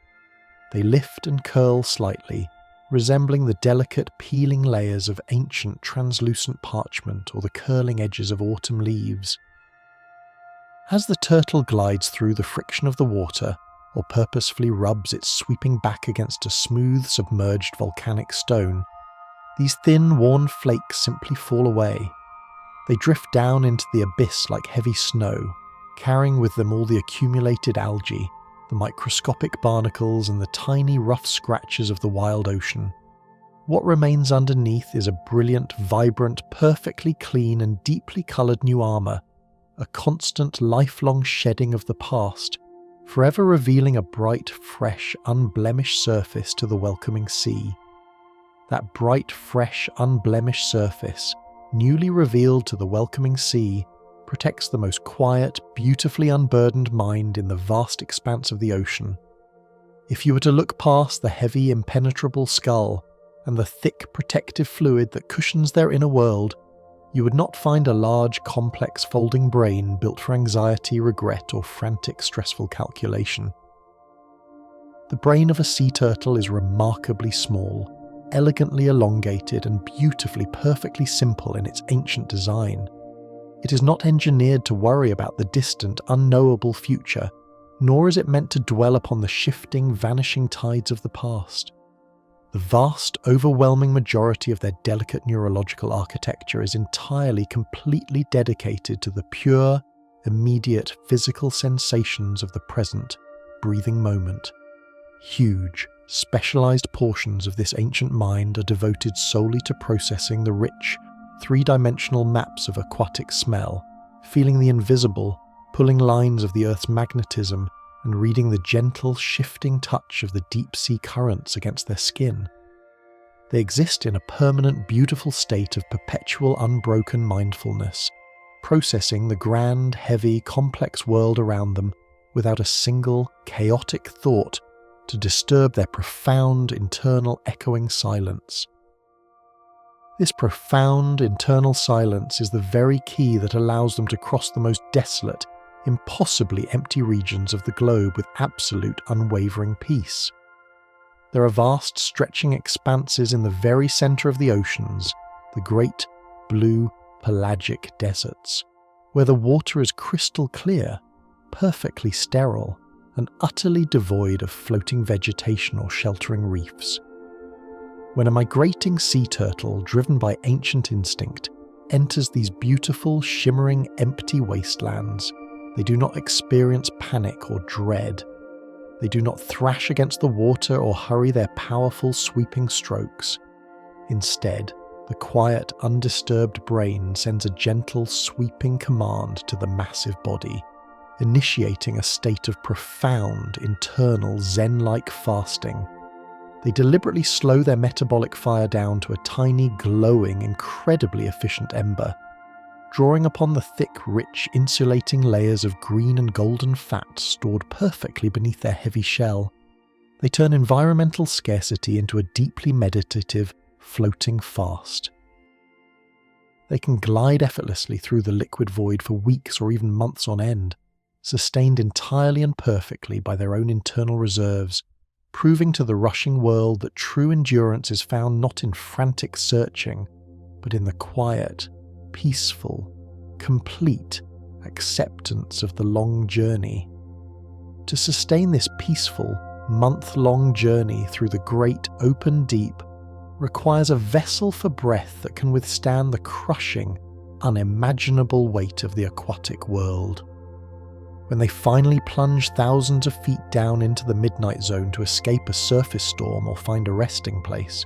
They lift and curl slightly, resembling the delicate peeling layers of ancient translucent parchment or the curling edges of autumn leaves. As the turtle glides through the friction of the water, or purposefully rubs its sweeping back against a smooth, submerged volcanic stone, these thin, worn flakes simply fall away. They drift down into the abyss like heavy snow, carrying with them all the accumulated algae, the microscopic barnacles and the tiny rough scratches of the wild ocean. What remains underneath is a brilliant, vibrant, perfectly clean and deeply coloured new armour, a constant, lifelong shedding of the past, forever revealing a bright, fresh, unblemished surface to the welcoming sea. That bright, fresh, unblemished surface, newly revealed to the welcoming sea, protects the most quiet, beautifully unburdened mind in the vast expanse of the ocean. If you were to look past the heavy, impenetrable skull and the thick, protective fluid that cushions their inner world, you would not find a large, complex, folding brain built for anxiety, regret, or frantic, stressful calculation. The brain of a sea turtle is remarkably small, elegantly elongated, and beautifully, perfectly simple in its ancient design. It is not engineered to worry about the distant, unknowable future, nor is it meant to dwell upon the shifting, vanishing tides of the past. The vast, overwhelming majority of their delicate neurological architecture is entirely, completely dedicated to the pure, immediate physical sensations of the present, breathing moment. Huge, specialized portions of this ancient mind are devoted solely to processing the rich, three-dimensional maps of aquatic smell, feeling the invisible, pulling lines of the Earth's magnetism, and reading the gentle, shifting touch of the deep-sea currents against their skin. They exist in a permanent, beautiful state of perpetual, unbroken mindfulness, processing the grand, heavy, complex world around them without a single, chaotic thought to disturb their profound, internal, echoing silence. This profound, internal silence is the very key that allows them to cross the most desolate, impossibly empty regions of the globe with absolute, unwavering peace. There are vast, stretching expanses in the very centre of the oceans, the great, blue, pelagic deserts, where the water is crystal clear, perfectly sterile, and utterly devoid of floating vegetation or sheltering reefs. When a migrating sea turtle, driven by ancient instinct, enters these beautiful, shimmering, empty wastelands, they do not experience panic or dread. They do not thrash against the water or hurry their powerful, sweeping strokes. Instead, the quiet, undisturbed brain sends a gentle, sweeping command to the massive body, initiating a state of profound, internal, Zen-like fasting. They deliberately slow their metabolic fire down to a tiny, glowing, incredibly efficient ember. Drawing upon the thick, rich, insulating layers of green and golden fat stored perfectly beneath their heavy shell, they turn environmental scarcity into a deeply meditative, floating fast. They can glide effortlessly through the liquid void for weeks or even months on end, sustained entirely and perfectly by their own internal reserves, proving to the rushing world that true endurance is found not in frantic searching, but in the quiet, peaceful, complete acceptance of the long journey. To sustain this peaceful, month-long journey through the great open deep requires a vessel for breath that can withstand the crushing, unimaginable weight of the aquatic world. When they finally plunge thousands of feet down into the midnight zone to escape a surface storm or find a resting place,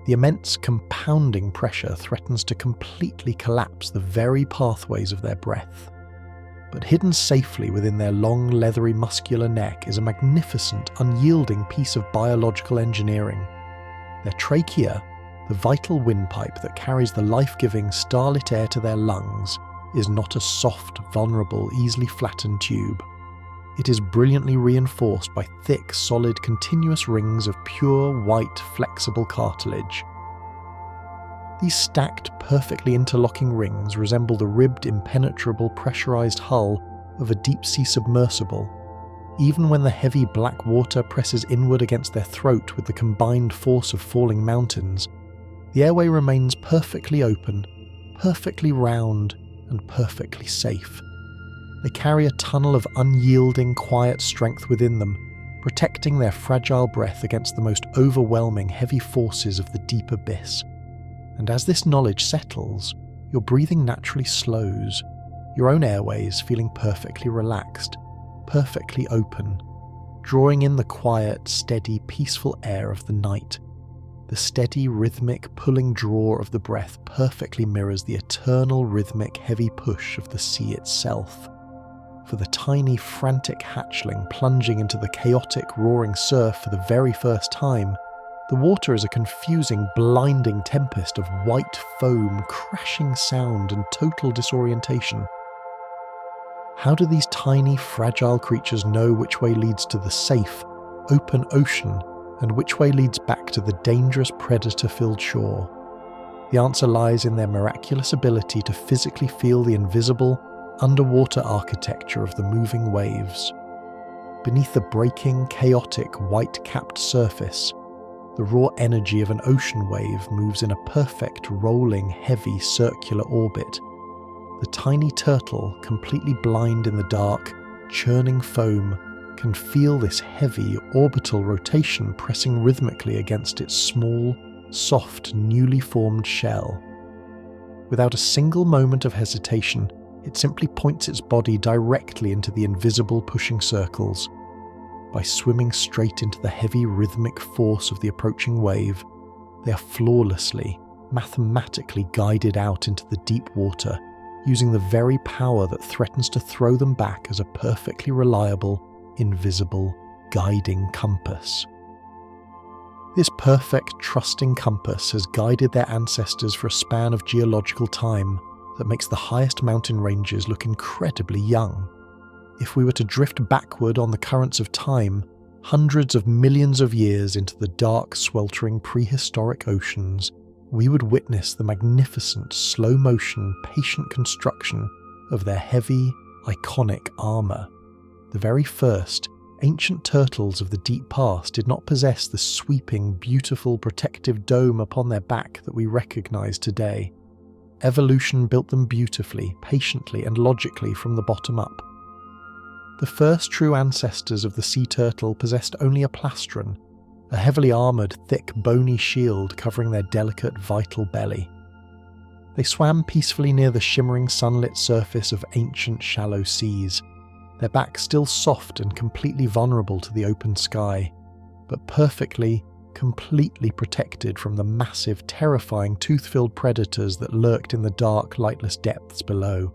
the immense compounding pressure threatens to completely collapse the very pathways of their breath. But hidden safely within their long, leathery, muscular neck is a magnificent, unyielding piece of biological engineering. Their trachea, the vital windpipe that carries the life-giving, starlit air to their lungs, is not a soft, vulnerable, easily flattened tube. It is brilliantly reinforced by thick, solid, continuous rings of pure, white, flexible cartilage. These stacked, perfectly interlocking rings resemble the ribbed, impenetrable, pressurized hull of a deep-sea submersible. Even when the heavy black water presses inward against their throat with the combined force of falling mountains, the airway remains perfectly open, perfectly round, and perfectly safe. They carry a tunnel of unyielding, quiet strength within them, protecting their fragile breath against the most overwhelming heavy forces of the deep abyss. And as this knowledge settles, your breathing naturally slows, your own airways feeling perfectly relaxed, perfectly open, drawing in the quiet, steady, peaceful air of the night. The steady, rhythmic, pulling draw of the breath perfectly mirrors the eternal, rhythmic, heavy push of the sea itself. For the tiny, frantic hatchling plunging into the chaotic, roaring surf for the very first time, the water is a confusing, blinding tempest of white foam, crashing sound, and total disorientation. How do these tiny, fragile creatures know which way leads to the safe, open ocean, and which way leads back to the dangerous, predator-filled shore? The answer lies in their miraculous ability to physically feel the invisible, underwater architecture of the moving waves. Beneath the breaking, chaotic, white-capped surface, the raw energy of an ocean wave moves in a perfect, rolling, heavy, circular orbit. The tiny turtle, completely blind in the dark, churning foam, can feel this heavy, orbital rotation pressing rhythmically against its small, soft, newly formed shell. Without a single moment of hesitation, it simply points its body directly into the invisible pushing circles. By swimming straight into the heavy rhythmic force of the approaching wave, they are flawlessly, mathematically guided out into the deep water, using the very power that threatens to throw them back as a perfectly reliable, invisible, guiding compass. This perfect, trusting compass has guided their ancestors for a span of geological time that makes the highest mountain ranges look incredibly young. If we were to drift backward on the currents of time, hundreds of millions of years into the dark, sweltering prehistoric oceans, we would witness the magnificent, slow-motion, patient construction of their heavy, iconic armour. The very first, ancient turtles of the deep past did not possess the sweeping, beautiful, protective dome upon their back that we recognise today. Evolution built them beautifully, patiently, and logically from the bottom up. The first true ancestors of the sea turtle possessed only a plastron, a heavily armoured, thick, bony shield covering their delicate, vital belly. They swam peacefully near the shimmering sunlit surface of ancient, shallow seas, their backs still soft and completely vulnerable to the open sky, but perfectly, completely protected from the massive, terrifying, tooth-filled predators that lurked in the dark, lightless depths below.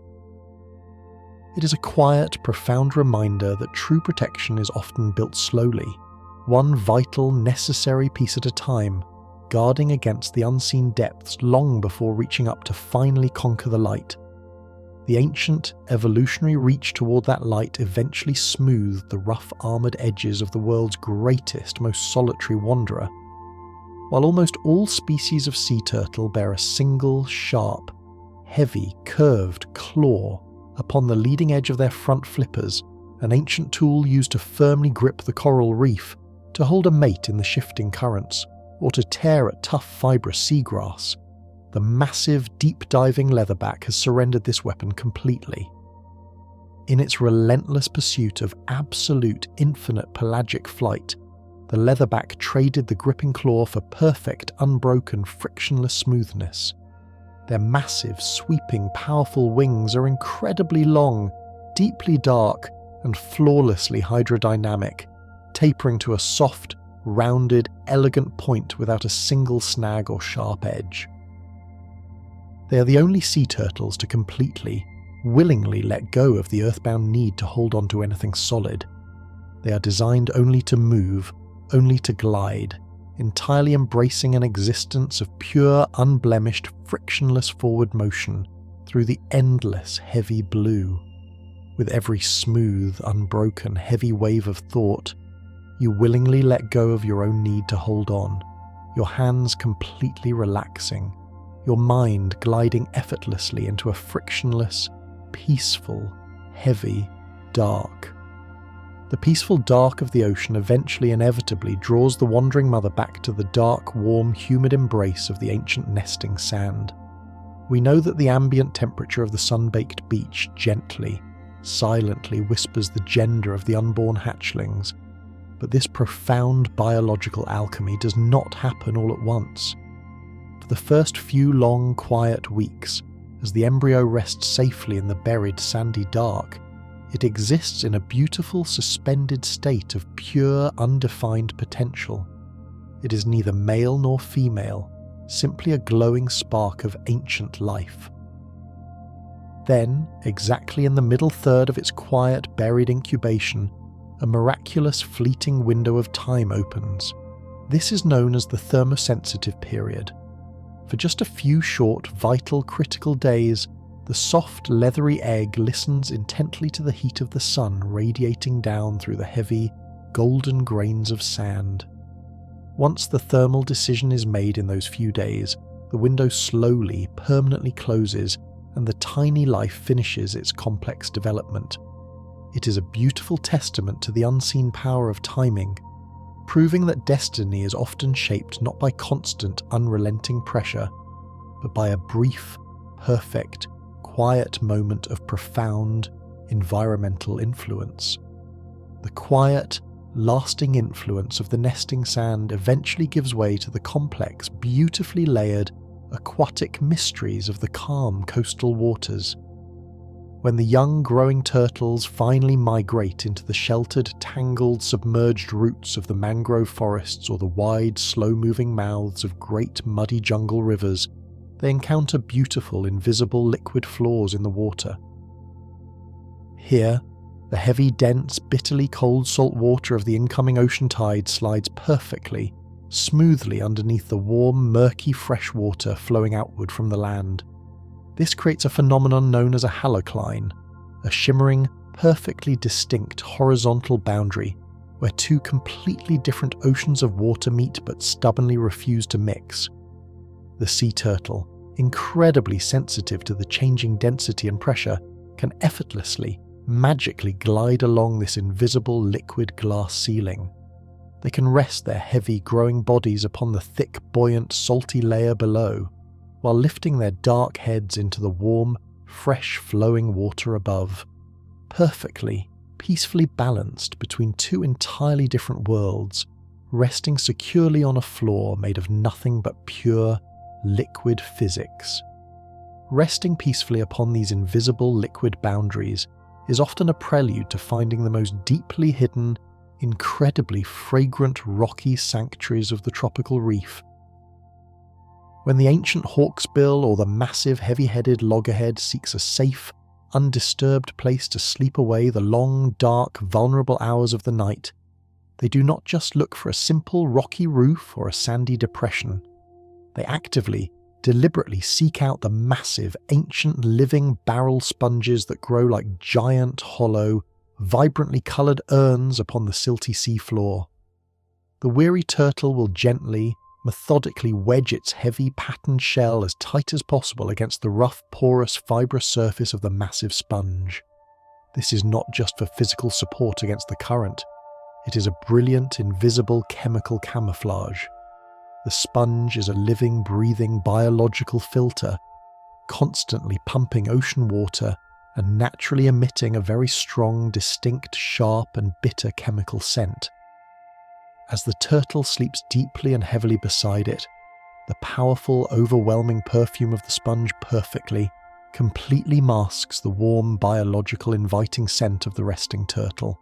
It is a quiet, profound reminder that true protection is often built slowly, one vital, necessary piece at a time, guarding against the unseen depths long before reaching up to finally conquer the light. The ancient, evolutionary reach toward that light eventually smoothed the rough armoured edges of the world's greatest, most solitary wanderer. While almost all species of sea turtle bear a single, sharp, heavy, curved claw upon the leading edge of their front flippers, an ancient tool used to firmly grip the coral reef, to hold a mate in the shifting currents, or to tear at tough fibrous seagrass, the massive, deep-diving leatherback has surrendered this weapon completely. In its relentless pursuit of absolute, infinite pelagic flight, the leatherback traded the gripping claw for perfect, unbroken, frictionless smoothness. Their massive, sweeping, powerful wings are incredibly long, deeply dark, and flawlessly hydrodynamic, tapering to a soft, rounded, elegant point without a single snag or sharp edge. They are the only sea turtles to completely, willingly let go of the earthbound need to hold on to anything solid. They are designed only to move, only to glide, entirely embracing an existence of pure, unblemished, frictionless forward motion through the endless, heavy blue. With every smooth, unbroken, heavy wave of thought, you willingly let go of your own need to hold on, your hands completely relaxing, your mind gliding effortlessly into a frictionless, peaceful, heavy, dark. The peaceful dark of the ocean eventually inevitably draws the wandering mother back to the dark, warm, humid embrace of the ancient nesting sand. We know that the ambient temperature of the sun-baked beach gently, silently whispers the gender of the unborn hatchlings, but this profound biological alchemy does not happen all at once. For the first few long, quiet weeks, as the embryo rests safely in the buried sandy dark, it exists in a beautiful suspended state of pure, undefined potential. It is neither male nor female, simply a glowing spark of ancient life. Then, exactly in the middle third of its quiet, buried incubation, a miraculous fleeting window of time opens. This is known as the thermosensitive period. For just a few short, vital, critical days, the soft, leathery egg listens intently to the heat of the sun radiating down through the heavy, golden grains of sand. Once the thermal decision is made in those few days, the window slowly, permanently closes, and the tiny life finishes its complex development. It is a beautiful testament to the unseen power of timing, proving that destiny is often shaped not by constant, unrelenting pressure, but by a brief, perfect, quiet moment of profound environmental influence. The quiet, lasting influence of the nesting sand eventually gives way to the complex, beautifully layered, aquatic mysteries of the calm coastal waters. When the young growing turtles finally migrate into the sheltered, tangled, submerged roots of the mangrove forests or the wide, slow-moving mouths of great muddy jungle rivers, they encounter beautiful, invisible liquid floors in the water. Here, the heavy, dense, bitterly cold salt water of the incoming ocean tide slides perfectly, smoothly underneath the warm, murky fresh water flowing outward from the land. This creates a phenomenon known as a halocline, a shimmering, perfectly distinct horizontal boundary where two completely different oceans of water meet but stubbornly refuse to mix. The sea turtle, incredibly sensitive to the changing density and pressure, can effortlessly, magically glide along this invisible liquid glass ceiling. They can rest their heavy, growing bodies upon the thick, buoyant, salty layer below, while lifting their dark heads into the warm, fresh, flowing water above, perfectly, peacefully balanced between two entirely different worlds, resting securely on a floor made of nothing but pure, liquid physics. Resting peacefully upon these invisible liquid boundaries is often a prelude to finding the most deeply hidden, incredibly fragrant rocky sanctuaries of the tropical reef. When the ancient hawksbill or the massive heavy-headed loggerhead seeks a safe, undisturbed place to sleep away the long, dark, vulnerable hours of the night, they do not just look for a simple rocky roof or a sandy depression. They actively, deliberately seek out the massive, ancient living barrel sponges that grow like giant, hollow, vibrantly coloured urns upon the silty seafloor. The weary turtle will gently, methodically wedge its heavy, patterned shell as tight as possible against the rough, porous, fibrous surface of the massive sponge. This is not just for physical support against the current. It is a brilliant, invisible chemical camouflage. The sponge is a living, breathing, biological filter, constantly pumping ocean water and naturally emitting a very strong, distinct, sharp and bitter chemical scent. As the turtle sleeps deeply and heavily beside it, the powerful, overwhelming perfume of the sponge perfectly, completely masks the warm, biological, inviting scent of the resting turtle.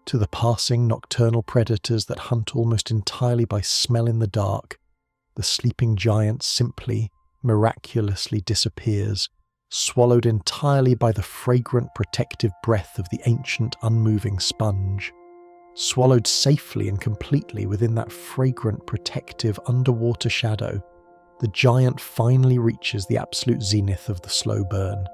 To the passing nocturnal predators that hunt almost entirely by smell in the dark, the sleeping giant simply, miraculously disappears, swallowed entirely by the fragrant protective breath of the ancient unmoving sponge. Swallowed safely and completely within that fragrant protective underwater shadow, the giant finally reaches the absolute zenith of the slow burn.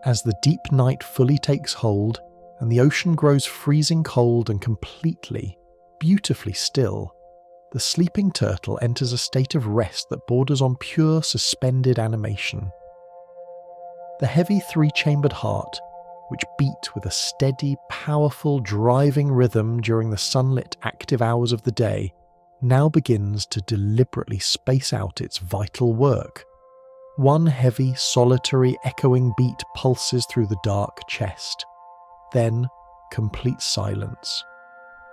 As the deep night fully takes hold, and the ocean grows freezing cold and completely, beautifully still, the sleeping turtle enters a state of rest that borders on pure suspended animation. The heavy three-chambered heart, which beat with a steady, powerful, driving rhythm during the sunlit, active hours of the day, now begins to deliberately space out its vital work. One heavy, solitary, echoing beat pulses through the dark chest. Then, complete silence.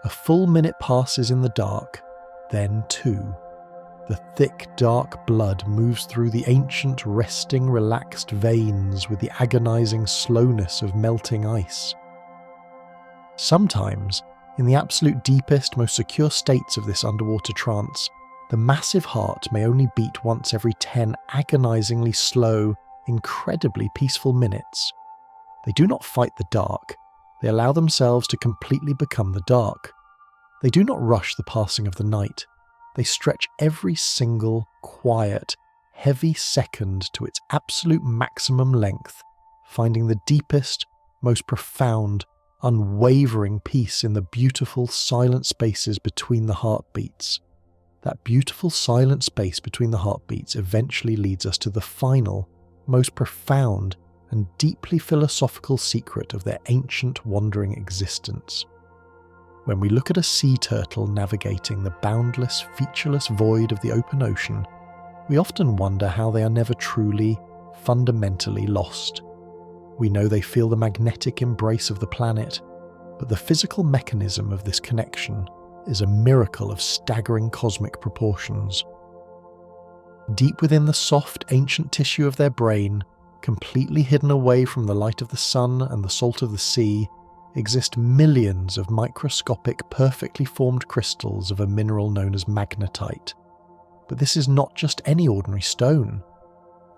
A full minute passes in the dark, then 2. The thick, dark blood moves through the ancient, resting, relaxed veins with the agonizing slowness of melting ice. Sometimes, in the absolute deepest, most secure states of this underwater trance, the massive heart may only beat once every 10 agonizingly slow, incredibly peaceful minutes. They do not fight the dark, they allow themselves to completely become the dark. They do not rush the passing of the night, they stretch every single, quiet, heavy second to its absolute maximum length, finding the deepest, most profound, unwavering peace in the beautiful silent spaces between the heartbeats. That beautiful silent space between the heartbeats eventually leads us to the final, most profound and deeply philosophical secret of their ancient wandering existence. When we look at a sea turtle navigating the boundless, featureless void of the open ocean, we often wonder how they are never truly, fundamentally lost. We know they feel the magnetic embrace of the planet, but the physical mechanism of this connection is a miracle of staggering cosmic proportions. Deep within the soft, ancient tissue of their brain, completely hidden away from the light of the sun and the salt of the sea, exist millions of microscopic, perfectly formed crystals of a mineral known as magnetite. But this is not just any ordinary stone.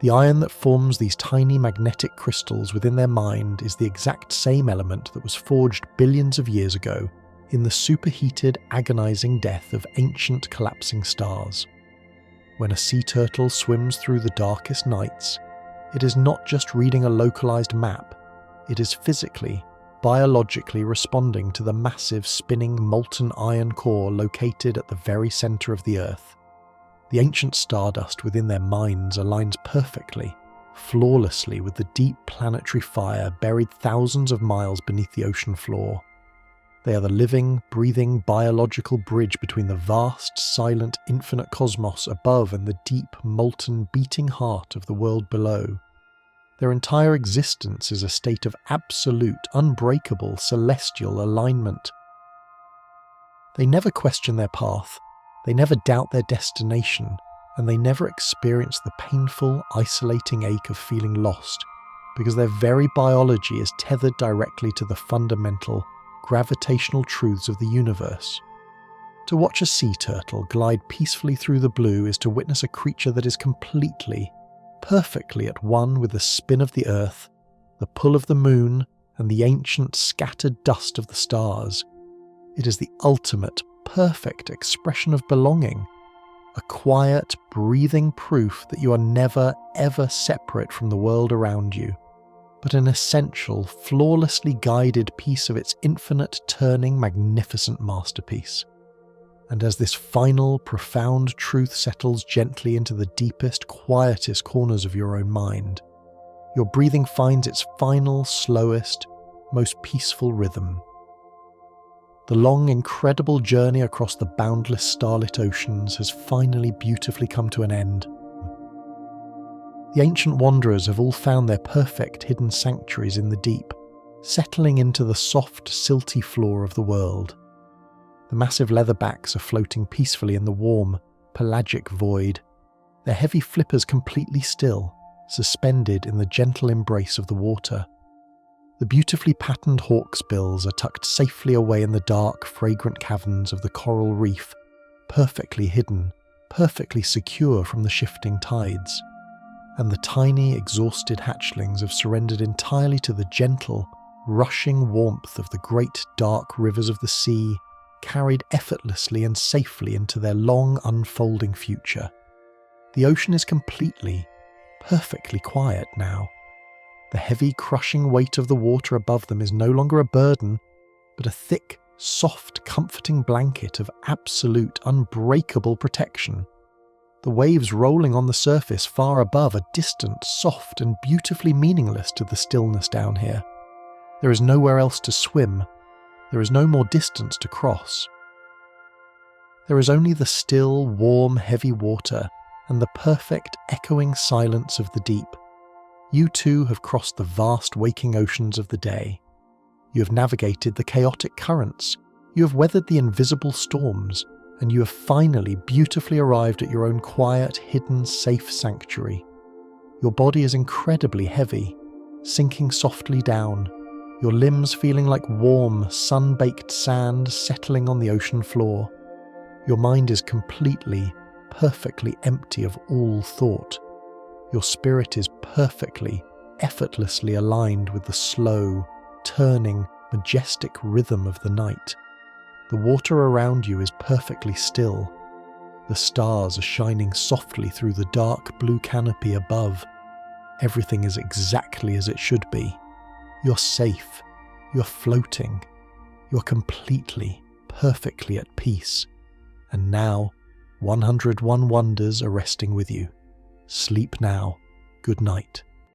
The iron that forms these tiny magnetic crystals within their mind is the exact same element that was forged billions of years ago in the superheated, agonizing death of ancient collapsing stars. When a sea turtle swims through the darkest nights, it is not just reading a localized map, it is physically, biologically responding to the massive spinning molten iron core located at the very center of the Earth. The ancient stardust within their minds aligns perfectly, flawlessly with the deep planetary fire buried thousands of miles beneath the ocean floor. They are the living, breathing, biological bridge between the vast, silent, infinite cosmos above and the deep, molten, beating heart of the world below. Their entire existence is a state of absolute, unbreakable, celestial alignment. They never question their path, they never doubt their destination, and they never experience the painful, isolating ache of feeling lost, because their very biology is tethered directly to the fundamental, gravitational truths of the universe. To watch a sea turtle glide peacefully through the blue is to witness a creature that is completely, perfectly at one with the spin of the Earth, the pull of the moon, and the ancient scattered dust of the stars. It is the ultimate, perfect expression of belonging, a quiet, breathing proof that you are never, ever separate from the world around you, but an essential, flawlessly guided piece of its infinite, turning, magnificent masterpiece. And as this final, profound truth settles gently into the deepest, quietest corners of your own mind, your breathing finds its final, slowest, most peaceful rhythm. The long, incredible journey across the boundless starlit oceans has finally beautifully come to an end. The ancient wanderers have all found their perfect hidden sanctuaries in the deep, settling into the soft, silty floor of the world. The massive leatherbacks are floating peacefully in the warm, pelagic void, their heavy flippers completely still, suspended in the gentle embrace of the water. The beautifully patterned hawksbills are tucked safely away in the dark, fragrant caverns of the coral reef, perfectly hidden, perfectly secure from the shifting tides. And the tiny, exhausted hatchlings have surrendered entirely to the gentle, rushing warmth of the great dark rivers of the sea, carried effortlessly and safely into their long unfolding future. The ocean is completely, perfectly quiet now. The heavy, crushing weight of the water above them is no longer a burden, but a thick, soft, comforting blanket of absolute, unbreakable protection. The waves rolling on the surface far above are distant, soft, and beautifully meaningless to the stillness down here. There is nowhere else to swim. There is no more distance to cross. There is only the still, warm, heavy water and the perfect, echoing silence of the deep. You too have crossed the vast waking oceans of the day. You have navigated the chaotic currents. You have weathered the invisible storms, and you have finally beautifully arrived at your own quiet, hidden, safe sanctuary. Your body is incredibly heavy, sinking softly down, your limbs feeling like warm, sun-baked sand settling on the ocean floor. Your mind is completely, perfectly empty of all thought. Your spirit is perfectly, effortlessly aligned with the slow, turning, majestic rhythm of the night. The water around you is perfectly still. The stars are shining softly through the dark blue canopy above. Everything is exactly as it should be. You're safe. You're floating. You're completely, perfectly at peace. And now, 101 wonders are resting with you. Sleep now. Good night.